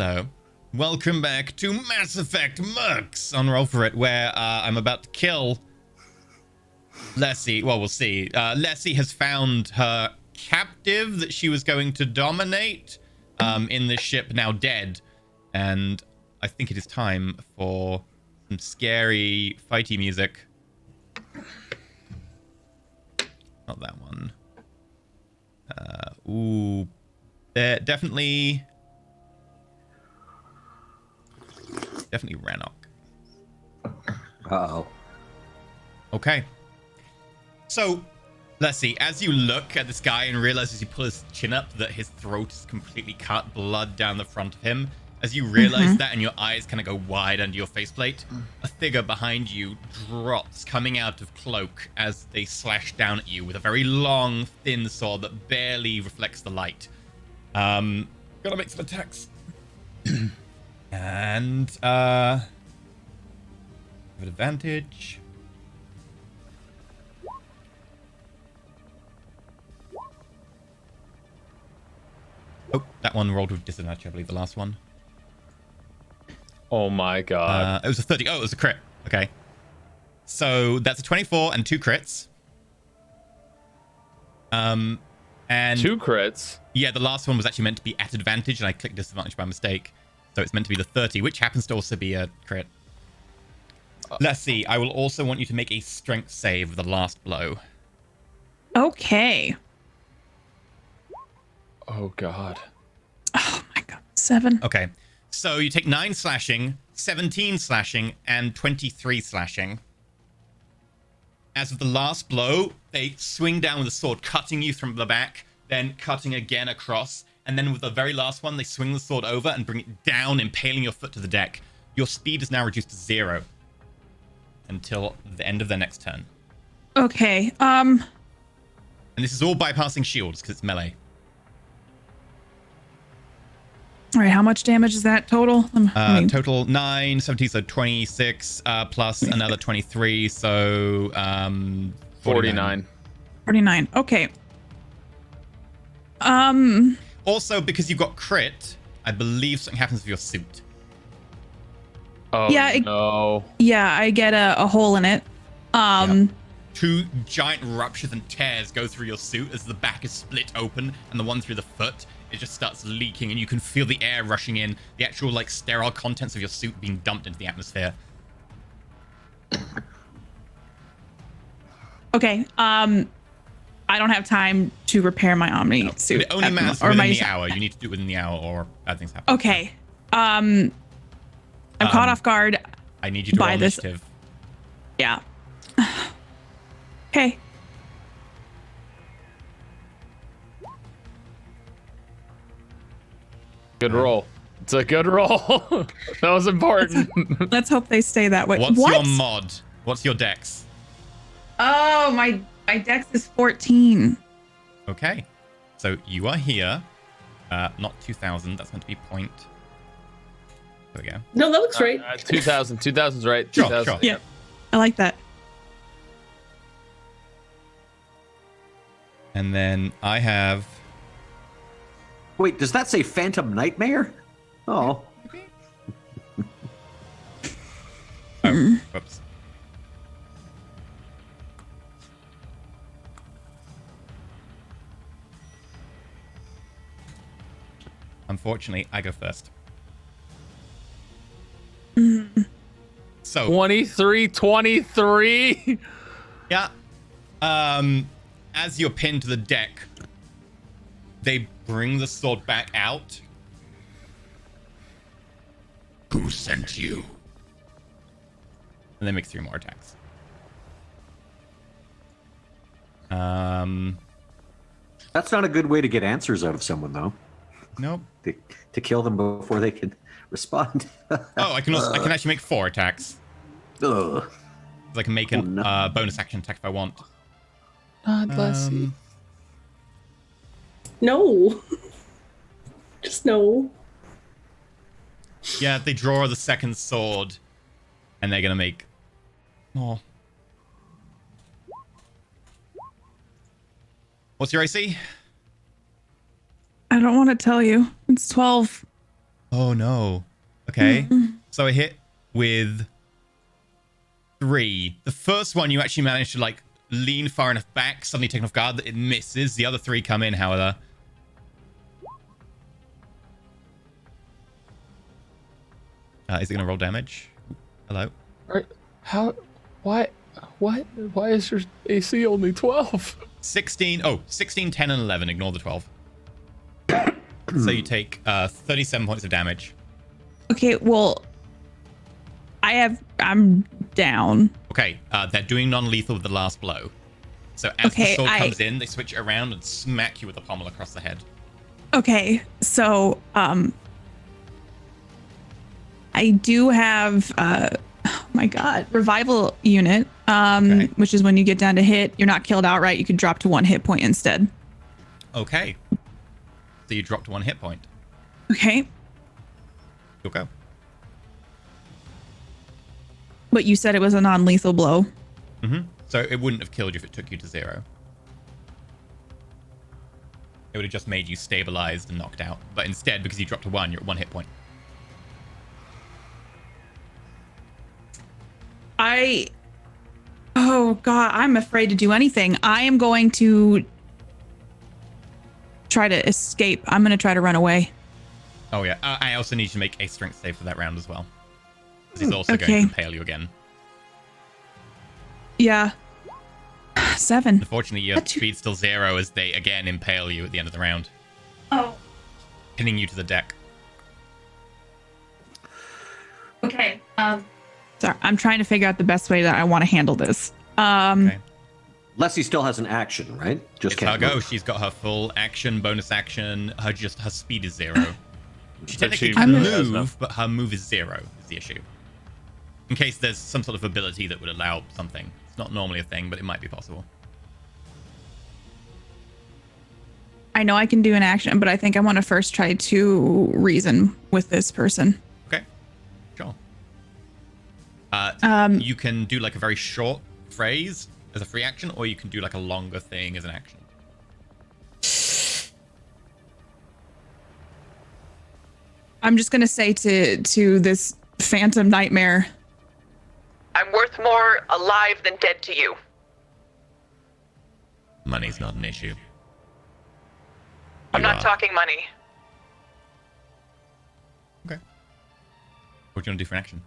Hello. Welcome back to Mass Effect MERCS on Roll For It, where I'm about to kill Lessie. Well, we'll see. Lessie has found her captive that she was going to dominate in this ship, now dead. And I think it is time for some scary fighty music. Not that one. Ooh. Definitely Rannoch. Uh-oh. Okay. So, let's see. As you look at this guy and realize as you pull his chin up that his throat is completely cut, blood down the front of him, as you realize that and your eyes kind of go wide under your faceplate, a figure behind you drops, coming out of cloak as they slash down at you with a very long, thin sword that barely reflects the light. Gotta make some attacks. And, have an advantage. Oh, that one rolled with disadvantage, I believe, the last one. Oh my god. It was a 30. Oh, it was a crit. Okay. So that's a 24 and 2 crits. And 2 crits? Yeah, the last one was actually meant to be at advantage, and I clicked disadvantage by mistake. So it's meant to be the 30, which happens to also be a crit. Let's see. I will also want you to make a strength save with the last blow. Okay. Oh god. Oh my god. 7. Okay. So you take 9 slashing, 17 slashing, and 23 slashing. As of the last blow, they swing down with a sword, cutting you from the back, then cutting again across, and then with the very last one, they swing the sword over and bring it down, impaling your foot to the deck. Your speed is now reduced to 0 until the end of their next turn. Okay. And this is all bypassing shields because it's melee. All right, how much damage is that total? Total 9, 17, so 26, plus another 23, so 49. 49. Okay. Also, because you got crit, I believe something happens with your suit. Oh, Yeah, no. Yeah, I get a hole in it. Yeah. 2 giant ruptures and tears go through your suit as the back is split open, and the one through the foot, it just starts leaking, and you can feel the air rushing in, the actual, like, sterile contents of your suit being dumped into the atmosphere. Okay. I don't have time to repair my Omni suit. It only matters within the hour. You need to do it within the hour, or bad things happen. Okay. I'm caught off guard. I need you to roll initiative. Yeah. Okay. Good roll. It's a good roll. That was important. Let's hope they stay that way. What's What? your mod? What's your dex? Oh, my dex is 14. Okay. So you are here. Not 2,000. That's meant to be point. There we go. No, that looks right. 2,000. 2,000's right. Sure, 2,000. sure. Yeah. I like that. And then I have... Wait, does that say Phantom Nightmare? Oh. Whoops. Unfortunately, I go first. So 23. yeah. As you're pinned to the deck, they bring the sword back out. Who sent you? And they make 3 more attacks. That's not a good way to get answers out of someone, though. Nope. To kill them before they can respond. Oh, I can actually make 4 attacks. Ugh. I can make a bonus action attack if I want. Let's see. No. Just no. Yeah, they draw the second sword, and they're gonna make. Oh. What's your AC? I don't want to tell you. It's 12. Oh no. Okay. So I hit with 3. The first one you actually managed to like lean far enough back, suddenly taking off guard that it misses. The other 3 come in, however. Is it gonna roll damage? Hello? Right. How? Why? What? Why is your AC only 12? 16, 10, and 11. Ignore the 12. So you take 37 points of damage. Okay, well, I'm down. Okay, they're doing non-lethal with the last blow. So as the sword comes in, they switch it around and smack you with the pommel across the head. Okay, so I do have oh my god, revival unit, which is when you get down to hit, you're not killed outright, you can drop to 1 hit point instead. Okay. So you dropped 1 hit point. Okay. You'll go. But you said it was a non-lethal blow. Mm-hmm. So it wouldn't have killed you if it took you to 0. It would have just made you stabilized and knocked out. But instead, because you dropped to 1, you're at 1 hit point. Oh god, I'm afraid to do anything. I am going to try to escape. I'm going to try to run away. Oh yeah, I also need you to make a strength save for that round as well. Because he's also going to impale you again. Yeah. 7. Unfortunately, your speed's still 0 as they again impale you at the end of the round. Oh. Pinning you to the deck. Okay. Sorry, I'm trying to figure out the best way that I want to handle this. Okay. Leslie still has an action, right? Just It's her can't go. move. She's got her full action, bonus action. Her speed is 0. She But technically she can really has move, but her move is 0 is the issue. In case there's some sort of ability that would allow something. It's not normally a thing, but it might be possible. I know I can do an action, but I think I want to first try to reason with this person. Okay. Sure. You can do like a very short phrase as a free action, or you can do like a longer thing as an action. I'm just going to say to this phantom nightmare, I'm worth more alive than dead to you. Money's not an issue. I'm not talking money. Okay. What do you want to do for an action?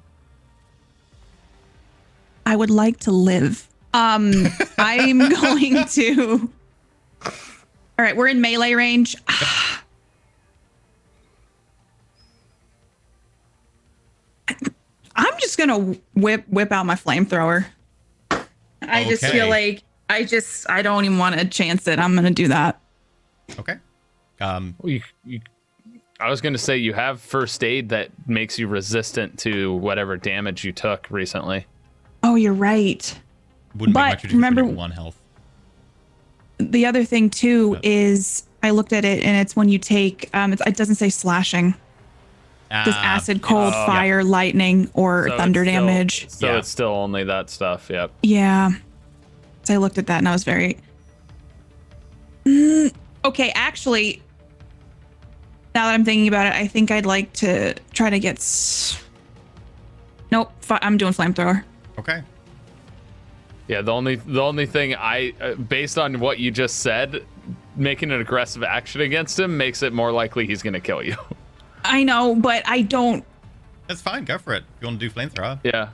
I would like to live. I'm going to. All right, we're in melee range. I'm just gonna whip out my flamethrower. I just feel like I don't even want to chance it. I'm gonna do that. Okay. I was going to say you have first aid that makes you resistant to whatever damage you took recently. Oh, you're right. Wouldn't But make much of a difference remember- when you have 1 health. The other thing too is I looked at it and it's when you take it doesn't say slashing. Just acid, cold, fire, lightning, or So thunder it's still- damage. So it's still only that stuff. Yep. Yeah. So I looked at that and I was very. Okay, actually, now that I'm thinking about it, I think I'd like to try to get. Nope, I'm doing flamethrower. Okay. Yeah. The only thing based on what you just said, making an aggressive action against him makes it more likely he's going to kill you. I know, but I don't. That's fine. Go for it. If you want to do flamethrower. Yeah.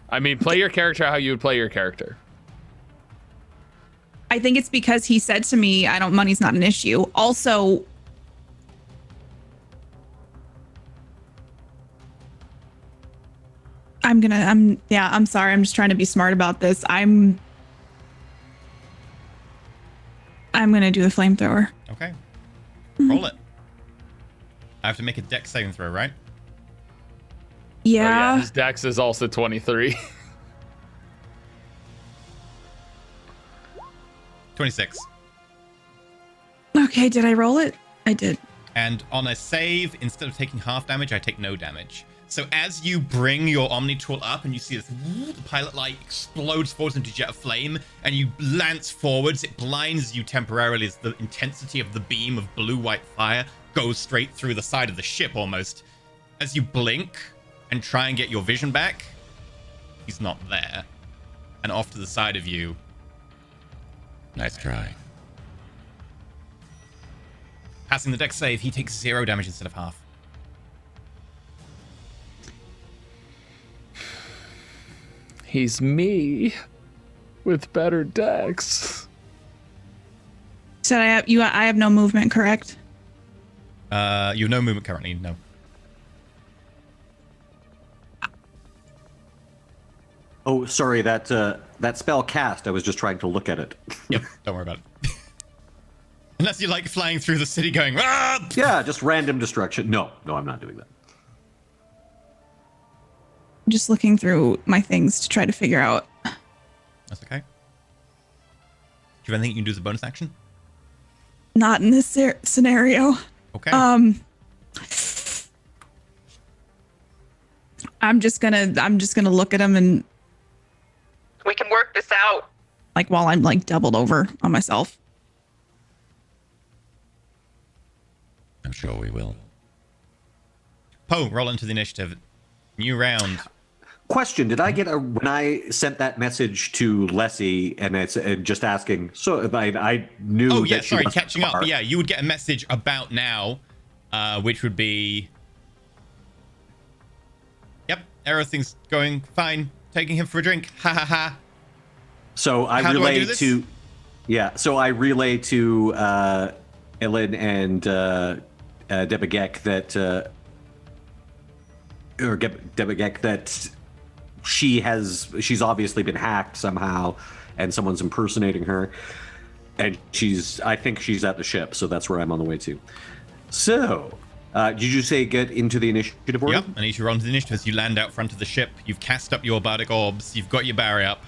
I mean, play your character how you would play your character. I think it's because he said to me, money's not an issue. Also, I'm sorry. I'm just trying to be smart about this. I'm going to do the flamethrower. Okay. Roll it. I have to make a dex saving throw, right? Yeah. His dex is also 23. 26. Okay, did I roll it? I did. And on a save, instead of taking half damage, I take no damage. So as you bring your Omni tool up and you see this, the pilot light explodes forwards into a jet of flame, and you lance forwards, it blinds you temporarily as the intensity of the beam of blue-white fire goes straight through the side of the ship almost. As you blink and try and get your vision back, he's not there. And off to the side of you. Nice try. Passing the dex save, he takes 0 damage instead of half. He's me with better dex. Said I have no movement, correct? You have no movement currently, no. Oh, sorry, that spell cast, I was just trying to look at it. Yep, don't worry about it. Unless you're like flying through the city going, ah! Yeah, just random destruction. No, I'm not doing that. Just looking through my things to try to figure out. That's okay. Do you have anything you can do as a bonus action? Not in this scenario. Okay. I'm just gonna look at him and We can work this out. like while I'm like doubled over on myself. I'm sure we will. Poe, roll into the initiative. New round. Question: did I get when I sent that message to Leslie and it's just asking? So if I knew. Oh yeah, that she sorry, wasn't catching up. far. But yeah, you would get a message about now, which would be. Yep, everything's going fine. Taking him for a drink. Ha ha ha. So I How do I relay do this? to. Yeah, so I relay to Ellen and Debagek that. Or Debagek that. She's obviously been hacked somehow and someone's impersonating her, and I think she's at the ship, so that's where I'm on the way to. So did you say get into the initiative order? Yep, I need you to run to the initiative as you land out front of the ship. You've cast up your bardic orbs, you've got your barrier up.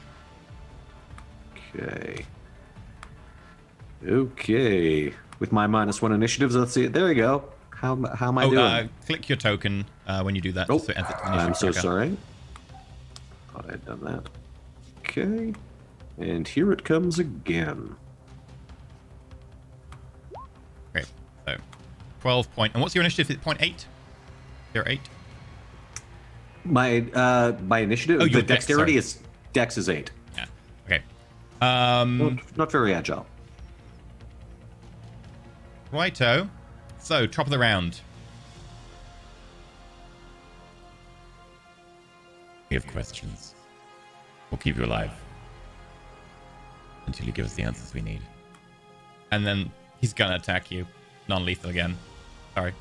Okay, with my -1 initiatives, let's see. There we go. How am I doing? Click your token when you do that. Oh, so it adds it to the initiative I'm so tracker. sorry. Thought I had done that. Okay. And here it comes again. Great. So 12 point. And what's your initiative? Is it 0.8? You're 8? My initiative, Oh, your the dex, dexterity sorry. dex is 8. Yeah. Okay. Not very agile. Righto. So, top of the round. We have questions. We'll keep you alive. Until you give us the answers we need. And then he's gonna attack you. Non-lethal again. Sorry.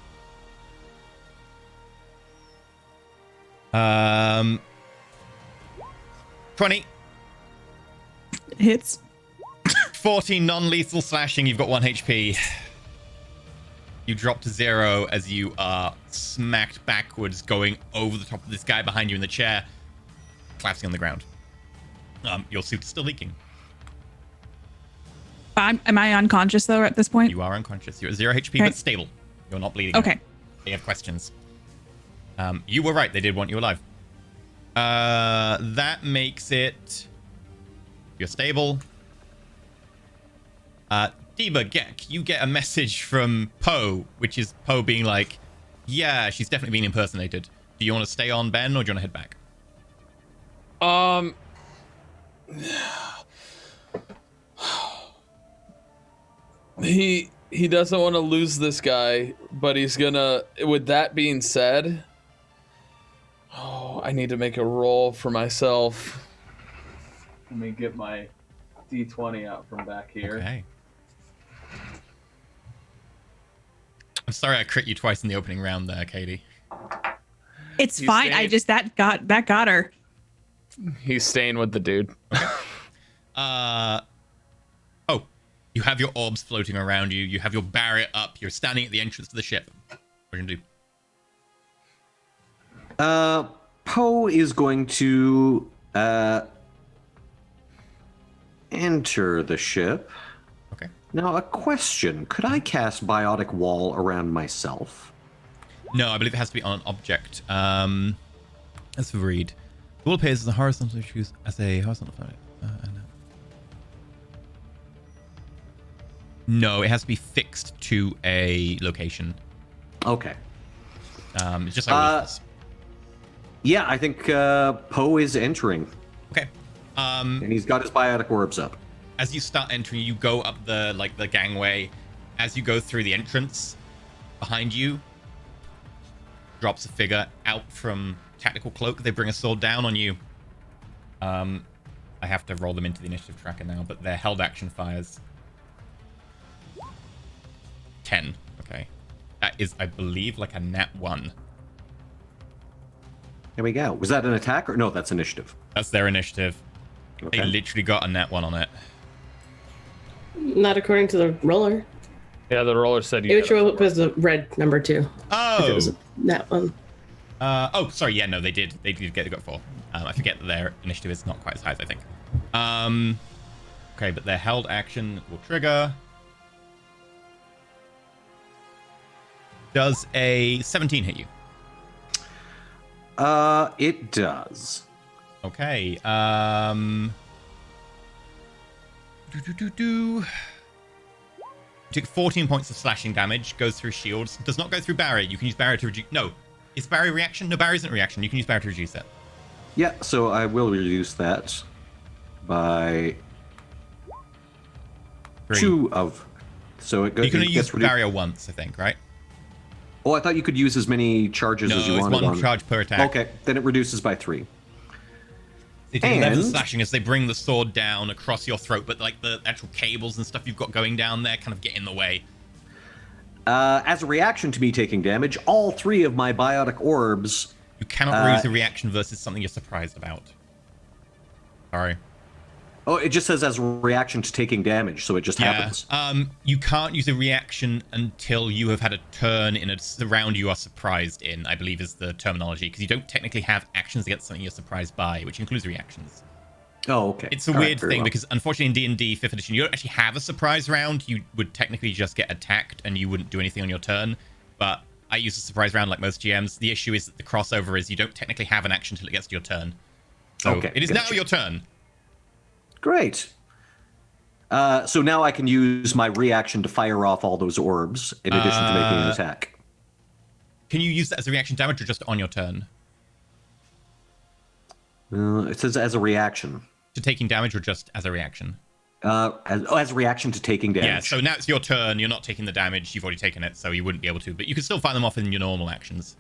20. Hits. 14 non-lethal slashing. You've got 1 HP. You drop to 0 as you are smacked backwards, going over the top of this guy behind you in the chair, collapsing on the ground. Your suit's still leaking. Am I unconscious though at this point? You are unconscious. You're at 0 HP, Okay. but stable. You're not bleeding. Okay. They have questions. You were right. They did want you alive. That makes it... You're stable. Deba Gek, you get a message from Poe, which is Poe being like, yeah, she's definitely being impersonated. Do you want to stay on, Ben, or do you want to head back? He doesn't want to lose this guy, but he's gonna. With that being said, I need to make a roll for myself. Let me get my D20 out from back here. Okay. I'm sorry I crit you twice in the opening round there, Katie. It's You fine. stayed? I just that got her. He's staying with the dude. Oh, you have your orbs floating around you. You have your barrier up. You're standing at the entrance to the ship. What are you going to do? Poe is going to enter the ship. Okay. Now, a question. Could I cast Biotic Wall around myself? No, I believe it has to be on an object. Let's read. The wall appears as a horizontal choose as a horizontal planet. No, it has to be fixed to a location. Okay. It's just like Rufus. Yeah, I think Poe is entering, Okay. and he's got his biotic orbs up. As you start entering, you go up the gangway. As you go through the entrance, behind you drops a figure out from tactical cloak. They bring a sword down on you. I have to roll them into the initiative tracker now, but their held action fires 10. Okay, that is, I believe, like a nat 1. There we go. Was that an attack or no? That's initiative. That's their initiative. Okay. They literally got a nat 1 on it. Not according to the roller. Yeah, the roller said you. It would show up as a red number 2. Oh. If it was that one. Oh, sorry. Yeah, no, they did. They got 4. I forget that their initiative is not quite as high as I think. Okay, but their held action will trigger. Does a 17 hit you? It does. Okay. Take 14 points of slashing damage. Goes through shields. Does not go through barrier. You can use barrier to reduce. No, is barrier reaction? No, barrier isn't reaction. You can use barrier to reduce it. Yeah, so I will reduce that by 3. 2 of. So it goes. You can only use gets reduced. barrier once, I think, right? Oh, I thought you could use as many charges No, as you it's wanted. one charge per attack. Okay, then it reduces by 3. They do 11 And- slashing as they bring the sword down across your throat, but like the actual cables and stuff you've got going down there kind of get in the way. As a reaction to me taking damage, all 3 of my biotic orbs. You cannot use a reaction versus something you're surprised about. Sorry. Oh, it just says as a reaction to taking damage, so it just happens. You can't use a reaction until you have had a turn in a round you are surprised in, I believe is the terminology, because you don't technically have actions against something you're surprised by, which includes reactions. Oh, okay. It's a All right, weird very thing well. because unfortunately in D&D 5th edition, you don't actually have a surprise round. You would technically just get attacked and you wouldn't do anything on your turn. But I use a surprise round like most GMs. The issue is that the crossover is you don't technically have an action until it gets to your turn. So Okay, it is gotcha. now your turn. Great. So now I can use my reaction to fire off all those orbs in addition to making an attack. Can you use that as a reaction damage or just on your turn? It says as a reaction. To taking damage or just as a reaction? As a reaction to taking damage. Yeah, so now it's your turn. You're not taking the damage. You've already taken it, so you wouldn't be able to. But you can still fire them off in your normal actions.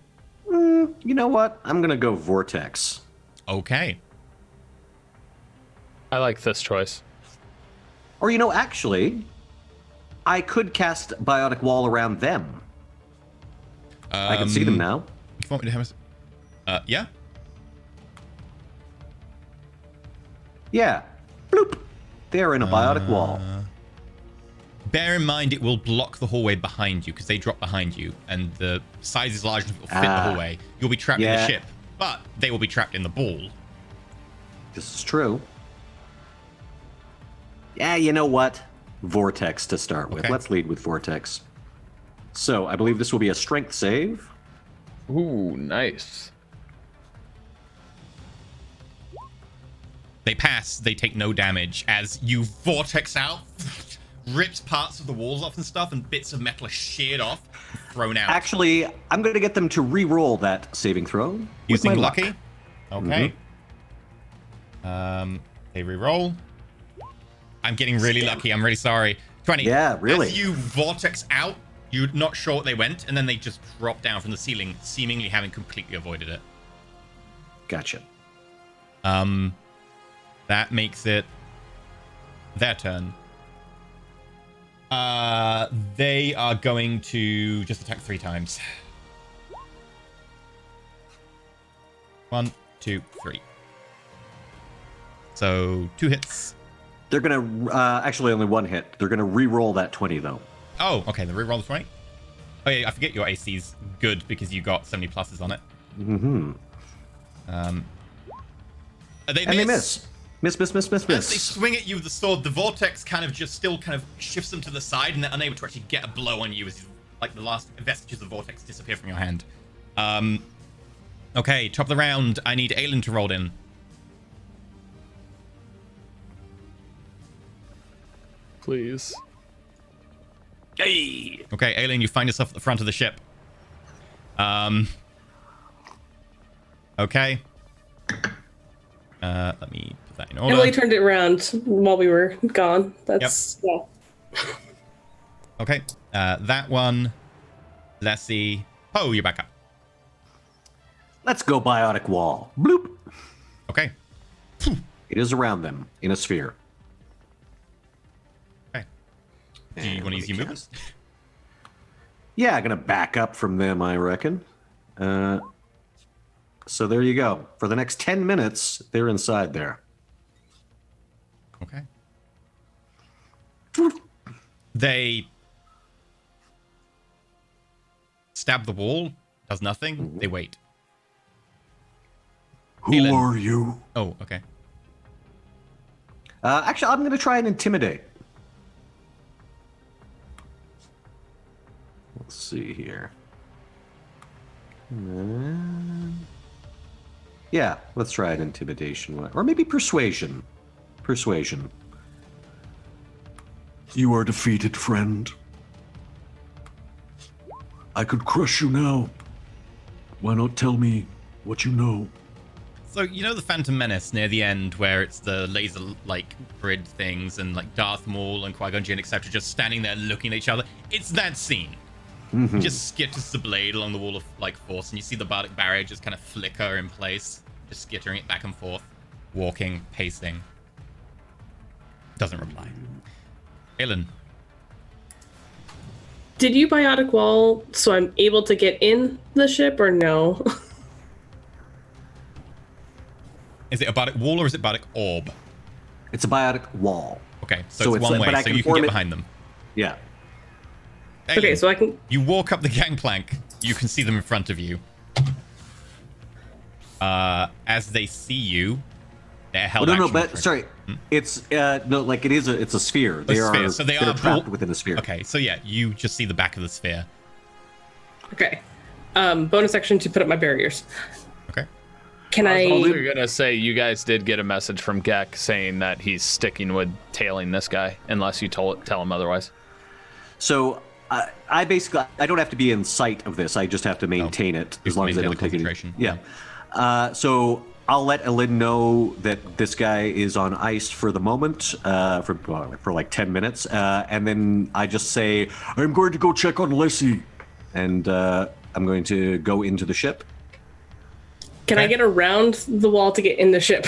You know what? I'm going to go Vortex. Okay. I like this choice. Or, actually, I could cast Biotic Wall around them. I can see them now. If you want me to have yeah? Yeah. Bloop. They're in a Biotic Wall. Bear in mind it will block the hallway behind you because they drop behind you and the size is large enough it will fit the hallway. You'll be trapped in the ship, but they will be trapped in the ball. This is true. Yeah, you know what? Vortex to start with. Okay. Let's lead with Vortex. So, I believe this will be a strength save. Ooh, nice. They pass, they take no damage as you vortex out, rips parts of the walls off and stuff, and bits of metal are sheared off, and thrown out. Actually, I'm going to get them to re-roll that saving throw. with Using my luck. lucky? Okay. They re-roll. I'm getting really lucky. I'm really sorry. 20. Yeah, really. As you vortex out, you're not sure what they went, and then they just drop down from the ceiling, seemingly having completely avoided it. Gotcha. That makes it their turn. They are going to just attack 3 times. 1, 2, 3. So 2 hits. They're going to, actually only 1 hit. They're going to re-roll that 20, though. Oh, okay. The reroll the 20. Oh yeah, I forget your AC's good because you got so many pluses on it. Mm-hmm. They miss. Miss. As they swing at you with the sword, the vortex kind of just still kind of shifts them to the side, and they're unable to actually get a blow on you as like the last vestiges of vortex disappear from your hand. Okay, top of the round. I need Aelin to roll in. Please. Hey! Okay, Aelin, you find yourself at the front of the ship. Okay. Let me put that in order. Emily turned it around while we were gone. That's yeah. Okay. That one. Let's see. Oh, you're back up. Let's go biotic wall. Bloop. Okay. It is around them in a sphere. Okay. Do you want to use your movement? Yeah, I'm gonna back up from them, I reckon. So there you go. For the next 10 minutes, they're inside there. Okay. They stab the wall. Does nothing. They wait. Who are you? Oh, okay. Actually, I'm gonna try and intimidate. Let's see here. Yeah, let's try an intimidation. Or maybe persuasion. Persuasion. You are defeated, friend. I could crush you now. Why not tell me what you know? So, you know the Phantom Menace near the end where it's the laser, like, grid things and, like, Darth Maul and Qui-Gon Jinn, etc. just standing there looking at each other? It's that scene. He just skitters the blade along the wall of, like, force, and you see the bardic barrier just kind of flicker in place. Just skittering it back and forth. Walking, pacing. Doesn't reply. Aelin. Did you biotic wall so I'm able to get in the ship or no? Is it a bardic wall or is it bardic orb? It's a biotic wall. Okay, so it's one way, so you can get behind them. Yeah. Aelin, Okay, so I can... You walk up the gangplank. You can see them in front of you. As they see you, they're held no, action but for- sorry. It's no, like it's a sphere. A sphere. So they're trapped within a sphere. Okay, so yeah, you just see the back of the sphere. Okay. Bonus action to put up my barriers. Okay. Can I... You're gonna say you guys did get a message from Gek saying that he's sticking with tailing this guy unless you tell him otherwise. So I basically I don't have to be in sight of this. I just have to maintain it as long as I don't take it. Yeah. So I'll let Aelin know that this guy is on ice for the moment, for like 10 minutes, and then I just say I'm going to go check on Leslie, and I'm going to go into the ship. Can I get around the wall to get in the ship?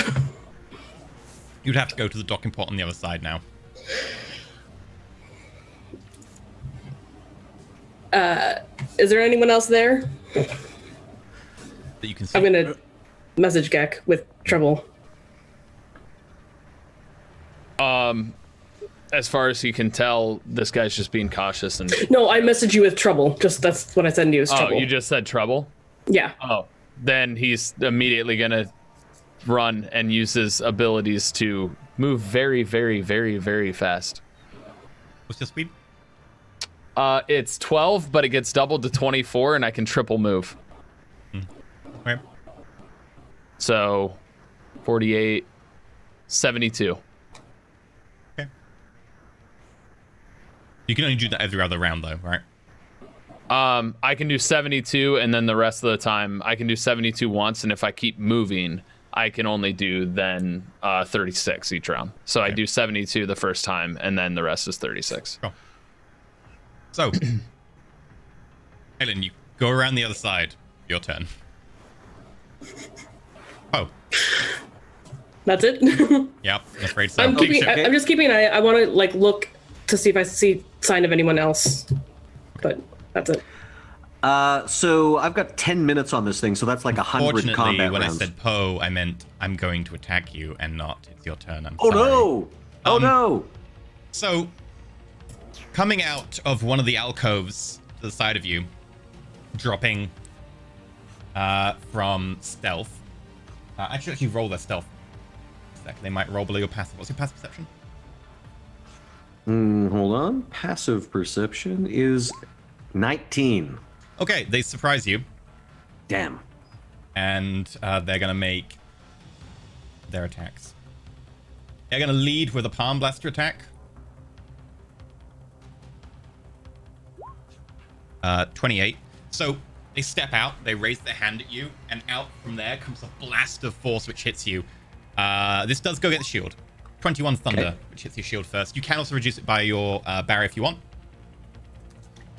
You'd have to go to the docking port on the other side now. Is there anyone else there? That you can see. I'm gonna message Gek with trouble. As far as you can tell, this guy's just being cautious and. No, I message you with trouble. Just that's what I said to you is trouble. Oh, you just said trouble? Yeah. Oh, then he's immediately gonna run and use his abilities to move very, very, very, very fast. What's your speed? It's 12, but it gets doubled to 24, and I can triple move. Okay. So, 48, 72. Okay. You can only do that every other round, though, right? I can do 72, and then the rest of the time, I can do 72 once, and if I keep moving, I can only do then 36 each round. So I do 72 the first time, and then the rest is 36. Cool. So, Aelin, you go around the other side. Your turn. Oh. That's it? Yep, I'm afraid so. I'm just keeping an eye. I want to like look to see if I see sign of anyone else. But that's it. So I've got 10 minutes on this thing, so that's like 100 Fortunately, combat when rounds. I said Poe, I meant I'm going to attack you and not. It's your turn. I'm Oh sorry. no! Oh no! So, coming out of one of the alcoves to the side of you, dropping from stealth. Actually roll their stealth. They might roll below your passive. What's your passive perception? Hold on. Passive perception is 19. Okay, they surprise you. Damn. And they're going to make their attacks. They're going to lead with a palm blaster attack. 28. So They step out, they raise their hand at you, and out from there comes a blast of force which hits you. This does go get the shield. 21 thunder, which hits your shield first. You can also reduce it by your barrier if you want.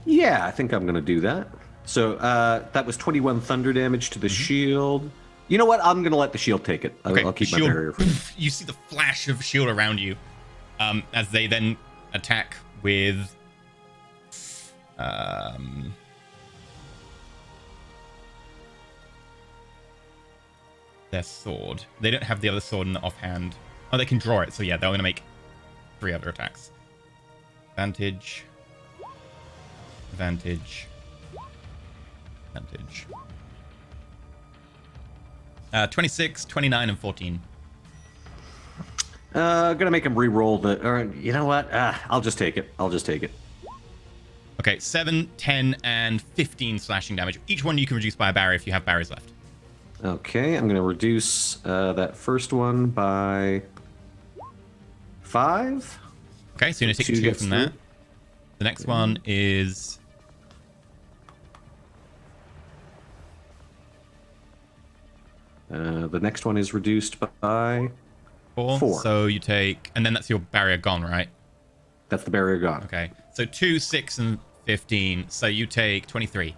Yeah, I think I'm going to do that. So that was 21 thunder damage to the shield. You know what? I'm going to let the shield take it. I'll keep my shield, barrier for you. You see the flash of shield around you as they then attack with... their sword. They don't have the other sword in the offhand. Oh, they can draw it. So yeah, they're going to make 3 other attacks. Advantage. Advantage. Advantage. 26, 29, and 14. Gonna make him re-roll the... Or, you know what? I'll just take it. Okay, 7, 10, and 15 slashing damage. Each one you can reduce by a barrier if you have barriers left. Okay, I'm gonna reduce that first one by 5. Okay, so you're gonna take 2 from that. The next one is... The next one is reduced by 4. So you take... And then that's your barrier gone, right? That's the barrier gone. Okay, so 2, 6, and 15. So you take 23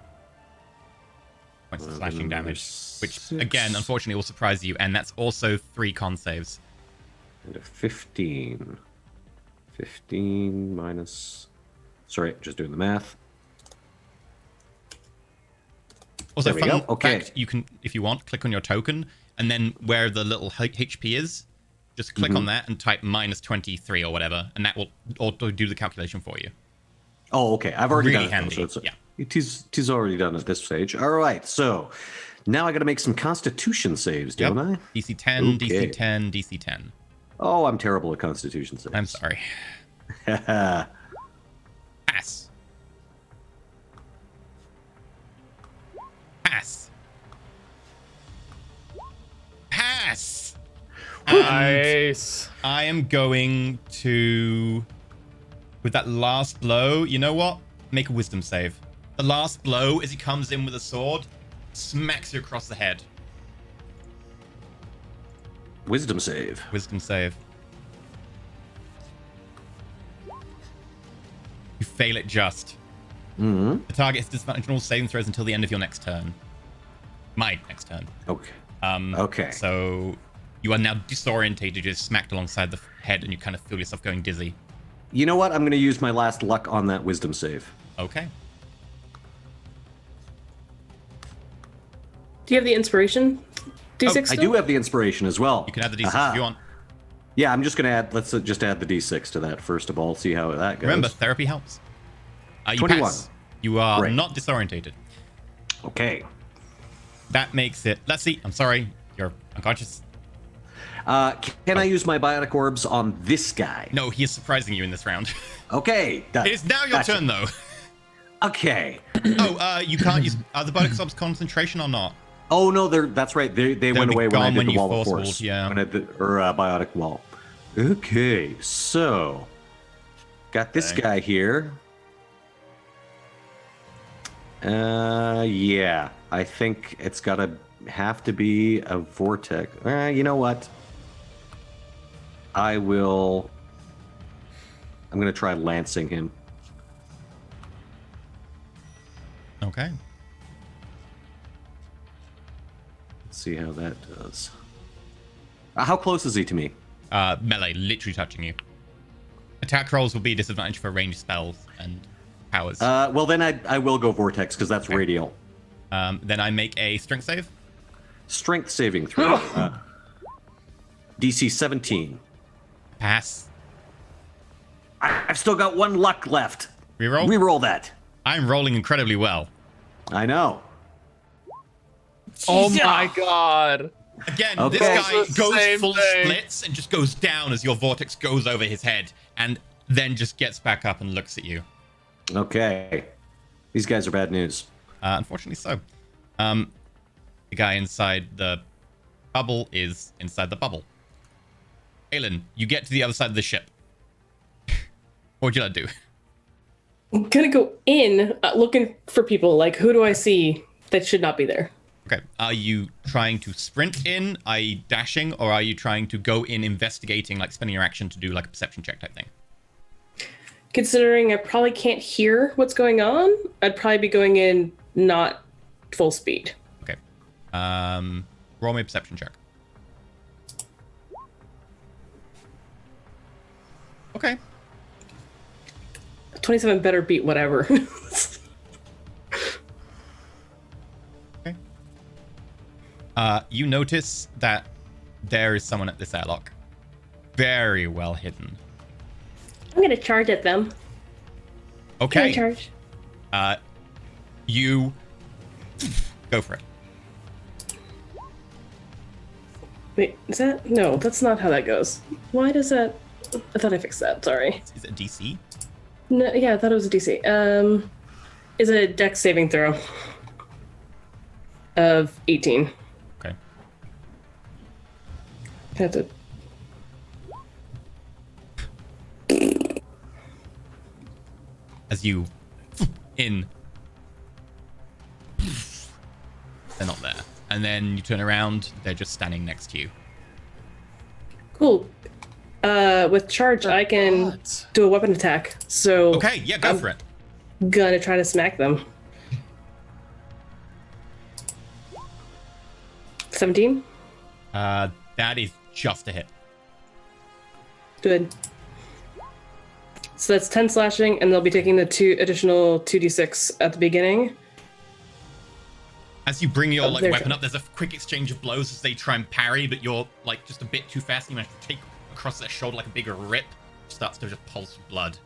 points of slashing damage. Which, again, unfortunately will surprise you. And that's also 3 con saves. And a 15. 15 minus... Sorry, just doing the math. Also, There we fun go. Okay. fact, you can, if you want, click on your token, and then where the little HP is, just click on that and type minus 23 or whatever, and that will auto do the calculation for you. Oh, okay. I've already Really done it. handy, So yeah. It is already done at this stage. All right, so now I got to make some Constitution saves, don't I? DC 10, Okay. DC 10, DC 10. Oh, I'm terrible at Constitution saves. I'm sorry. Pass. Pass. Pass. Nice. I am going to, with that last blow, you know what? Make a wisdom save. The last blow, as he comes in with a sword, smacks you across the head. Wisdom save. Wisdom save. You fail it just. Mm-hmm. The target is disadvantaged on all saving throws until the end of your next turn. My next turn. Okay. Okay. So you are now disorientated, just smacked alongside the head, and you kind of feel yourself going dizzy. You know what? I'm going to use my last luck on that wisdom save. Okay. Do you have the inspiration? D6 I do have the inspiration as well. You can add the D6 if you want. Yeah, I'm just going to add, let's just add the D6 to that first of all, see how that goes. Remember, therapy helps. You 21. pass. You are Great. not disorientated. Okay. That makes it... Let's see. I'm sorry. You're unconscious. Can I use my biotic orbs on this guy? No, he is surprising you in this round. Okay. It is now your turn, though. Okay. You can't use... Are the biotic subs concentration or not? Oh, no, that's right. They went be away when I gone did when the you wall of force force. walled, yeah. When I did, or biotic wall. Okay, so... Got this guy here. Yeah. I think it's gotta have to be a vortex. You know what? I'm gonna try lancing him. Okay. Let's see how that does. How close is he to me? Melee, literally touching you. Attack rolls will be disadvantaged for ranged spells and powers. Well, then I will go vortex because that's radial. Then I make a strength save. Strength saving throw. DC 17. Pass. I've still got 1 luck left. Reroll? Reroll that. I'm rolling incredibly well. I know. Oh my god. Again, Okay. this guy It's the goes same full thing. splits and just goes down as your vortex goes over his head and then just gets back up and looks at you. Okay. These guys are bad news. Unfortunately so. The guy inside the bubble is inside the bubble. Aelin, you get to the other side of the ship. What would you like to do? I'm gonna go in looking for people. Like, who do I see That should not be there. Okay. Are you trying to sprint in, i.e. dashing, or are you trying to go in investigating, like spending your action to do like a perception check type thing? Considering I probably can't hear what's going on, I'd probably be going in not full speed. Okay. Roll me a perception check. Okay. 27 better beat whatever. Okay. You notice that there is someone at this airlock. Very well hidden. I'm gonna charge at them. Okay. Charge. You go for it. Wait, is that? No, that's not how that goes. Why does that? I thought I fixed that. Sorry. Is it a DC? No, yeah, I thought it was a DC. Is a dex saving throw of 18. Okay. I have to. As you in, they're not there, and then you turn around, they're just standing next to you. Cool. With charge, I can do a weapon attack. So Okay, yeah, go for it. Gonna try to smack them. 17. That is just a hit. Good. So that's 10 slashing, and they'll be taking the additional 2d6 at the beginning. As you bring your their weapon turn. up, there's a quick exchange of blows as they try and parry, but you're like just a bit too fast. You manage to take across their shoulder like a bigger rip, which starts to just pulse blood.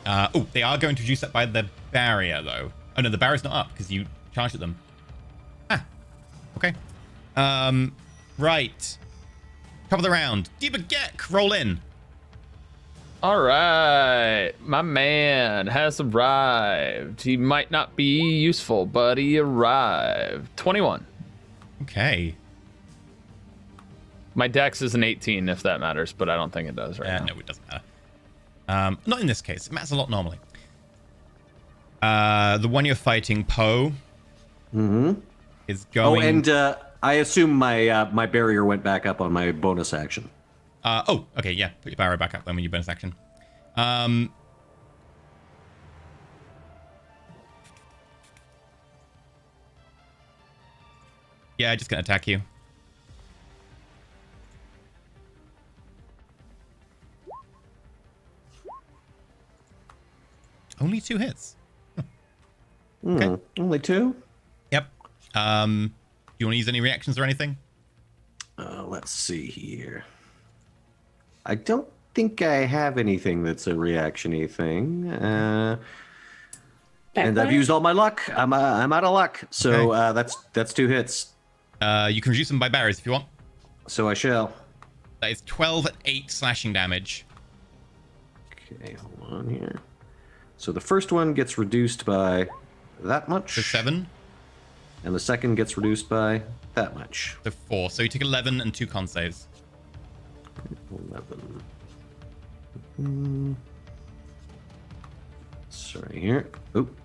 Oh, they are going to reduce that by the barrier, though. Oh no, the barrier's not up because you charged at them. Ah, okay. Right. Top of the round. Deepa Gek, roll in. All right, my man has arrived. He might not be useful, but he arrived. 21. Okay. My dex is an 18, if that matters, but I don't think it does right now. No, it doesn't matter. Not in this case. It matters a lot normally. The one you're fighting, Poe, is going... Oh, and I assume my barrier went back up on my bonus action. Oh, okay, yeah. Put your barrier back up then when you bonus action. Yeah, just gonna attack you. Only 2 hits. Okay. Only 2? Yep. Do you want to use any reactions or anything? Let's see here. I don't think I have anything that's a reaction-y thing. And I've used all my luck. I'm out of luck. So that's 2 hits. You can reduce them by barriers if you want. So I shall. That is 12 at 8 slashing damage. Okay, hold on here. So the first one gets reduced by that much. So 7. And the second gets reduced by that much. So 4. So you take 11 and 2 con saves. 11. Sorry here. Oop.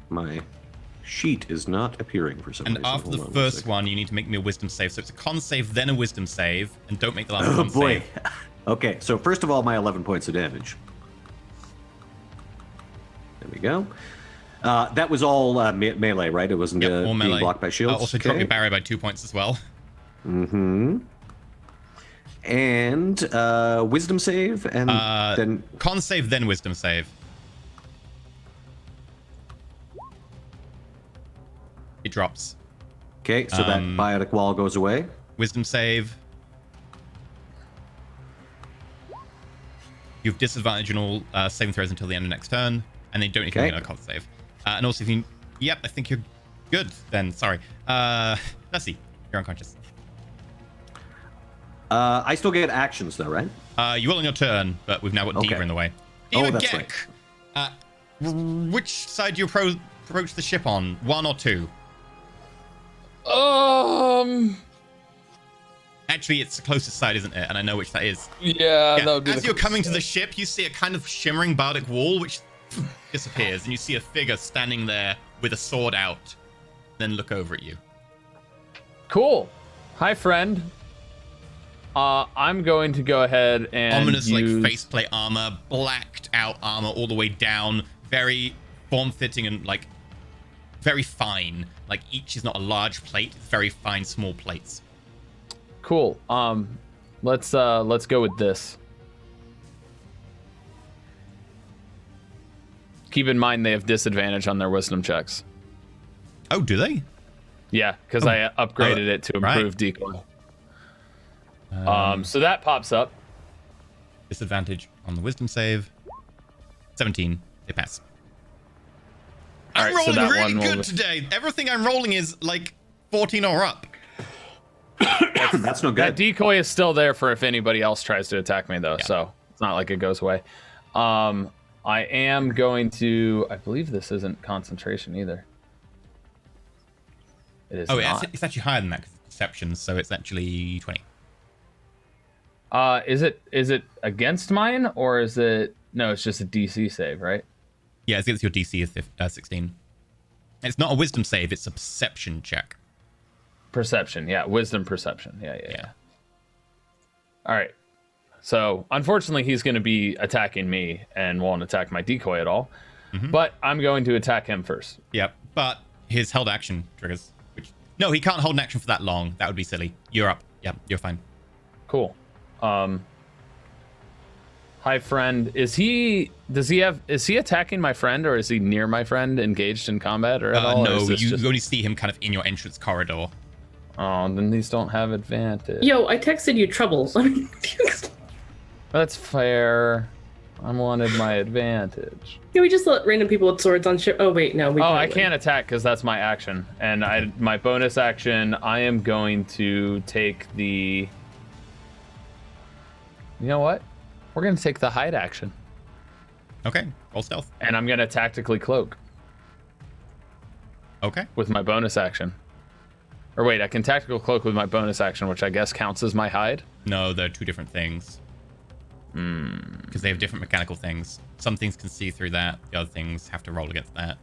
My sheet is not appearing for some reason. And after the Hold on first one, you need to make me a wisdom save. So it's a con save, then a wisdom save. And don't make the last Oh con boy. save. Okay, so first of all, my 11 points of damage. There we go. That was all melee, right? It wasn't Yep, all being melee. blocked by shields. Also drop your barrier by 2 points as well. Mm-hmm. And wisdom save, and then con save, then wisdom save. It drops. Okay, so that biotic wall goes away. Wisdom save. You have disadvantage on all saving throws until the end of next turn, and then you don't need to make another con save. And also, if you... Yep, I think you're good then. Sorry. Leslie, you're unconscious. I still get actions, though, right? You will on your turn, but we've now got Diva in the way. Oh, Diva that's Gek, right. which side do you approach the ship on? 1 or 2? Actually, it's the closest side, isn't it? And I know which that is. Yeah, that would be As you're coming to the ship, you see a kind of shimmering bardic wall, which disappears, and you see a figure standing there with a sword out, then look over at you. Cool. Hi, friend. I'm going to go ahead and Ominous, use... like, faceplate armor, blacked out armor all the way down, very form-fitting and, like, very fine. Like, each is not a large plate, it's very fine, small plates. Cool. Let's go with this. Keep in mind they have disadvantage on their wisdom checks. Oh, do they? Yeah, because I upgraded it to improve decoy. So that pops up. Disadvantage on the wisdom save. 17. They pass. All I'm right, so rolling that really one will- good today. Everything I'm rolling is like 14 or up. That's no That good. decoy is still there for if anybody else tries to attack me, though, so it's not like it goes away. I am going to... I believe this isn't concentration either. It is not. It's actually higher than that because it's deception, so it's actually 20. Is it against mine, or is it... No, it's just a DC save, right? Yeah, it's against your DC is 16. It's not a wisdom save, it's a perception check. Perception, yeah. Wisdom perception. Yeah. All right. So, unfortunately, he's going to be attacking me and won't attack my decoy at all. But I'm going to attack him first. Yep, but his held action triggers. No, he can't hold an action for that long. That would be silly. You're up. Yeah, you're fine. Cool. Hi, friend. Is he attacking my friend, or is he near my friend, engaged in combat, or at all? No, or is this you just... only see him kind of in your entrance corridor. Oh, then these don't have advantage. Yo, I texted you troubles. That's fair. I wanted my advantage. Can we just let random people with swords on ship? Oh wait, no. I can't attack because that's my action, and my bonus action. I am going to take the. You know what? We're going to take the hide action. Okay, roll stealth. And I'm going to tactically cloak. Okay. With my bonus action. Or wait, I can tactical cloak with my bonus action, which I guess counts as my hide? No, they're two different things. Because they have different mechanical things. Some things can see through that. The other things have to roll against that.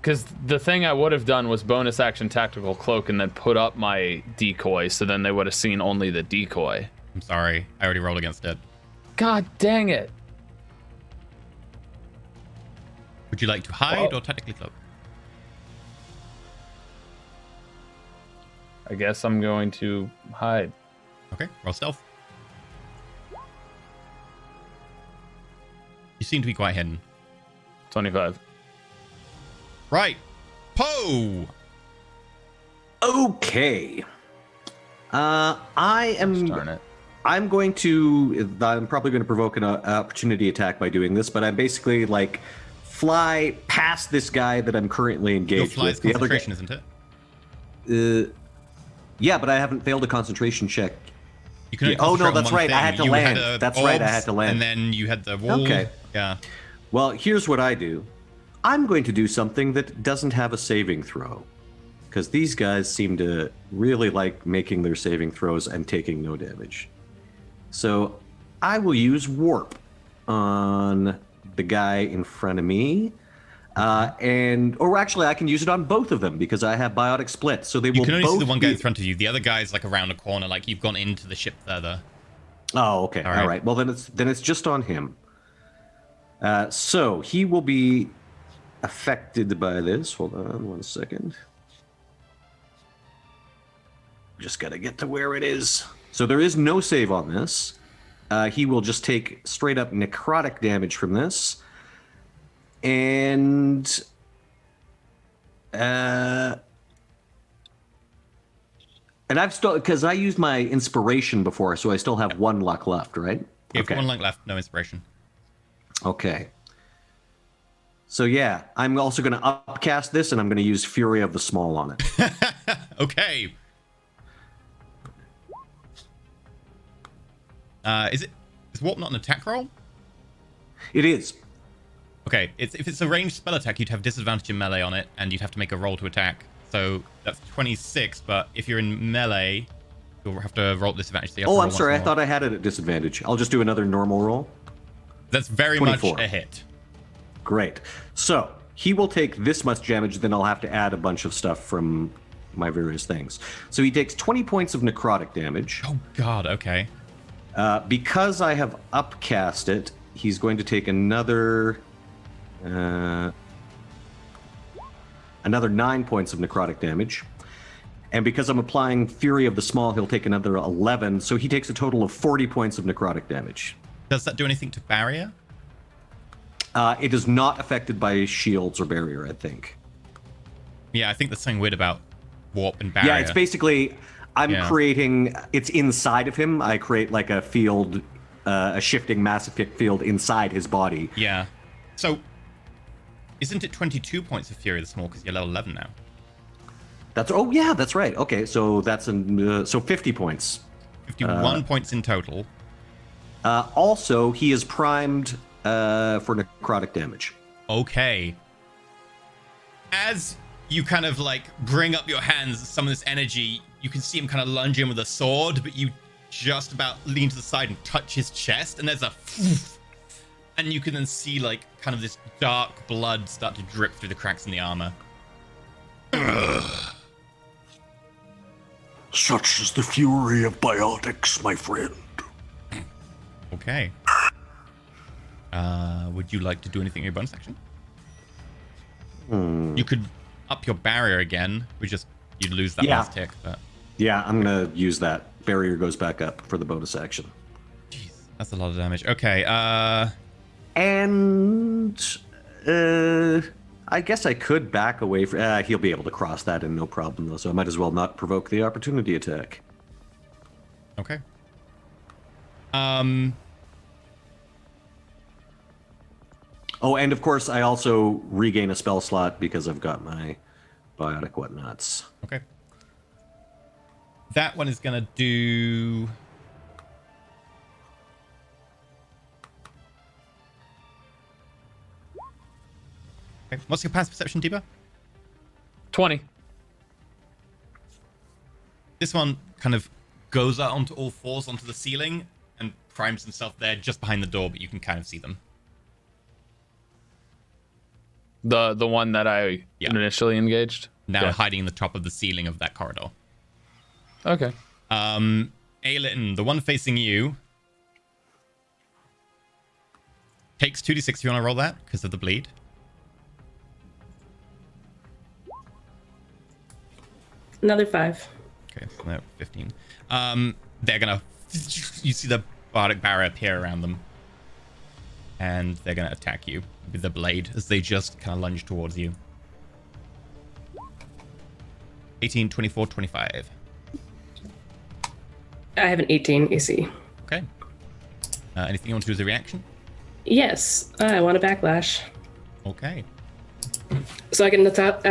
Because the thing I would have done was bonus action tactical cloak and then put up my decoy, so then they would have seen only the decoy. I'm sorry. I already rolled against it. God dang it. Would you like to hide or tactically cloak? I guess I'm going to hide. Okay, roll stealth. You seem to be quite hidden. 25. Right. Poe! Okay. I'm probably going to provoke an opportunity attack by doing this, but I'm basically like fly past this guy that I'm currently engaged with. The concentration, isn't it? Yeah, but I haven't failed a concentration check. You can only oh no, concentrate on that's one right. thing. I had to You land. had, That's right. I orbs, had to land. And then you had the wall. Okay. Yeah. Well, here's what I do. I'm going to do something that doesn't have a saving throw, because these guys seem to really like making their saving throws and taking no damage. So I will use warp on the guy in front of me. Or actually, I can use it on both of them because I have biotic split. So they will You can only both see the one guy in front of you. The other guy's like around a corner, like you've gone into the ship further. Oh, okay. All right. Well, then it's just on him. So he will be affected by this. Hold on 1 second. Just gotta get to where it is. So there is no save on this. He will just take straight up necrotic damage from this. And I've still, because I used my inspiration before, so I still have 1 luck left, right? You have 1 luck left, no inspiration. Okay. So yeah, I'm also going to upcast this, and I'm going to use Fury of the Small on it. Okay. Is warp not an attack roll? It is. Okay, if it's a ranged spell attack, you'd have disadvantage in melee on it, and you'd have to make a roll to attack. So that's 26, but if you're in melee, you'll have to roll disadvantage. So I'm sorry, I thought I had it at disadvantage. I'll just do another normal roll. That's very 24. much a hit. Great. So he will take this much damage, then I'll have to add a bunch of stuff from my various things. So he takes 20 points of necrotic damage. Oh God. Okay. Because I have upcast it, he's going to take another 9 points of necrotic damage. And because I'm applying Fury of the Small, he'll take another 11. So he takes a total of 40 points of necrotic damage. Does that do anything to barrier? It is not affected by shields or barrier, I think. Yeah, I think there's something weird about warp and barrier. Yeah, it's basically, I'm creating, it's inside of him. I create like a field, a shifting massive field inside his body. Yeah. So, isn't it 22 points of Fury of the Small because you're level 11 now? Oh yeah, that's right. Okay, so that's so 50 points. 51 points in total. Also, he is primed for necrotic damage. Okay. As you kind of like bring up your hands, some of this energy, you can see him kind of lunge in with a sword, but you just about lean to the side and touch his chest, and there's a and you can then see like kind of this dark blood start to drip through the cracks in the armor. Such is the fury of biotics, my friend. Okay. Would you like to do anything in your bonus action? You could up your barrier again. You'd lose that last tick, but yeah, I'm gonna use that. Barrier goes back up for the bonus action. Jeez, that's a lot of damage. Okay. And I guess I could back away from. He'll be able to cross that in no problem though, so I might as well not provoke the opportunity attack. Okay. Oh, and of course, I also regain a spell slot because I've got my biotic whatnots. Okay. That one is gonna do. Okay. What's your passive perception, Deepa? 20. This one kind of goes out onto all fours onto the ceiling and primes himself there just behind the door, but you can kind of see them. The one that I initially engaged? Now hiding in the top of the ceiling of that corridor. Okay. Aelin, the one facing you, takes 2d6 if you want to roll that, because of the bleed. Another 5. Okay, so they're 15. They're gonna... You see the bardic barrier appear around them. And they're gonna attack you with the blade as they just kind of lunge towards you. 18, 24, 25. I have an 18 AC. Okay. Anything you want to do as a reaction? Yes, I want a backlash. Okay. So I get an attack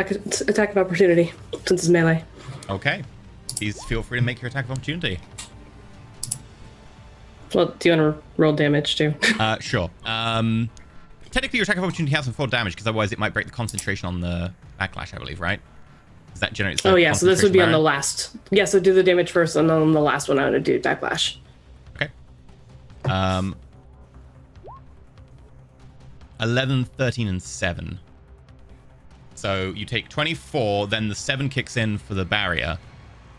of opportunity since it's melee. Okay. Please feel free to make your attack of opportunity. Well, do you want to roll damage too? Sure. Technically, your attack of opportunity has some 4 damage because otherwise it might break the concentration on the backlash, I believe, right? Does that generate? Oh yeah, so this would be on the last. Yeah, so do the damage first, and then on the last one, I'm gonna do backlash. Okay. 11, 13, and 7. So you take 24, then the 7 kicks in for the barrier.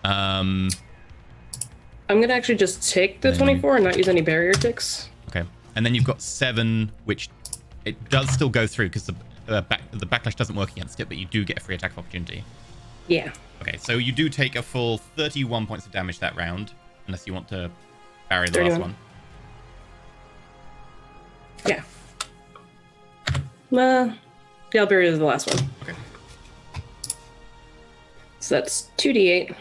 I'm gonna actually just take the 24 and not use any barrier ticks. Okay, and then you've got 7, which it does still go through because the backlash doesn't work against it, but you do get a free attack of opportunity. Yeah. Okay, so you do take a full 31 points of damage that round, unless you want to barrier the last one. Yeah. Yeah, I'll bury the last one. Okay. So that's 2d8.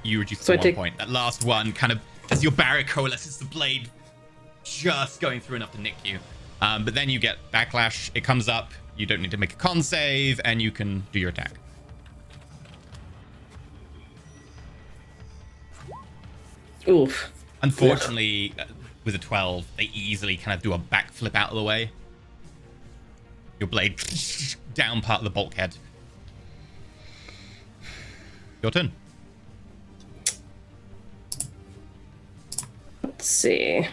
You reduce So to I 1 point. That last one kind of, as your barrier coalesces, the blade just going through enough to nick you. But then you get backlash. It comes up. You don't need to make a con save, and you can do your attack. Oof. Unfortunately, with a 12, they easily kind of do a backflip out of the way. Your blade down part of the bulkhead. Your turn. Let's see.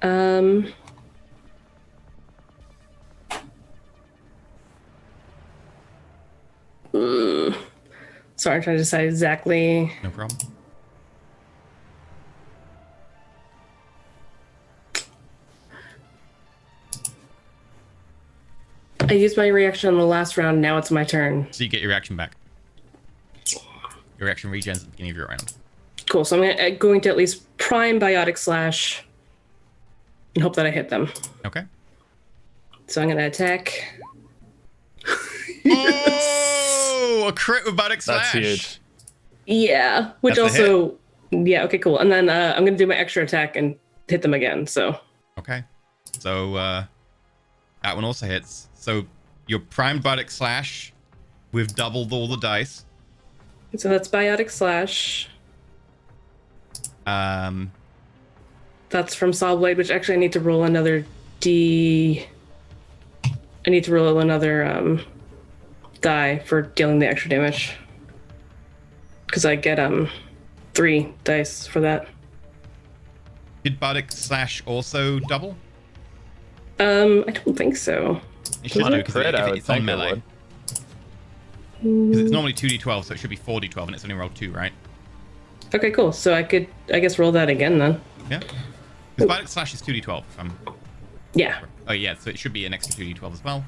Um. Sorry, I'm trying to decide exactly. No problem. I used my reaction in the last round. Now it's my turn. So you get your reaction back. Your reaction regens at the beginning of your round. Cool. So I'm going to at least prime biotic slash and hope that I hit them. Okay. So I'm going to attack. Oh, a crit with biotic slash. That's huge. Yeah, which That's a also, yeah, okay, cool. And then I'm going to do my extra attack and hit them again. So Okay. So that one also hits. So your primed biotic slash, we've doubled all the dice. that's biotic slash. That's from Saw Blade, which actually I need to roll another I need to roll another die for dealing the extra damage. Because I get 3 dice for that. Did biotic slash also double? I don't think so. It should do because Crit, I would it's on think it melee. would. Because it's normally 2d12, so it should be 4d12, and it's only rolled 2, right? Okay, cool. So I could, I guess, roll that again then. Yeah. Because biotic slash is 2d12. Yeah. Oh yeah, so it should be an extra 2d12 as well.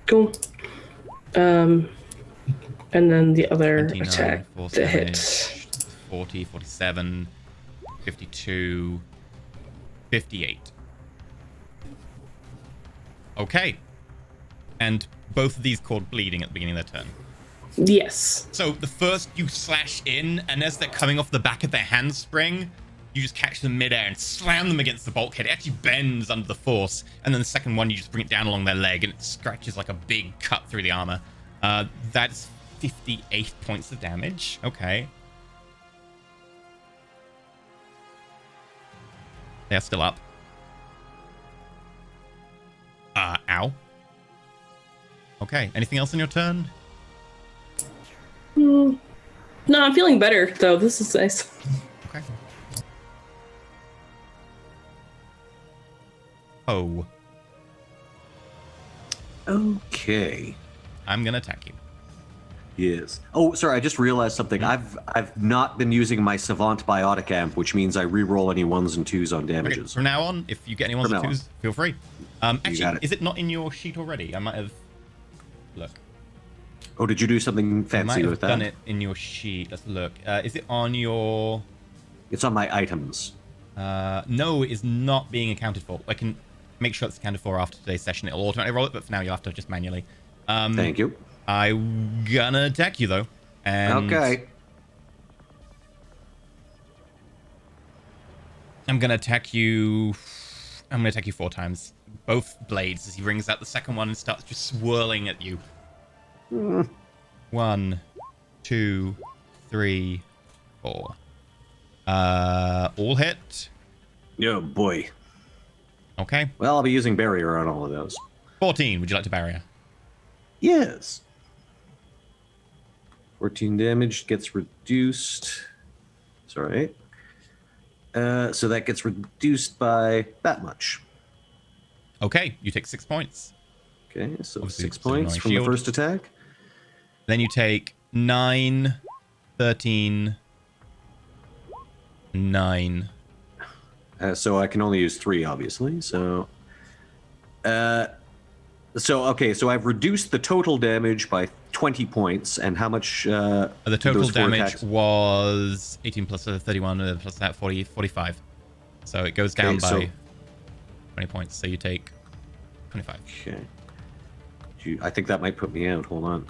Cool. And then the other 29, attack, force the damage, hit. 40, 47, 52, 58. Okay. And both of these caught bleeding at the beginning of their turn. Yes. So the first you slash in, and as they're coming off the back of their handspring, you just catch them midair and slam them against the bulkhead. It actually bends under the force. And then the second one, you just bring it down along their leg, and it scratches like a big cut through the armor. That's 58 points of damage. Okay. They're still up. Ow. Okay, anything else on your turn? No, I'm feeling better, though. This is nice. Okay. Oh. Okay. I'm gonna attack you. Yes. Oh, sorry. I just realized something. I've not been using my Savant Biotic Amp, which means I re-roll any 1s and 2s on Okay, damages. from now on, if you get any ones From or now twos, feel free. got Actually, it. is it not in your sheet already? I might have. Look. Oh, did you do something I might fancy have with that? done it in your sheet. Let's look. Is it on your? It's on my items. No, it is not being accounted for. I can make sure it's accounted for after today's session. It'll automatically roll it, but for now you'll have to just manually. Thank you. I'm gonna attack you though. And Okay. I'm gonna attack you 4 times. Both blades as he rings out the second one and starts just swirling at you. 1, 2, 3, 4. All hit. Oh boy. Okay. Well, I'll be using barrier on all of those. 14. Would you like to barrier? Yes. 14 damage gets reduced. Sorry. So that gets reduced by that much. Okay. You take 6 points. Okay, so Obviously, 6 it's annoying points from shield. the first attack. Then you take 9, 13, 9. So I can only use 3, obviously. So, okay. So I've reduced the total damage by 20 points, and how much? The total those 4 damage attacks? was 18 plus 31 plus that 40, 45. So it goes down Okay, by so- 20 points. So you take 25. Okay. I think that might put me out. Hold on.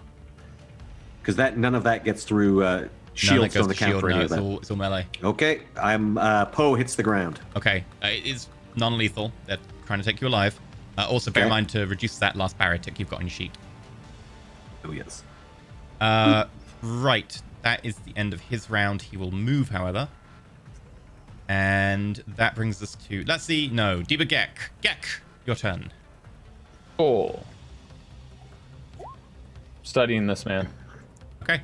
Because none of that gets through. None Shields that goes don't to account shield. for any No, of that. it's all melee. Okay, I'm Poe hits the ground. Okay, it is non-lethal. They're trying to take you alive. Also, bear in Okay. mind to reduce that last barrier tick you've got on your sheet. Oh yes. Right, that is the end of his round. He will move, however. And that brings us to... Let's see. No, Diba Gek. Gek, your turn. Cool. Studying this man. Okay.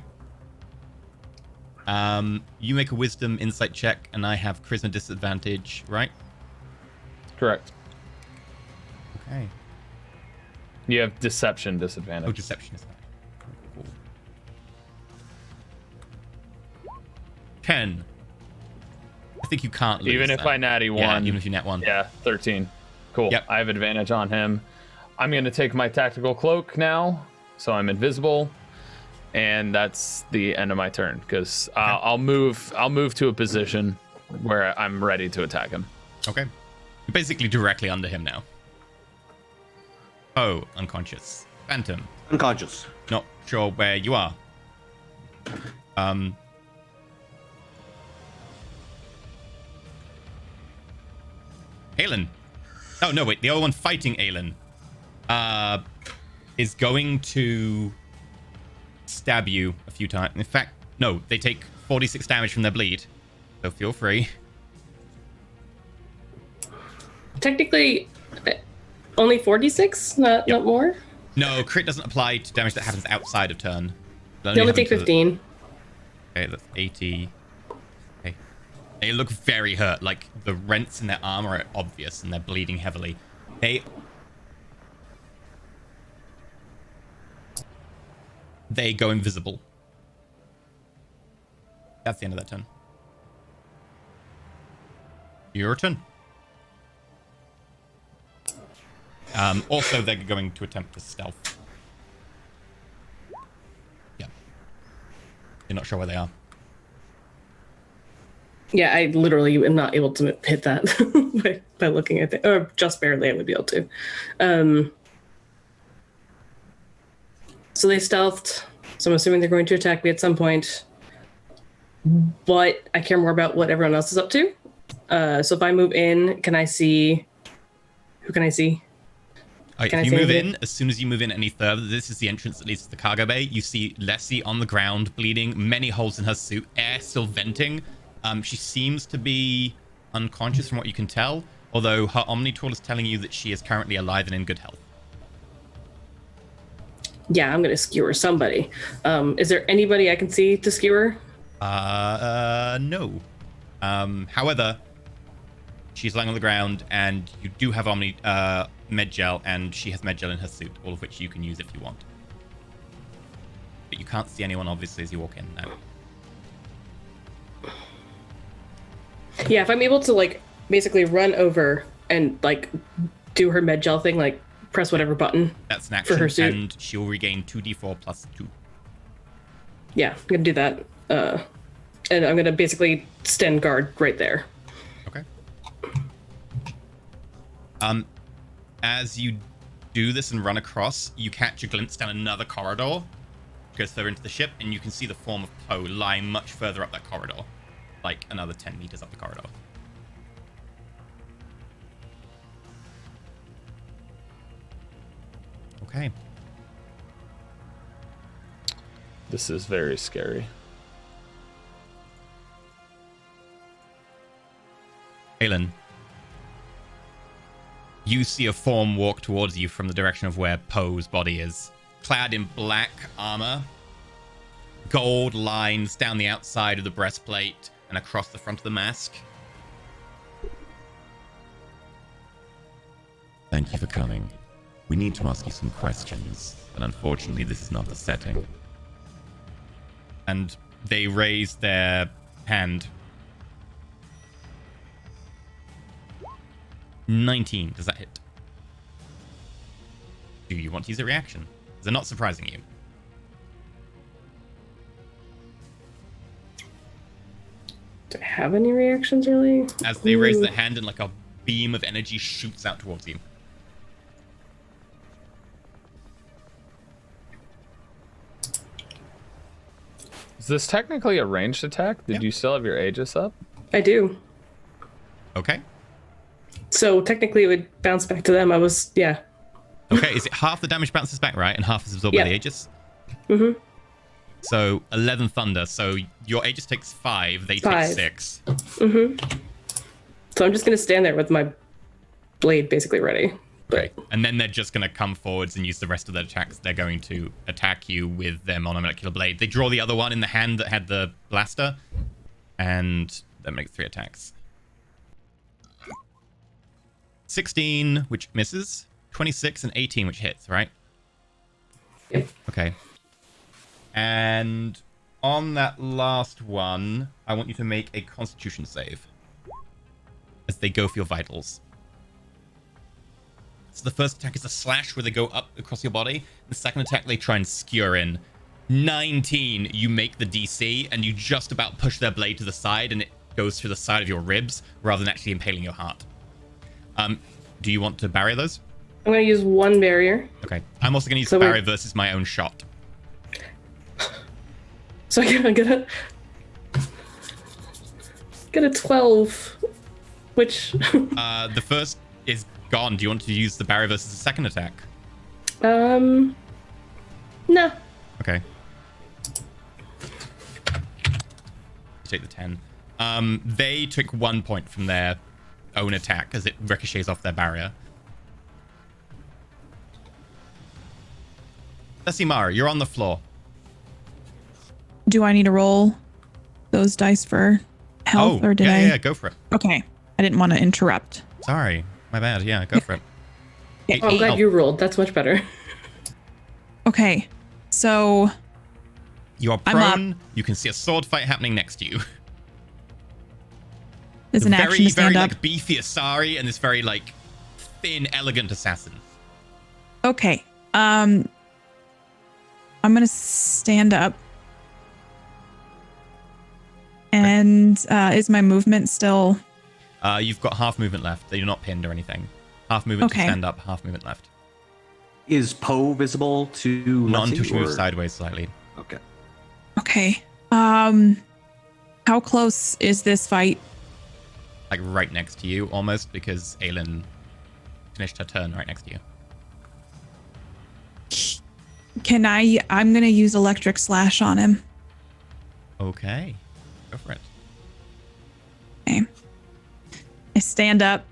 You make a wisdom insight check, and I have charisma disadvantage, right? Correct. Okay. You have deception disadvantage. Oh, deception is cool. 10. I think you can't lose Even if that. I natty one. Yeah, even if you net one. Yeah, 13. Cool. Yep. I have advantage on him. I'm going to take my tactical cloak now, so I'm invisible, and that's the end of my turn because I'll move to a position where I'm ready to attack him. Okay. You're basically directly under him now. Oh, unconscious. Phantom. Unconscious. Not sure where you are. Aelin. Oh, no, wait. The other one fighting Aelin is going to stab you a few times. In fact, no, they take 46 damage from their bleed. So feel free. Technically, only 46, not more. No, crit doesn't apply to damage that happens outside of turn. They only take happens to 15. Okay, that's 80. Okay. They look very hurt. Like, the rents in their armor are obvious, and they're bleeding heavily. They go invisible. That's the end of that turn. Your turn. Also, they're going to attempt to stealth. Yeah. You're not sure where they are. Yeah, I literally am not able to hit that by looking at it. Or just barely, I would be able to. So they stealthed. So I'm assuming they're going to attack me at some point. But I care more about what everyone else is up to. So if I move in, can I see... Who can I see? If you move in, as soon as you move in any further, this is the entrance that leads to the cargo bay. You see Leslie on the ground, bleeding, many holes in her suit, air still venting. She seems to be unconscious from what you can tell, although her Omni tool is telling you that she is currently alive and in good health. Yeah, I'm going to skewer somebody. Is there anybody I can see to skewer? No. However, she's lying on the ground, and you do have Omni med gel, and she has med gel in her suit, all of which you can use if you want. But you can't see anyone, obviously, as you walk in now. Yeah, if I'm able to, like, basically run over and, like, do her med gel thing, like, press whatever button. That's an action, for her suit. and she'll regain 2d4 plus 2. Yeah, I'm going to do that. And I'm going to basically stand guard right there. Okay. As you do this and run across, you catch a glimpse down another corridor, goes further into the ship, and you can see the form of Poe lying much further up that corridor, like another 10 meters up the corridor. Okay. This is very scary. Aelin, you see a form walk towards you from the direction of where Poe's body is. Clad in black armor, gold lines down the outside of the breastplate and across the front of the mask. Thank you for coming. We need to ask you some questions, but unfortunately this is not the setting. And they raise their hand. 19. Does that hit? Do you want to use a reaction? Is it not surprising you? Do I have any reactions, really? As they raise their hand and like a beam of energy shoots out towards you. Is this technically a ranged attack? Did you still have your Aegis up? I do. Okay. So technically it would bounce back to them. Yeah. Okay, is it half the damage bounces back, right? And half is absorbed by the Aegis? Mm-hmm. So 11 thunder. So your Aegis takes 5, they take 6. Mm-hmm. So I'm just going to stand there with my blade basically ready. Okay. And then they're just going to come forwards and use the rest of their attacks. They're going to attack you with their monomolecular blade. They draw the other one in the hand that had the blaster, and that makes 3 attacks. 16, which misses. 26 and 18, which hits, right? Yep. Okay. And on that last one, I want you to make a Constitution save as they go for your vitals. So the first attack is a slash where they go up across your body. The second attack, they try and skewer in. 19, you make the DC, and you just about push their blade to the side, and it goes through the side of your ribs rather than actually impaling your heart. Do you want to barrier those? I'm going to use one barrier. Okay. I'm also going to use So the barrier versus my own shot. So I'm gonna get a 12, which... The first is gone. Do you want to use the barrier versus the second attack? No. Okay. Take the 10. They took 1 point from their own attack as it ricochets off their barrier. Desimara, you're on the floor. Do I need to roll those dice for health, or did I? Yeah, go for it. Okay. I didn't want to interrupt. Sorry, my bad. Yeah, go for it. Yeah, I'm glad you rolled. That's much better. Okay. So You are I'm up. prone. You can see a sword fight happening next to you. There's an action to stand very up. like beefy Asari and this very like thin, elegant assassin. Okay. I'm gonna stand up. And is my movement still? You've got half movement left. You're not pinned or anything. Half movement Okay. to stand up, half movement left. Is Poe visible to Not Lexi, until she moves or- sideways slightly. Okay. Okay. How close is this fight? Like right next to you, almost, because Aelin finished her turn right next to you. Can I'm gonna use electric slash on him. Okay. Go for it. Okay. I stand up.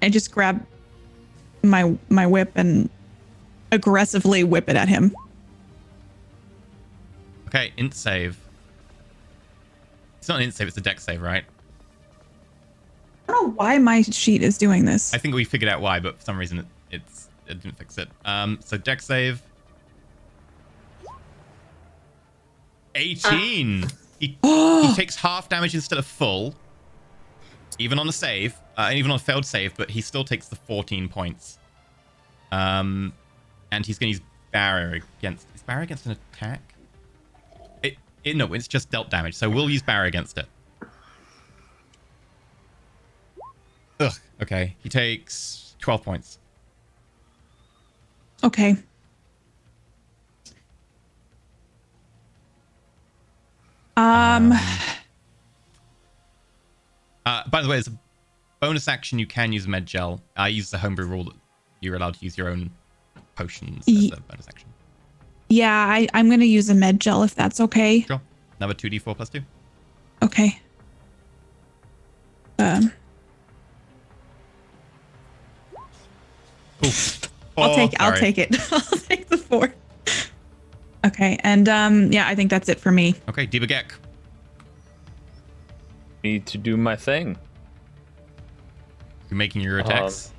I just grab my whip and aggressively whip it at him. Okay, int save. It's not an int save, it's a dex save, right? I don't know why my sheet is doing this. I think we figured out why, but for some reason it didn't fix it. So dex save. 18. He takes half damage instead of full. Even on a save, even on a failed save, but he still takes the 14 points. And he's going to use barrier against. Is barrier against an attack? No, it's just dealt damage. So we'll use barrier against it. Ugh. Okay. He takes 12 points. Okay. By the way, as a bonus action, you can use med gel. I use the homebrew rule that you're allowed to use your own potions as a bonus action. Yeah, I'm gonna use a med gel if that's okay. Sure. Another 2d4 plus 2. Okay. I'll take it. I'll take the 4. Okay, and yeah, I think that's it for me. Okay, Debagek. Need to do my thing. You're making your attacks.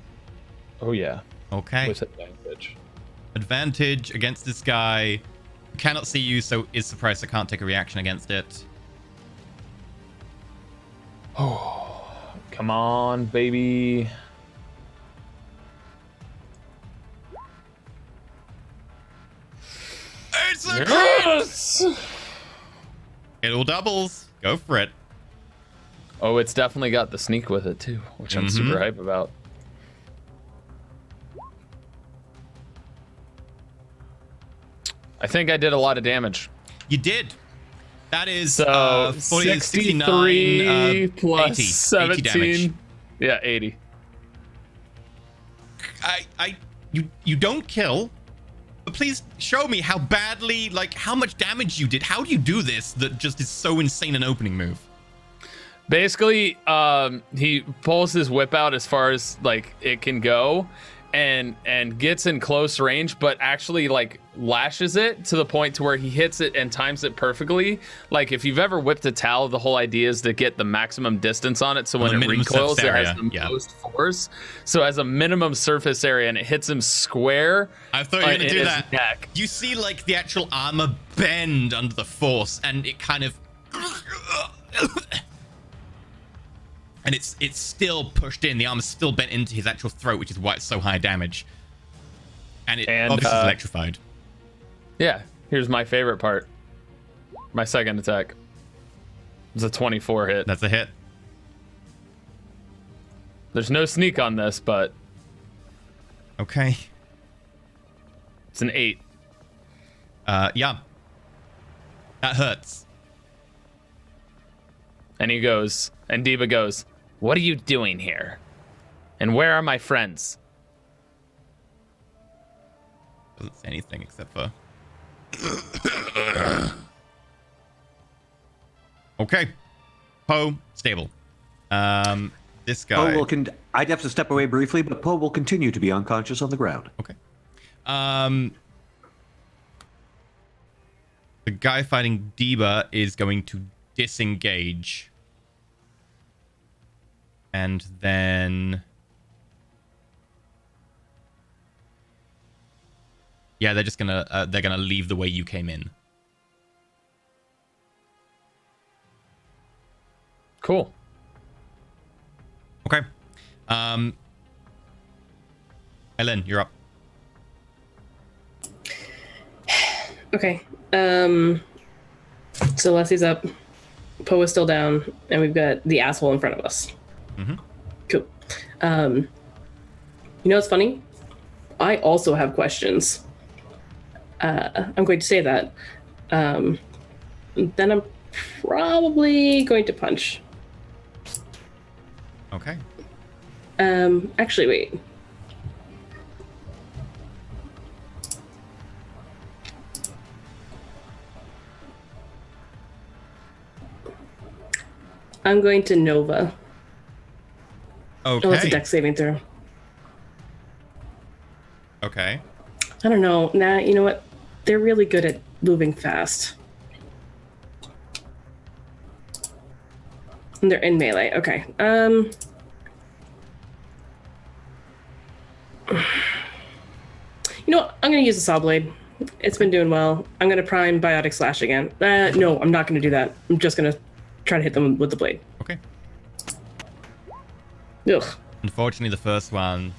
Oh yeah. Okay. With advantage. Advantage against this guy. Cannot see you, so is surprised I can't take a reaction against it. Oh, come on, baby. It's a Yes! It all doubles. Go for it. Oh, it's definitely got the sneak with it too, which I'm super hype about. I think I did a lot of damage. You did. That is So 40, 63 69, plus 80, 17. 80 damage. Yeah, 80. You don't kill, but please show me how badly, like how much damage you did. How do you do this that just is so insane an opening move? Basically, he pulls his whip out as far as like it can go, and gets in close range, but actually like lashes it to the point to where he hits it and times it perfectly. Like if you've ever whipped a towel, the whole idea is to get the maximum distance on it, so when it recoils, it has the most force. So as a minimum surface area, and it hits him square. I thought you were gonna do that. Neck. You see like the actual armor bend under the force, and it kind of, and it's still pushed in. The armor's still bent into his actual throat, which is why it's so high damage. And it obviously is electrified. Yeah, here's my favorite part. My second attack. It's a 24 hit. That's a hit. There's no sneak on this, but... Okay. It's an 8. Yeah. That hurts. And he goes, and Diva goes, "What are you doing here? And where are my friends?" Doesn't say anything except for... Okay. Poe, stable. This guy... Poe will I'd have to step away briefly, but Poe will continue to be unconscious on the ground. Okay. The guy fighting Diba is going to disengage. And then... Yeah, they're just gonna leave the way you came in. Cool. Okay. Ellen, you're up. Okay. So Leslie's up. Poe is still down, and we've got the asshole in front of us. Mm-hmm. Cool. You know what's funny? I also have questions. I'm going to say that. Then I'm probably going to punch. Okay. Actually, wait. I'm going to Nova. Okay. Oh, it's a dex saving throw. Okay. I don't know. Nah, you know what? They're really good at moving fast. And they're in melee. Okay. You know what? I'm going to use the saw blade. It's been doing well. I'm going to prime biotic slash again. No, I'm not going to do that. I'm just going to try to hit them with the blade. Okay. Ugh. Unfortunately, the first one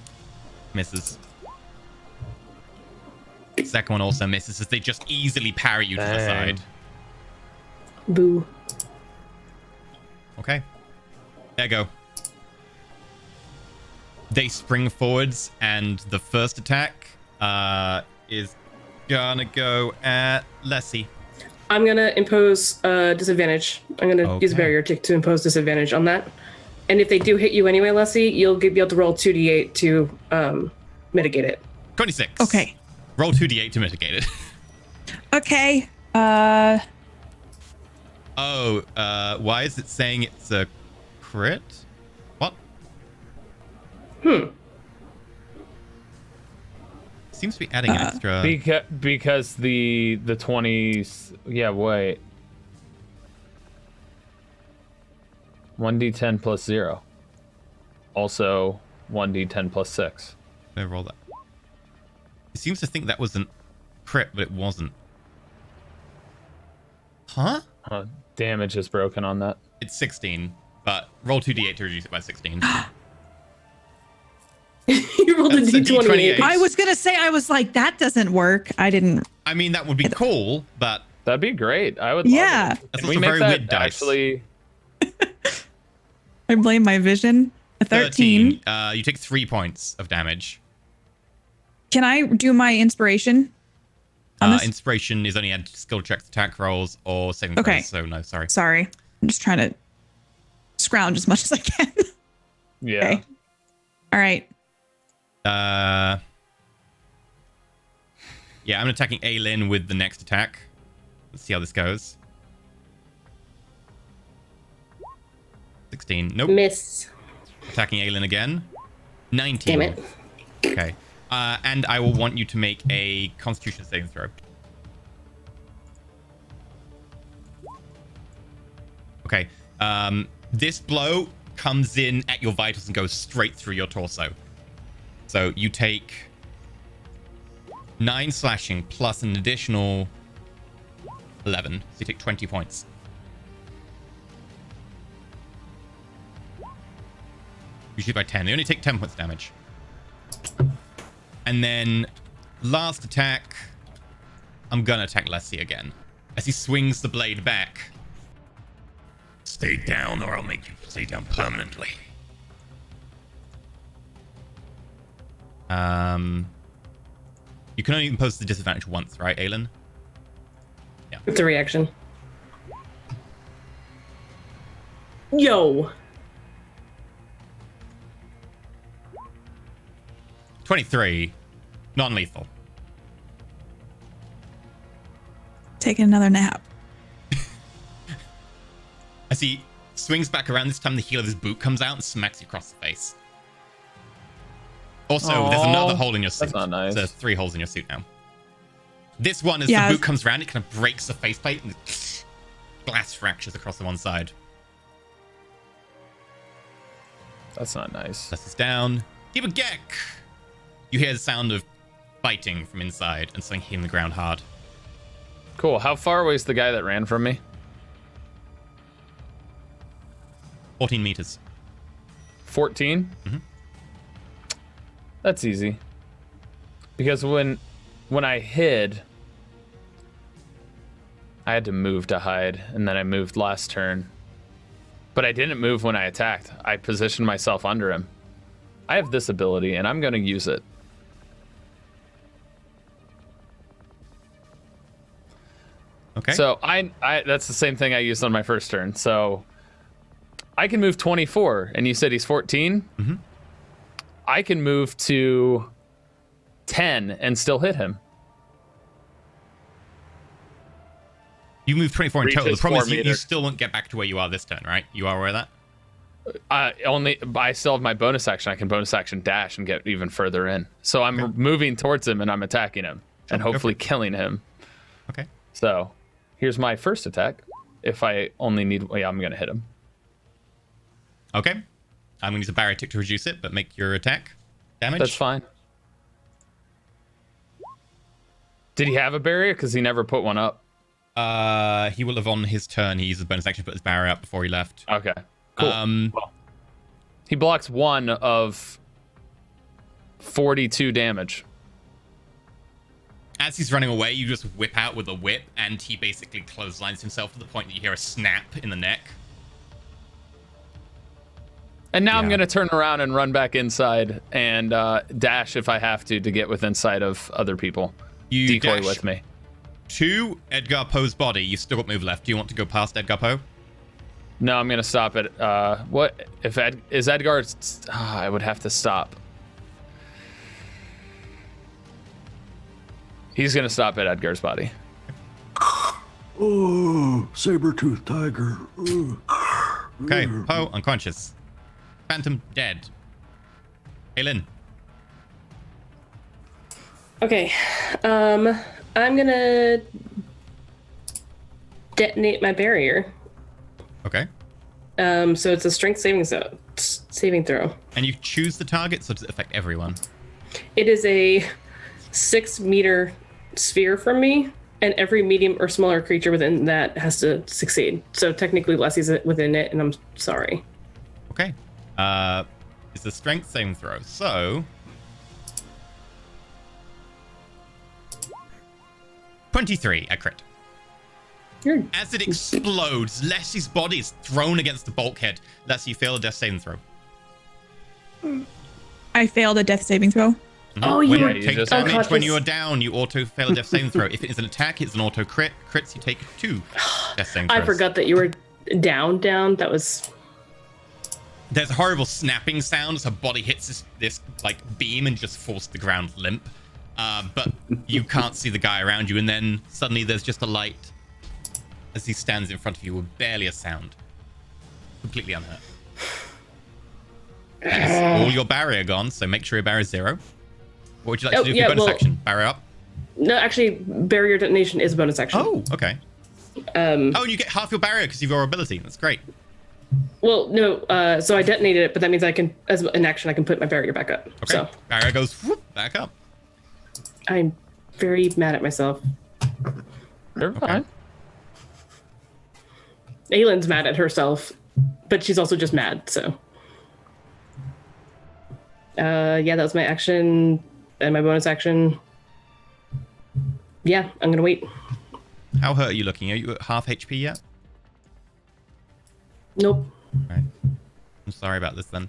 misses. The second one also misses as they just easily parry you to the side. Boo. Okay. There you go. They spring forwards, and the first attack is gonna go at Lessie. I'm going to impose disadvantage. I'm going to use a barrier to impose disadvantage on that. And if they do hit you anyway, Leslie, you'll be able to roll 2d8 to mitigate it. 26. Okay. Roll 2d8 to mitigate it. Okay. Why is it saying it's a crit? What? Seems to be adding an extra... Because the 20s... Yeah, wait. 1d10 plus 0. Also 1d10 plus 6. Let me roll that. It seems to think that was a crit, but it wasn't. Huh? Damage is broken on that. It's 16, but roll 2d8 to reduce it by 16. You rolled a d28. I was going to say, I was like, that doesn't work. I didn't. I mean, that would be cool, but... That'd be great. I would love Yeah. it. That's Can we also make very that weird dice. actually... I blame my vision. A 13. You take 3 points of damage. Can I do my inspiration? Inspiration is only added to skill checks, attack rolls, or saving Okay. throws, so no, sorry. Sorry. I'm just trying to scrounge as much as I can. Yeah. Okay. All right. Yeah, I'm attacking Aylin with the next attack. Let's see how this goes. 16. Nope. Miss. Attacking Aylin again. 19. Damn it. Okay. And I will want you to make a Constitution saving throw. Okay. This blow comes in at your vitals and goes straight through your torso. So you take 9 slashing plus an additional 11. So you take 20 points. You shoot by 10. They only take 10 points damage. And then last attack, I'm gonna attack Leslie again. As he swings the blade back. Stay down or I'll make you stay down permanently. You can only impose the disadvantage once, right, Aelin? Yeah. It's a reaction. Yo. 23. Non-lethal. Taking another nap. As he swings back around, this time the heel of his boot comes out and smacks you across the face. Also, there's another hole in your suit. That's not nice. There's 3 holes in your suit now. This one, as Yeah. the boot comes around, it kind of breaks the faceplate and glass fractures across the one side. That's not nice. This is down. Keep a Gek! You hear the sound of fighting from inside and something hitting the ground hard. Cool. How far away is the guy that ran from me? 14 meters. 14? Mm-hmm. That's easy. Because when I hid, I had to move to hide, and then I moved last turn. But I didn't move when I attacked. I positioned myself under him. I have this ability, and I'm going to use it. Okay. So I that's the same thing I used on my first turn. So I can move 24, and you said he's 14? Mm-hmm. I can move to 10 and still hit him. You move 24 in total. The Reaches problem 4 is you meters. still won't get back to where you are this turn, right? You are aware of that? I still have my bonus action. I can bonus action dash and get even further in. So I'm moving towards him and I'm attacking him and hopefully killing him. Okay. So here's my first attack. If I only need, yeah, I'm gonna hit him. Okay. I'm gonna use a barrier tick to reduce it, but make your attack damage. That's fine. Did he have a barrier? Because he never put one up. He will have on his turn. He used a bonus action to put his barrier up before he left. Okay. Cool. Well, he blocks 1 of 42 damage. As he's running away, you just whip out with a whip, and he basically clotheslines himself to the point that you hear a snap in the neck. And now I'm going to turn around and run back inside and dash if I have to get within sight of other people. You decoy dash with me. To Edgar Poe's body. You still got move left. Do you want to go past Edgar Poe? No, I'm going to stop at... what? If is Edgar... I would have to stop. He's going to stop at Edgar's body. Oh, saber-toothed tiger. Okay, Poe unconscious. Phantom dead. Aelin. Okay. I'm gonna detonate my barrier. Okay. So it's a strength saving throw. And you choose the target, so does it affect everyone? It is a 6-meter sphere from me, and every medium or smaller creature within that has to succeed. So technically, Leslie's within it, and I'm sorry. Okay. It's a strength saving throw. So 23, a crit. As it explodes, Leslie's body is thrown against the bulkhead. Leslie, fail a death saving throw. I failed a death saving throw. Oh, when you you take just- damage, unconscious. when you are down, you auto fail a death saving throw. If it is an attack, it's an auto crit. Crits, you take 2 death saving throws. I forgot that you were down. That was... There's a horrible snapping sound as her body hits this like beam and just falls to the ground limp. But you can't see the guy around you, and then suddenly there's just a light as he stands in front of you with barely a sound. Completely unhurt. That is all your barrier gone, so make sure your barrier is 0. What would you like to do for your bonus action? Barrier up? No, actually, barrier detonation is a bonus action. Oh, okay. And you get half your barrier because of your ability. That's great. Well, no, so I detonated it, but that means I can, as an action, I can put my barrier back up. Okay. So Barrier goes whoop, back up. I'm very mad at myself. You're fine. Aylin's mad at herself, but she's also just mad, so. Yeah, that was my action and my bonus action. Yeah, I'm gonna wait. How hurt are you looking? Are you at half HP yet? Nope. Right. I'm sorry about this then.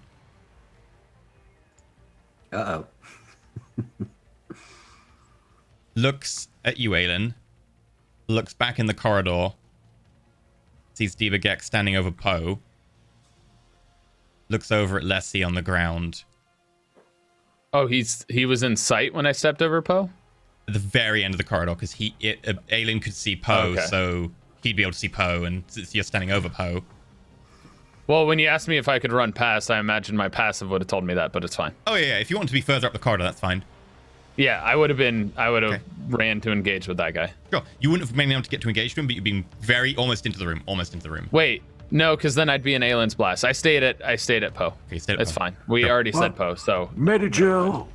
Uh-oh. Looks at you, Aelin. Looks back in the corridor. Sees Debagek standing over Poe. Looks over at Lessie on the ground. Oh, he was in sight when I stepped over Poe? At the very end of the corridor, because Aelin could see Poe, so he'd be able to see Poe, and since you're standing over Poe. Well, when you asked me if I could run past, I imagine my passive would have told me that, but it's fine. Oh yeah, if you want to be further up the corridor, that's fine. Yeah, I would have ran to engage with that guy. Sure. You wouldn't have been able to get to engage with him, but you'd been almost into the room. Wait, no, because then I'd be in Aelin's blast. I stayed at Poe. Okay, you stayed at It's Poe. fine. We already said Poe, so Metagel.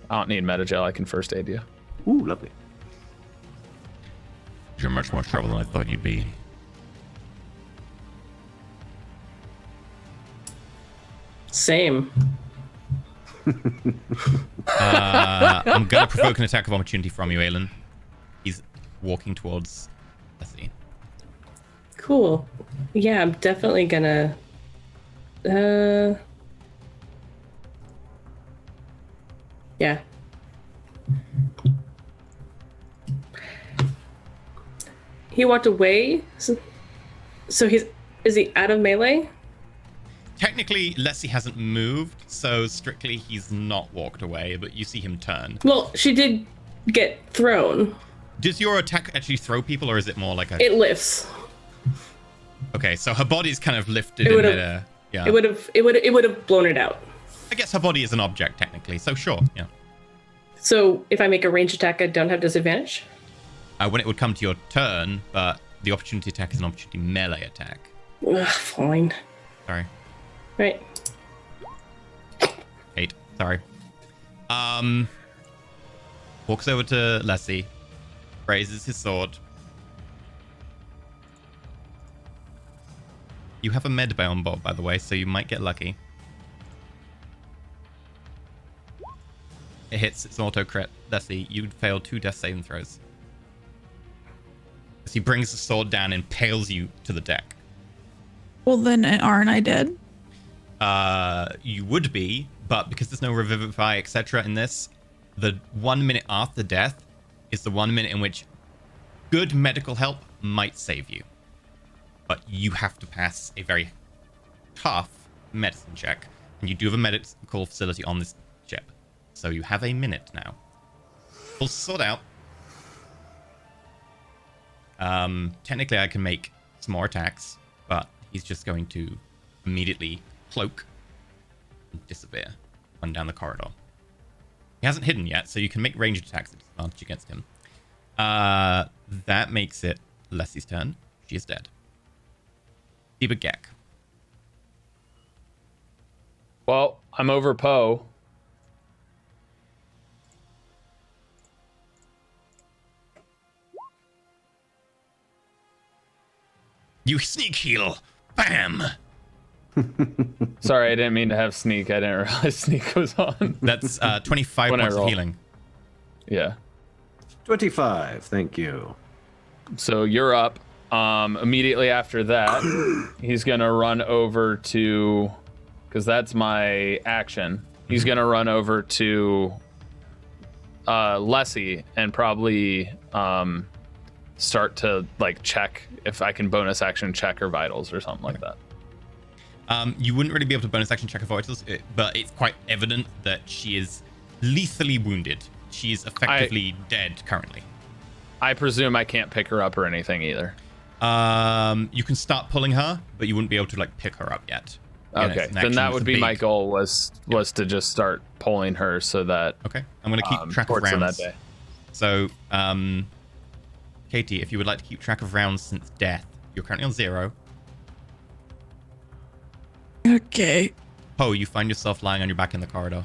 I don't need Metagel. I can first aid you. Ooh, lovely. You're much more trouble than I thought you'd be. Same. I'm gonna provoke an attack of opportunity from you, Aelin. He's walking towards Leslie. Cool. Yeah, I'm definitely gonna. Yeah. He walked away. So is he out of melee? Technically, Leslie hasn't moved, so strictly he's not walked away, but you see him turn. Well, she did get thrown. Does your attack actually throw people, or is it more like a... It lifts. Okay, so her body's kind of lifted in midair. Yeah. It would have blown it out. I guess her body is an object, technically, so sure, yeah. So if I make a ranged attack, I don't have disadvantage? When it would come to your turn, but the opportunity attack is an opportunity melee attack. Ugh, fine. Sorry. Right. 8. Sorry. Walks over to Leslie. Raises his sword. You have a med bay on board, by the way, so you might get lucky. It hits. It's an auto crit. Leslie, you failed 2 death saving throws. As he brings the sword down and impales you to the deck. Well, then aren't I dead? You would be, but because there's no revivify, etc. in this, the 1 minute after death is the 1 minute in which good medical help might save you. But you have to pass a very tough medicine check. And you do have a medical facility on this ship. So you have a minute now. We'll sort out. Technically I can make some more attacks, but he's just going to immediately cloak and disappear, run down the corridor. He hasn't hidden yet, so you can make ranged attacks at disadvantage against him. That makes it Leslie's turn. She is dead. Debagek. Well, I'm over Poe. You sneak heal. Bam! Sorry, I didn't mean to have sneak. I didn't realize sneak was on. That's 25 When I points of roll. healing. Yeah. 25, thank you. So you're up. Immediately after that, he's gonna run over to, because that's my action. He's gonna run over to Lessie and probably start to like check if I can bonus action check her vitals or something like that. You wouldn't really be able to bonus action check her vitals, but it's quite evident that she is lethally wounded. She is effectively dead currently. I presume I can't pick her up or anything either. You can start pulling her, but you wouldn't be able to like pick her up yet. Okay, then that would be my goal was to just start pulling her so that. Okay, I'm going to keep track of rounds. That day. So, Katie, if you would like to keep track of rounds since death, you're currently on 0. Okay. Poe, you find yourself lying on your back in the corridor.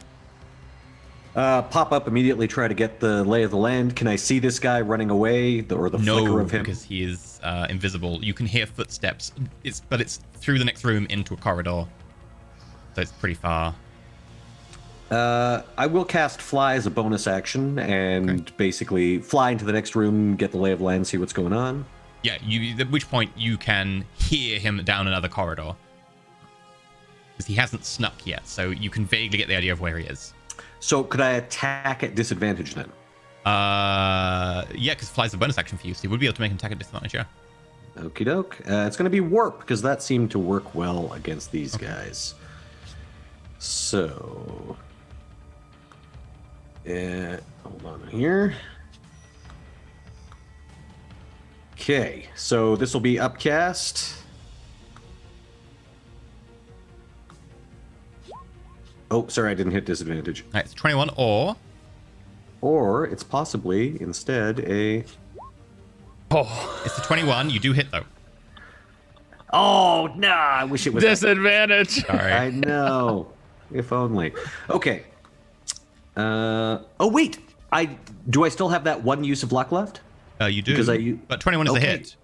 Pop up immediately, try to get the lay of the land. Can I see this guy running away, or the flicker of him? No, because he is invisible. You can hear footsteps, but it's through the next room into a corridor, so it's pretty far. I will cast Fly as a bonus action and basically fly into the next room, get the lay of the land, see what's going on. Yeah, at which point you can hear him down another corridor. Because he hasn't snuck yet, so you can vaguely get the idea of where he is. So could I attack at disadvantage then? Yeah, because Fly's a bonus action for you, so you would be able to make an attack at disadvantage, yeah. Okie doke. It's going to be Warp, because that seemed to work well against these guys. So... hold on here. Okay, so this will be upcast. Oh, sorry, I didn't hit disadvantage. All right, it's 21 or... Or it's possibly, instead, a... Oh. It's a 21. You do hit, though. Oh, nah, I wish it was... Disadvantage. Sorry. I know. If only. Okay. Oh, wait. Do I still have that one use of luck left? You do. Because but 21 is a hit.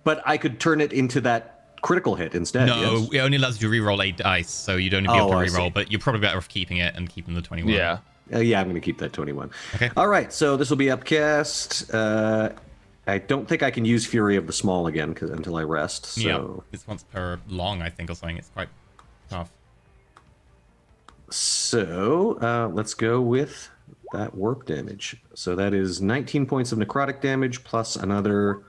But I could turn it into that critical hit instead. No, yes? it only allows you to reroll 8 dice, so you'd only be able to I reroll, see. but you're probably better off keeping it and keeping the 21. Yeah. Yeah, I'm going to keep that 21. Okay. All right, so this will be upcast. I don't think I can use Fury of the Small again until I rest. So. Yeah, it's once per long, I think, or something. It's quite tough. So let's go with that warp damage. So that is 19 points of necrotic damage plus another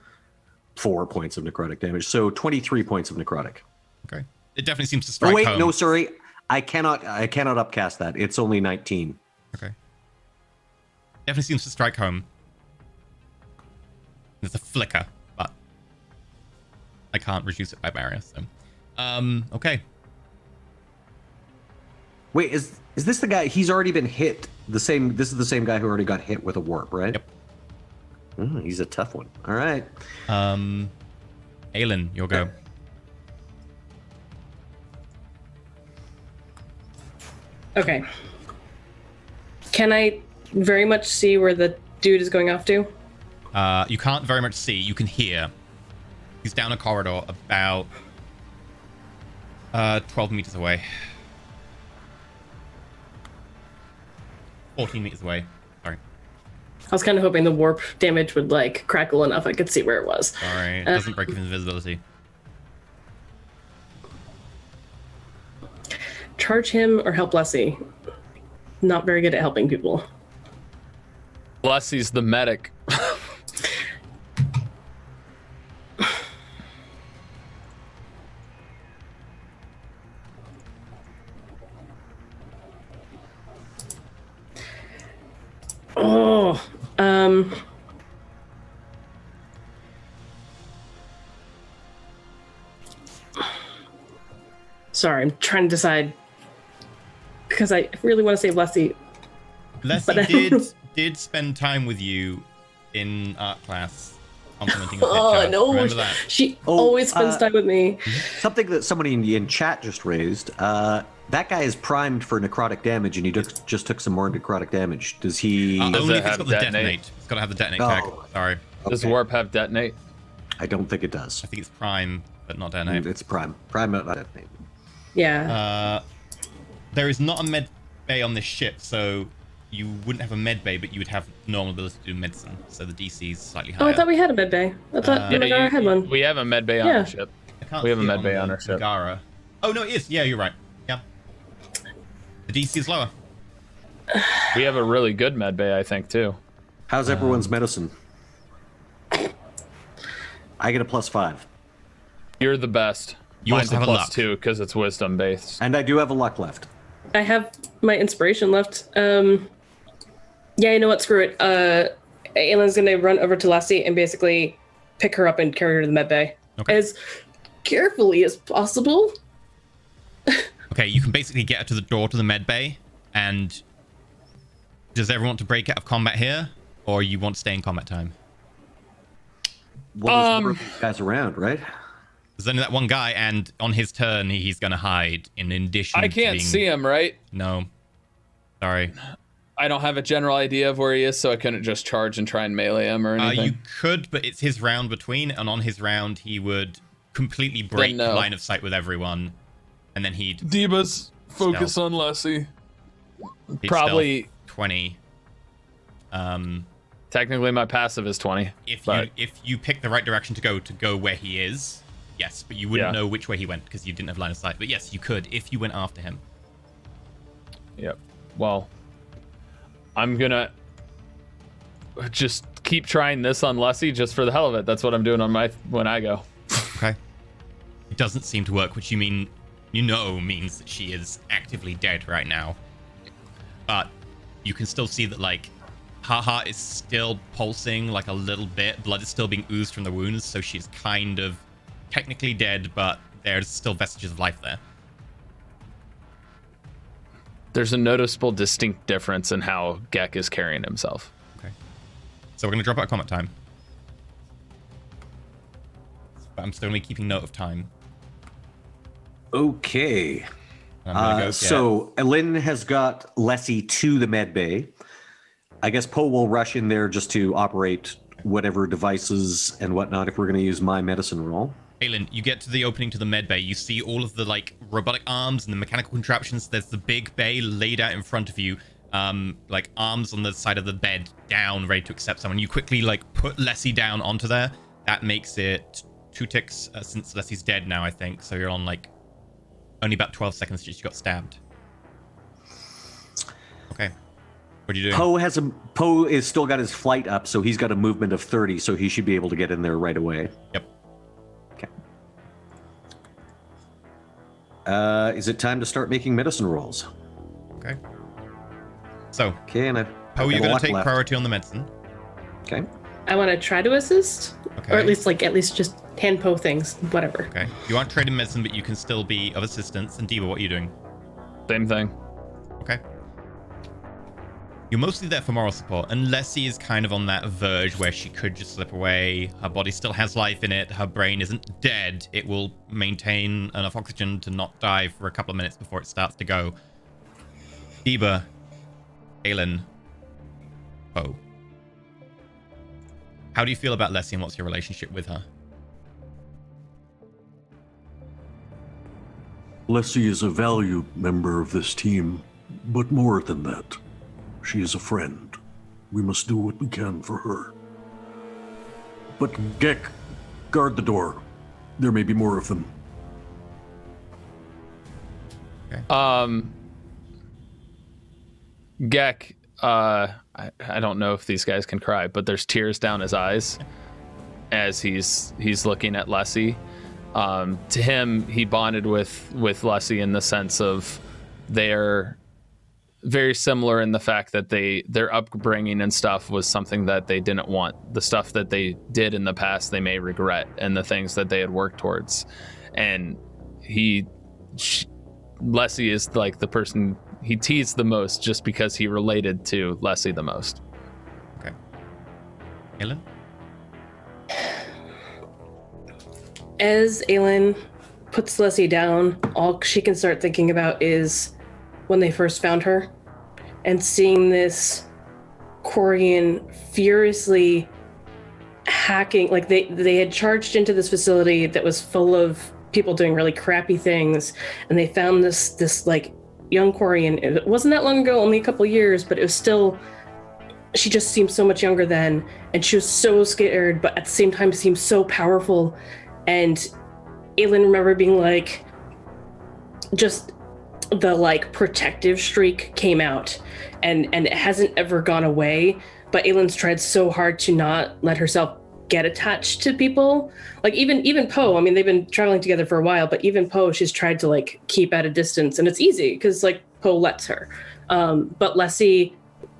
4 points of necrotic damage. So 23 points of necrotic. Okay. It definitely seems to strike Oh wait, home. no, sorry. I cannot upcast that. It's only 19. Okay. Definitely seems to strike home. There's a flicker, but I can't reduce it by barrier, so. Okay. Wait, is this the guy? He's already been hit. This is the same guy who already got hit with a warp, right? Yep. He's a tough one. All right. Aelin, your go. Okay. Can I very much see where the dude is going off to? You can't very much see. You can hear. He's down a corridor about 12 meters away. 14 meters away. Sorry. I was kind of hoping the warp damage would like crackle enough I could see where it was. Sorry, it doesn't break his invisibility. Charge him or help Leslie. Not very good at helping people. Leslie's the medic. Oh, sorry, I'm trying to decide because I really want to save Leslie. Leslie did spend time with you in art class, complimenting a picture. Oh no, Remember that? she always spends time with me. Something that somebody in chat just raised. That guy is primed for necrotic damage, and he just took some more necrotic damage. Does he? Only if it's have got the detonate. It's got to have the detonate Oh. tag. Sorry. Does warp have detonate? I don't think it does. I think it's prime, but not detonate. It's prime. Prime, not detonate. Yeah. There is not a med bay on this ship, so you wouldn't have a med bay, but you would have normal ability to do medicine. So the DC is slightly higher. Oh, I thought we had a med bay. I thought Megara had one. We have a med bay on Yeah. our ship. I can't We have a see it med bay the on our ship. Megara. Oh no, it is. Yeah, you're right. Yeah. The DC is lower. We have a really good med bay, I think, too. How's everyone's medicine? I get a +5. You're the best. You Mine's also have a luck. +2 because it's wisdom based. And I do have a luck left. I have my inspiration left. Yeah, you know what? Screw it. Aylin's gonna run over to Lassie and basically pick her up and carry her to the med bay Okay. as carefully as possible. Okay, you can basically get her to the door to the med bay, and does everyone want to break out of combat here, or you want to stay in combat time? Well, there's more of these guys around, right? There's only that one guy, and on his turn, he's going to hide in addition I to can't being... see him, right? No. Sorry. I don't have a general idea of where he is, so I couldn't just charge and try and melee him or anything. You could, but it's his round between, and on his round, he would completely break line of sight with everyone, and then he'd... Diva's focus on Lessie. Probably 20. Technically, my passive is 20. If you pick the right direction to go where he is, yes, but you wouldn't know which way he went because you didn't have line of sight. But yes, you could if you went after him. Yep. Well, I'm gonna just keep trying this on Lessie just for the hell of it. That's what I'm doing on when I go. Okay. It doesn't seem to work, which means that she is actively dead right now. But you can still see that, like, her heart is still pulsing, like, a little bit. Blood is still being oozed from the wounds, so she's kind of technically dead, but there's still vestiges of life there. There's a noticeable, distinct difference in how Gek is carrying himself. Okay. So we're going to drop out combat time. But I'm still only keeping note of time. Okay. I'm gonna go so Lynn has got Lessie to the med bay. I guess Poe will rush in there just to operate whatever devices and whatnot if we're going to use my medicine roll. Aelin, you get to the opening to the med bay. You see all of the, like, robotic arms and the mechanical contraptions. There's the big bay laid out in front of you. Like, arms on the side of the bed down, ready to accept someone. You quickly, like, put Lessie down onto there. That makes it 2 ticks since Lessie's dead now, I think. So you're on, like, only about 12 seconds since you got stabbed. Okay. What are you doing? Poe is still got his flight up, so he's got a movement of 30, so he should be able to get in there right away. Yep. Okay. Is it time to start making medicine rolls? Okay. So, and Poe, you're going to take priority on the medicine. Okay. I want to try to assist, or at least just hand Poe things, whatever. Okay. You aren't trained in medicine, but you can still be of assistance. And Diva, what are you doing? Same thing. Okay. You're mostly there for moral support, and Lessie is kind of on that verge where she could just slip away. Her body still has life in it. Her brain isn't dead. It will maintain enough oxygen to not die for a couple of minutes before it starts to go. Diva, Aelin, Poe. How do you feel about Lessie, and what's your relationship with her? Lessie is a valued member of this team, but more than that, she is a friend. We must do what we can for her. But Gek, guard the door. There may be more of them. Okay. Gek, I don't know if these guys can cry, but there's tears down his eyes as he's looking at Lessie. To him, he bonded with Lessie in the sense of they're very similar in the fact that their upbringing and stuff was something that they didn't want. The stuff that they did in the past, they may regret, and the things that they had worked towards. And Lessie is like the person he teased the most just because he related to Lessie the most. Okay. Aelin? As Aelin puts Lessie down, all she can start thinking about is when they first found her and seeing this Quarian furiously hacking, like they had charged into this facility that was full of people doing really crappy things, and they found this like young Quarian. It wasn't that long ago, only a couple years, but it was still, she just seemed so much younger then, and she was so scared, but at the same time seemed so powerful. And Aelin remember being like, just the like protective streak came out, and it hasn't ever gone away, but Aelin's tried so hard to not let herself get attached to people. Like even Poe, I mean, they've been traveling together for a while, but even Poe, she's tried to like keep at a distance, and it's easy because like Poe lets her. But Lessie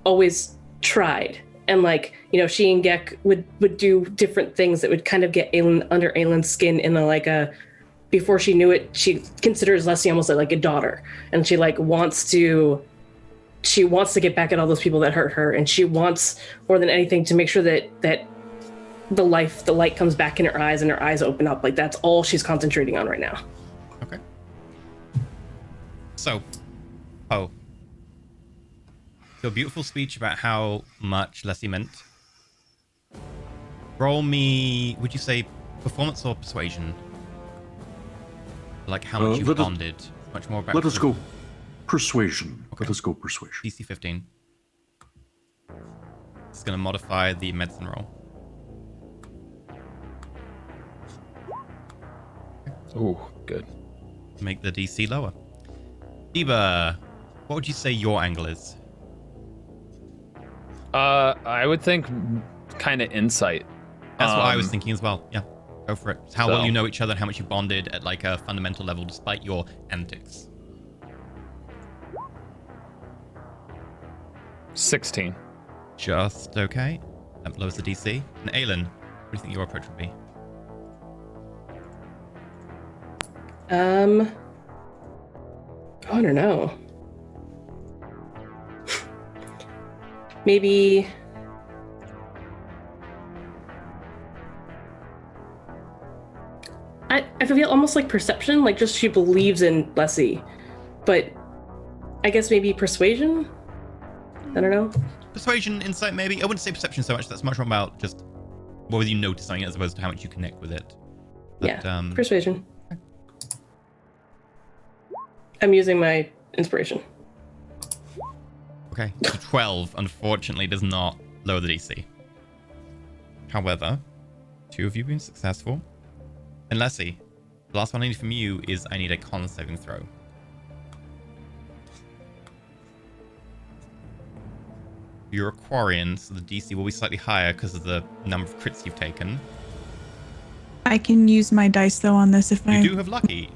always tried, and like, you know, she and Gek would do different things that would kind of get Aelin under Aelin's skin in a before she knew it, she considers Leslie almost like a daughter, and she like wants to get back at all those people that hurt her, and she wants more than anything to make sure that the light comes back in her eyes and her eyes open up. Like that's all she's concentrating on right now. Okay. So, oh, your beautiful speech about how much Leslie meant. Roll me, would you say performance or persuasion? Like how much you bonded. Much more about. Let us go persuasion. Okay. Let us go persuasion. DC 15. It's going to modify the medicine roll. Oh, good. Make the DC lower. Eba, what would you say your angle is? I would think kind of insight. That's what I was thinking as well. Yeah, go for it. It's how well you know each other and how much you bonded at like a fundamental level despite your antics. 16. Just okay. That lowers the DC. And Aelin, what do you think your approach would be? I don't know. Maybe I feel almost like perception, like just she believes in Leslie, but I guess maybe persuasion. I don't know. Persuasion, insight, maybe. I wouldn't say perception so much. That's much more about just whether you notice something as opposed to how much you connect with it. But, yeah, persuasion. I'm using my inspiration. Okay, so 12 unfortunately does not lower the DC. However, 2 of you have been successful. And Leslie, the last one I need from you is I need a con saving throw. You're a Quarian, so the DC will be slightly higher because of the number of crits you've taken. I can use my dice though on this if I. You do have lucky.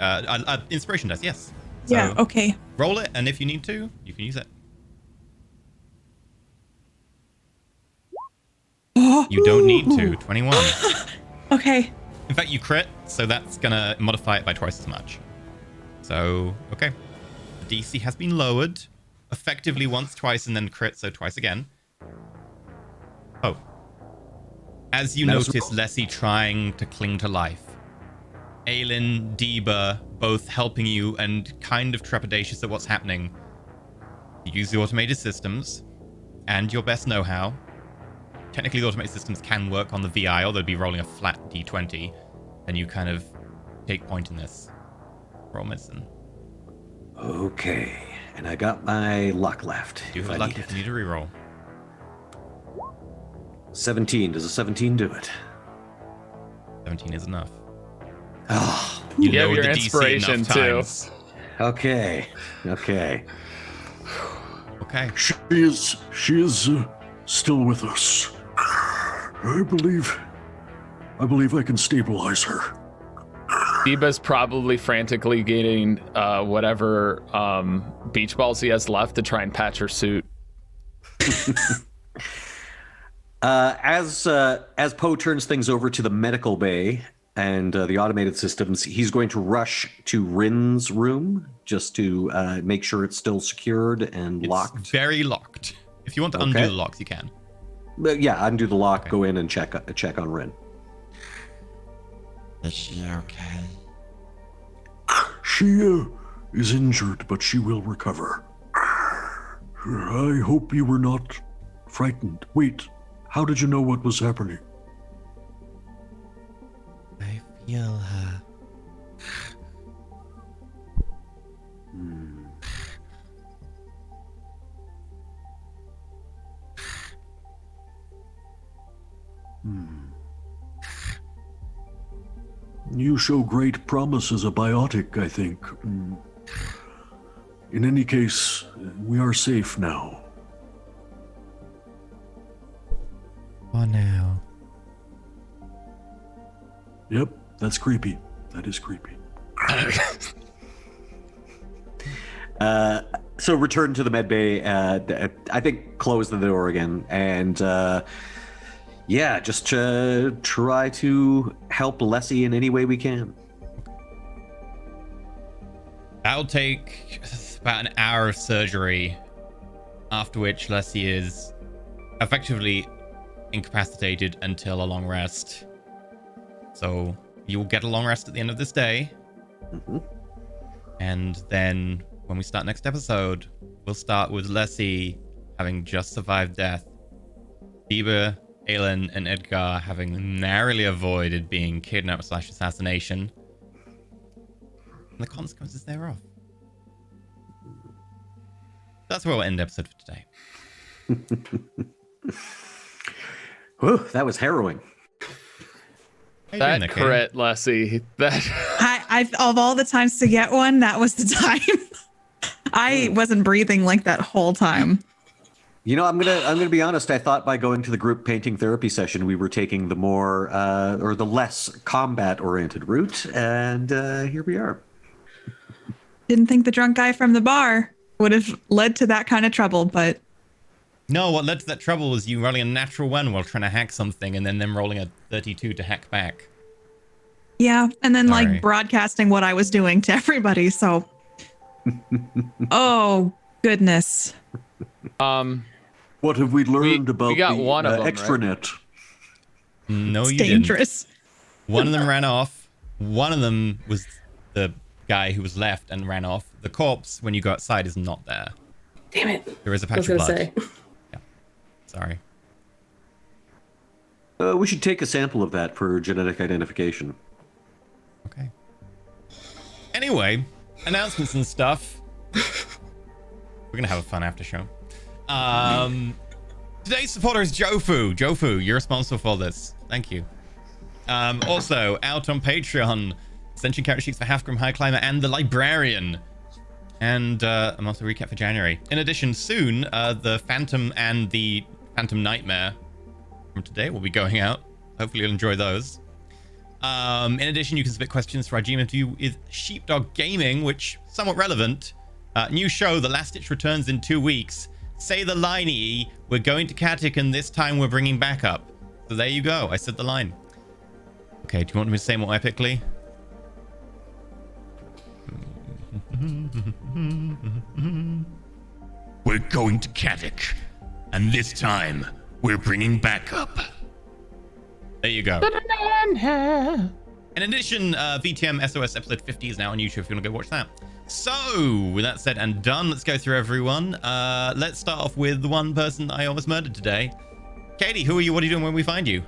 Inspiration dice, yes. So yeah, okay. Roll it, and if you need to, you can use it. You don't need to. 21. Okay. In fact, you crit, so that's gonna modify it by twice as much. So, okay. The DC has been lowered. Effectively once, twice, and then crit, so twice again. Oh. As you notice Leslie trying to cling to life, Aelin, Deba, both helping you and kind of trepidatious at what's happening. You use the automated systems and your best know-how. Technically, the automated systems can work on the VI, although they'd be rolling a flat D20. And you kind of take point in this. Roll medicine. Okay, and I got my luck left. You have luck if you need to reroll. 17. Does a 17 do it? 17 is enough. Oh, you have your inspiration too. Okay. Okay. Okay. She is still with us. I believe I can stabilize her. Deba's probably frantically getting whatever beach balls he has left to try and patch her suit. As Poe turns things over to the medical bay and the automated systems, he's going to rush to Rin's room just to make sure it's still secured and locked. It's very locked. If you want to undo the locks, you can. But yeah, undo the lock, go in and check on Rin. Is she okay? She is injured, but she will recover. I hope you were not frightened. Wait, how did you know what was happening? I feel her. You show great promise as a biotic, I think. In any case, we are safe now. For now. Yep, that's creepy. That is creepy. So return to the med bay. I think close the door again, and just try to help Leslie in any way we can. That'll take about an hour of surgery, after which Leslie is effectively incapacitated until a long rest. So you'll get a long rest at the end of this day. Mm-hmm. And then when we start next episode, we'll start with Leslie having just survived death. Bieber, Aelin, and Edgar having narrowly avoided being kidnapped / assassination. And the consequences thereof. That's where we'll end the episode for today. Whew, that was harrowing. That crit, Leslie. That I of all the times to get one, that was the time. I wasn't breathing like that whole time. You know, I'm gonna be honest. I thought by going to the group painting therapy session, we were taking the more or the less combat-oriented route, and here we are. Didn't think the drunk guy from the bar would have led to that kind of trouble, but no, what led to that trouble was you rolling a natural 1 while trying to hack something, and then them rolling a 32 to hack back. yeah, and then Sorry. like broadcasting what I was doing to everybody. So, oh goodness. What have we learned about we got the one of them, extranet? No, It's you dangerous. didn't. One of them ran off. One of them was the guy who was left and ran off. The corpse, when you go outside, is not there. Damn it. There is a I was patch of gonna blood. say. Yeah. Sorry. We should take a sample of that for genetic identification. Okay. Anyway, announcements and stuff. We're gonna have a fun after show. Today's supporter is Jofu. Jofu, you're responsible for this. Thank you. Also, out on Patreon, Ascension character sheets for Halfgrim, High Climber, and the Librarian. And I'm also recap for January. In addition, soon, the Phantom and the Phantom Nightmare from today will be going out. Hopefully you'll enjoy those. In addition, you can submit questions for our GM interview with Sheepdog Gaming, which is somewhat relevant. New show, The Last Ditch returns in 2 weeks. Say the line, EE. We're going to Katik, and this time we're bringing backup. So there you go. I said the line. Okay, do you want me to say more epically? We're going to Katik, and this time we're bringing backup. There you go. In addition, VTM SOS episode 50 is now on YouTube if you want to go watch that. So, with that said and done, let's go through everyone. Let's start off with the one person I almost murdered today. Katie, who are you? What are you doing when we find you?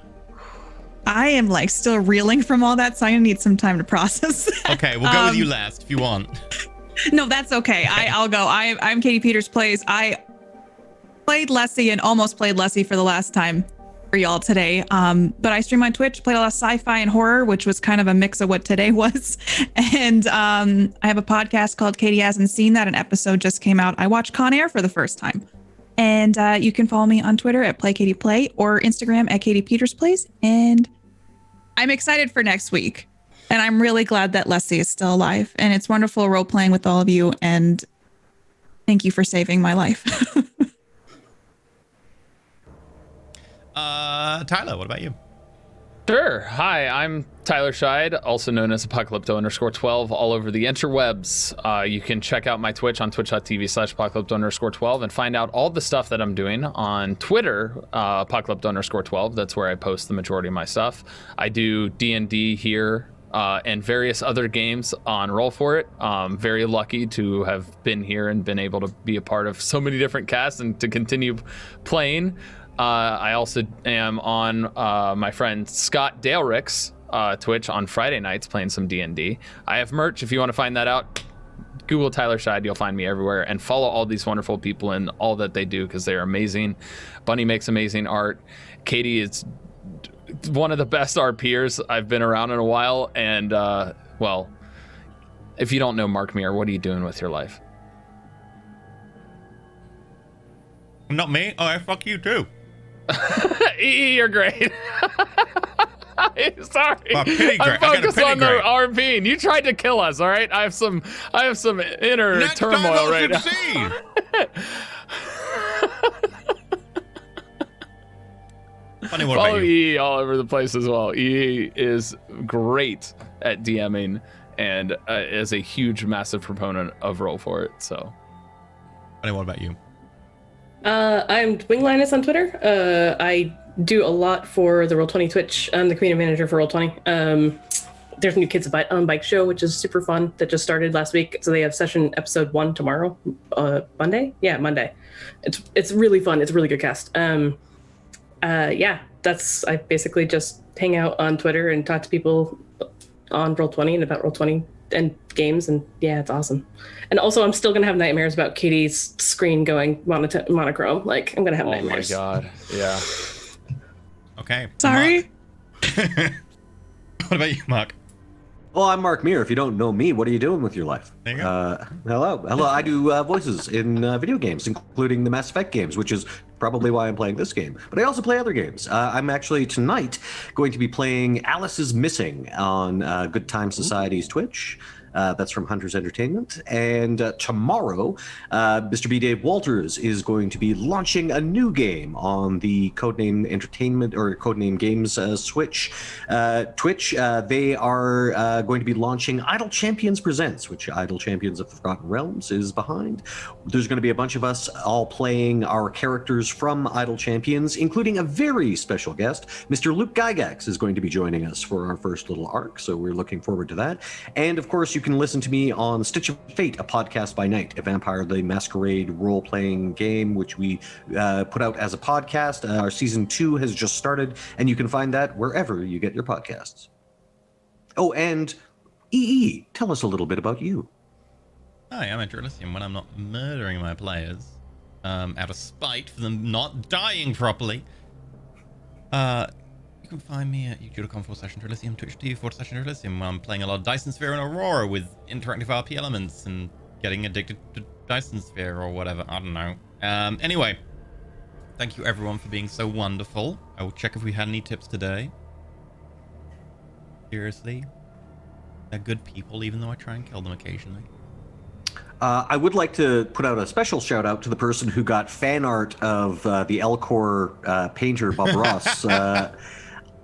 I am like still reeling from all that, so I'm gonna need some time to process that. Okay, we'll go with you last if you want. No, that's okay. I'll go. I'm Katie Peters Plays. I played Leslie and almost played Leslie for the last time for y'all today. But I stream on Twitch, played a lot of sci-fi and horror, which was kind of a mix of what today was. And I have a podcast called Katie Hasn't Seen That. An episode just came out. I watched Con Air for the first time. And you can follow me on Twitter at PlayKatiePlay or Instagram at Katie Peters Plays. And I'm excited for next week. And I'm really glad that Leslie is still alive. And it's wonderful role playing with all of you. And thank you for saving my life. Tyler, what about you? Sure. Hi, I'm Tyler Scheid, also known as Apocalypto_12 all over the interwebs. You can check out my Twitch on twitch.tv/Apocalypto_12 and find out all the stuff that I'm doing on Twitter, Apocalypto_12. That's where I post the majority of my stuff. I do D&D here and various other games on Roll For It. Very lucky to have been here and been able to be a part of so many different casts and to continue playing. I also am on my friend Scott Dalerick's Twitch on Friday nights playing some D&D. I have merch if you want to find that out. Google Tyler Scheid, you'll find me everywhere. And follow all these wonderful people and all that they do because they're amazing. Bunny makes amazing art. Katie is one of the best RPers I've been around in a while. And, well, if you don't know Mark Meir, what are you doing with your life? Not me. Oh, fuck you too. EE, you're great. Sorry, Oh, pity I'm great. I got a focused pity on the great. RP. You tried to kill us, all right? I have some inner Next time turmoil I'll right now. succeed. Funny, what Follow about you? EE all over the place as well. EE is great at DMing and is a huge, massive proponent of Roll For It. So, what about you? I'm Wing Linus on Twitter. I do a lot for the Roll20 Twitch. I'm the community manager for Roll20. There's new Kids on Bike show, which is super fun, that just started last week. So they have session episode 1 tomorrow, Monday. Yeah, Monday. It's really fun. It's a really good cast. I basically just hang out on Twitter and talk to people on Roll20 and about Roll20 and games, and yeah, it's awesome. And also, I'm still gonna have nightmares about Katie's screen going monochrome. Like, I'm gonna have nightmares. Oh my god, yeah. Okay. Sorry. What about you, Mark? Well, I'm Mark Meir. If you don't know me, what are you doing with your life? There you go. Hello. I do voices in video games, including the Mass Effect games, which is probably why I'm playing this game. But I also play other games. I'm actually tonight going to be playing Alice is Missing on Good Time Society's Twitch. That's from Hunters Entertainment. And tomorrow, Mr. B. Dave Walters is going to be launching a new game on the Codename Entertainment or Codename Games Twitch. They are going to be launching Idle Champions Presents, which Idle Champions of the Forgotten Realms is behind. There's going to be a bunch of us all playing our characters from Idle Champions, including a very special guest. Mr. Luke Gygax is going to be joining us for our first little arc, so we're looking forward to that. And of course, you can listen to me on Stitch of Fate, a podcast by night, a Vampire the Masquerade role-playing game, which we put out as a podcast. Our season 2 has just started, and you can find that wherever you get your podcasts. Oh, and EE, tell us a little bit about you. Hi, I'm Elysium when I'm not murdering my players out of spite for them not dying properly. You can find me at youtube.com/Elysium, twitch.tv/Elysium, where I'm playing a lot of Dyson Sphere and Aurora with interactive RP elements and getting addicted to Dyson Sphere or whatever. I don't know. Anyway, thank you everyone for being so wonderful. I will check if we had any tips today. Seriously, they're good people, even though I try and kill them occasionally. I would like to put out a special shout out to the person who got fan art of the Elcor painter, Bob Ross,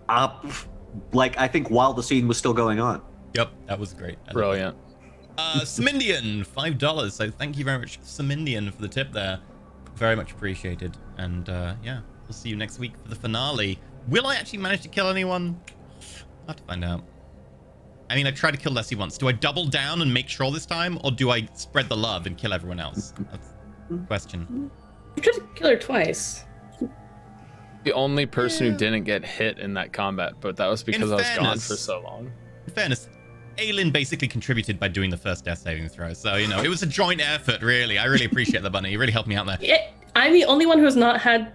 up, like, I think while the scene was still going on. Yep, that was great. Brilliant. Samindian, $5. So thank you very much, Samindian, for the tip there. Very much appreciated. And yeah, we'll see you next week for the finale. Will I actually manage to kill anyone? I'll have to find out. I mean, I tried to kill Leslie once. Do I double down and make sure this time, or do I spread the love and kill everyone else? That's the question. You tried to kill her twice. The only person who didn't get hit in that combat, but that was because I was gone for so long. In fairness, Aelin basically contributed by doing the first death saving throw. So, you know, it was a joint effort, really. I really appreciate the bunny. You really helped me out there. I'm the only one who's not had,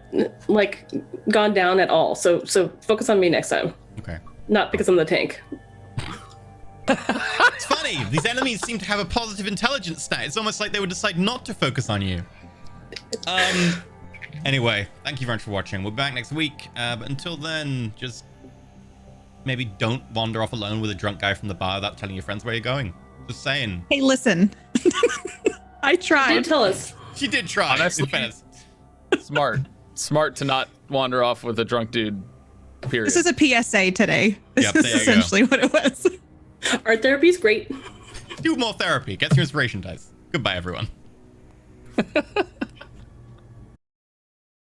like, gone down at all. So focus on me next time. Okay. Not because I'm the tank. It's funny. These enemies seem to have a positive intelligence stat. It's almost like they would decide not to focus on you. Anyway, thank you very much for watching. We'll be back next week. But until then, just maybe don't wander off alone with a drunk guy from the bar without telling your friends where you're going. Just saying. Hey, listen. I tried. She did tell us. She did try. Honestly, smart to not wander off with a drunk dude. Period. This is a PSA today. This is essentially what it was. Art therapy is great. Do more therapy. Get your inspiration dice. Goodbye, everyone.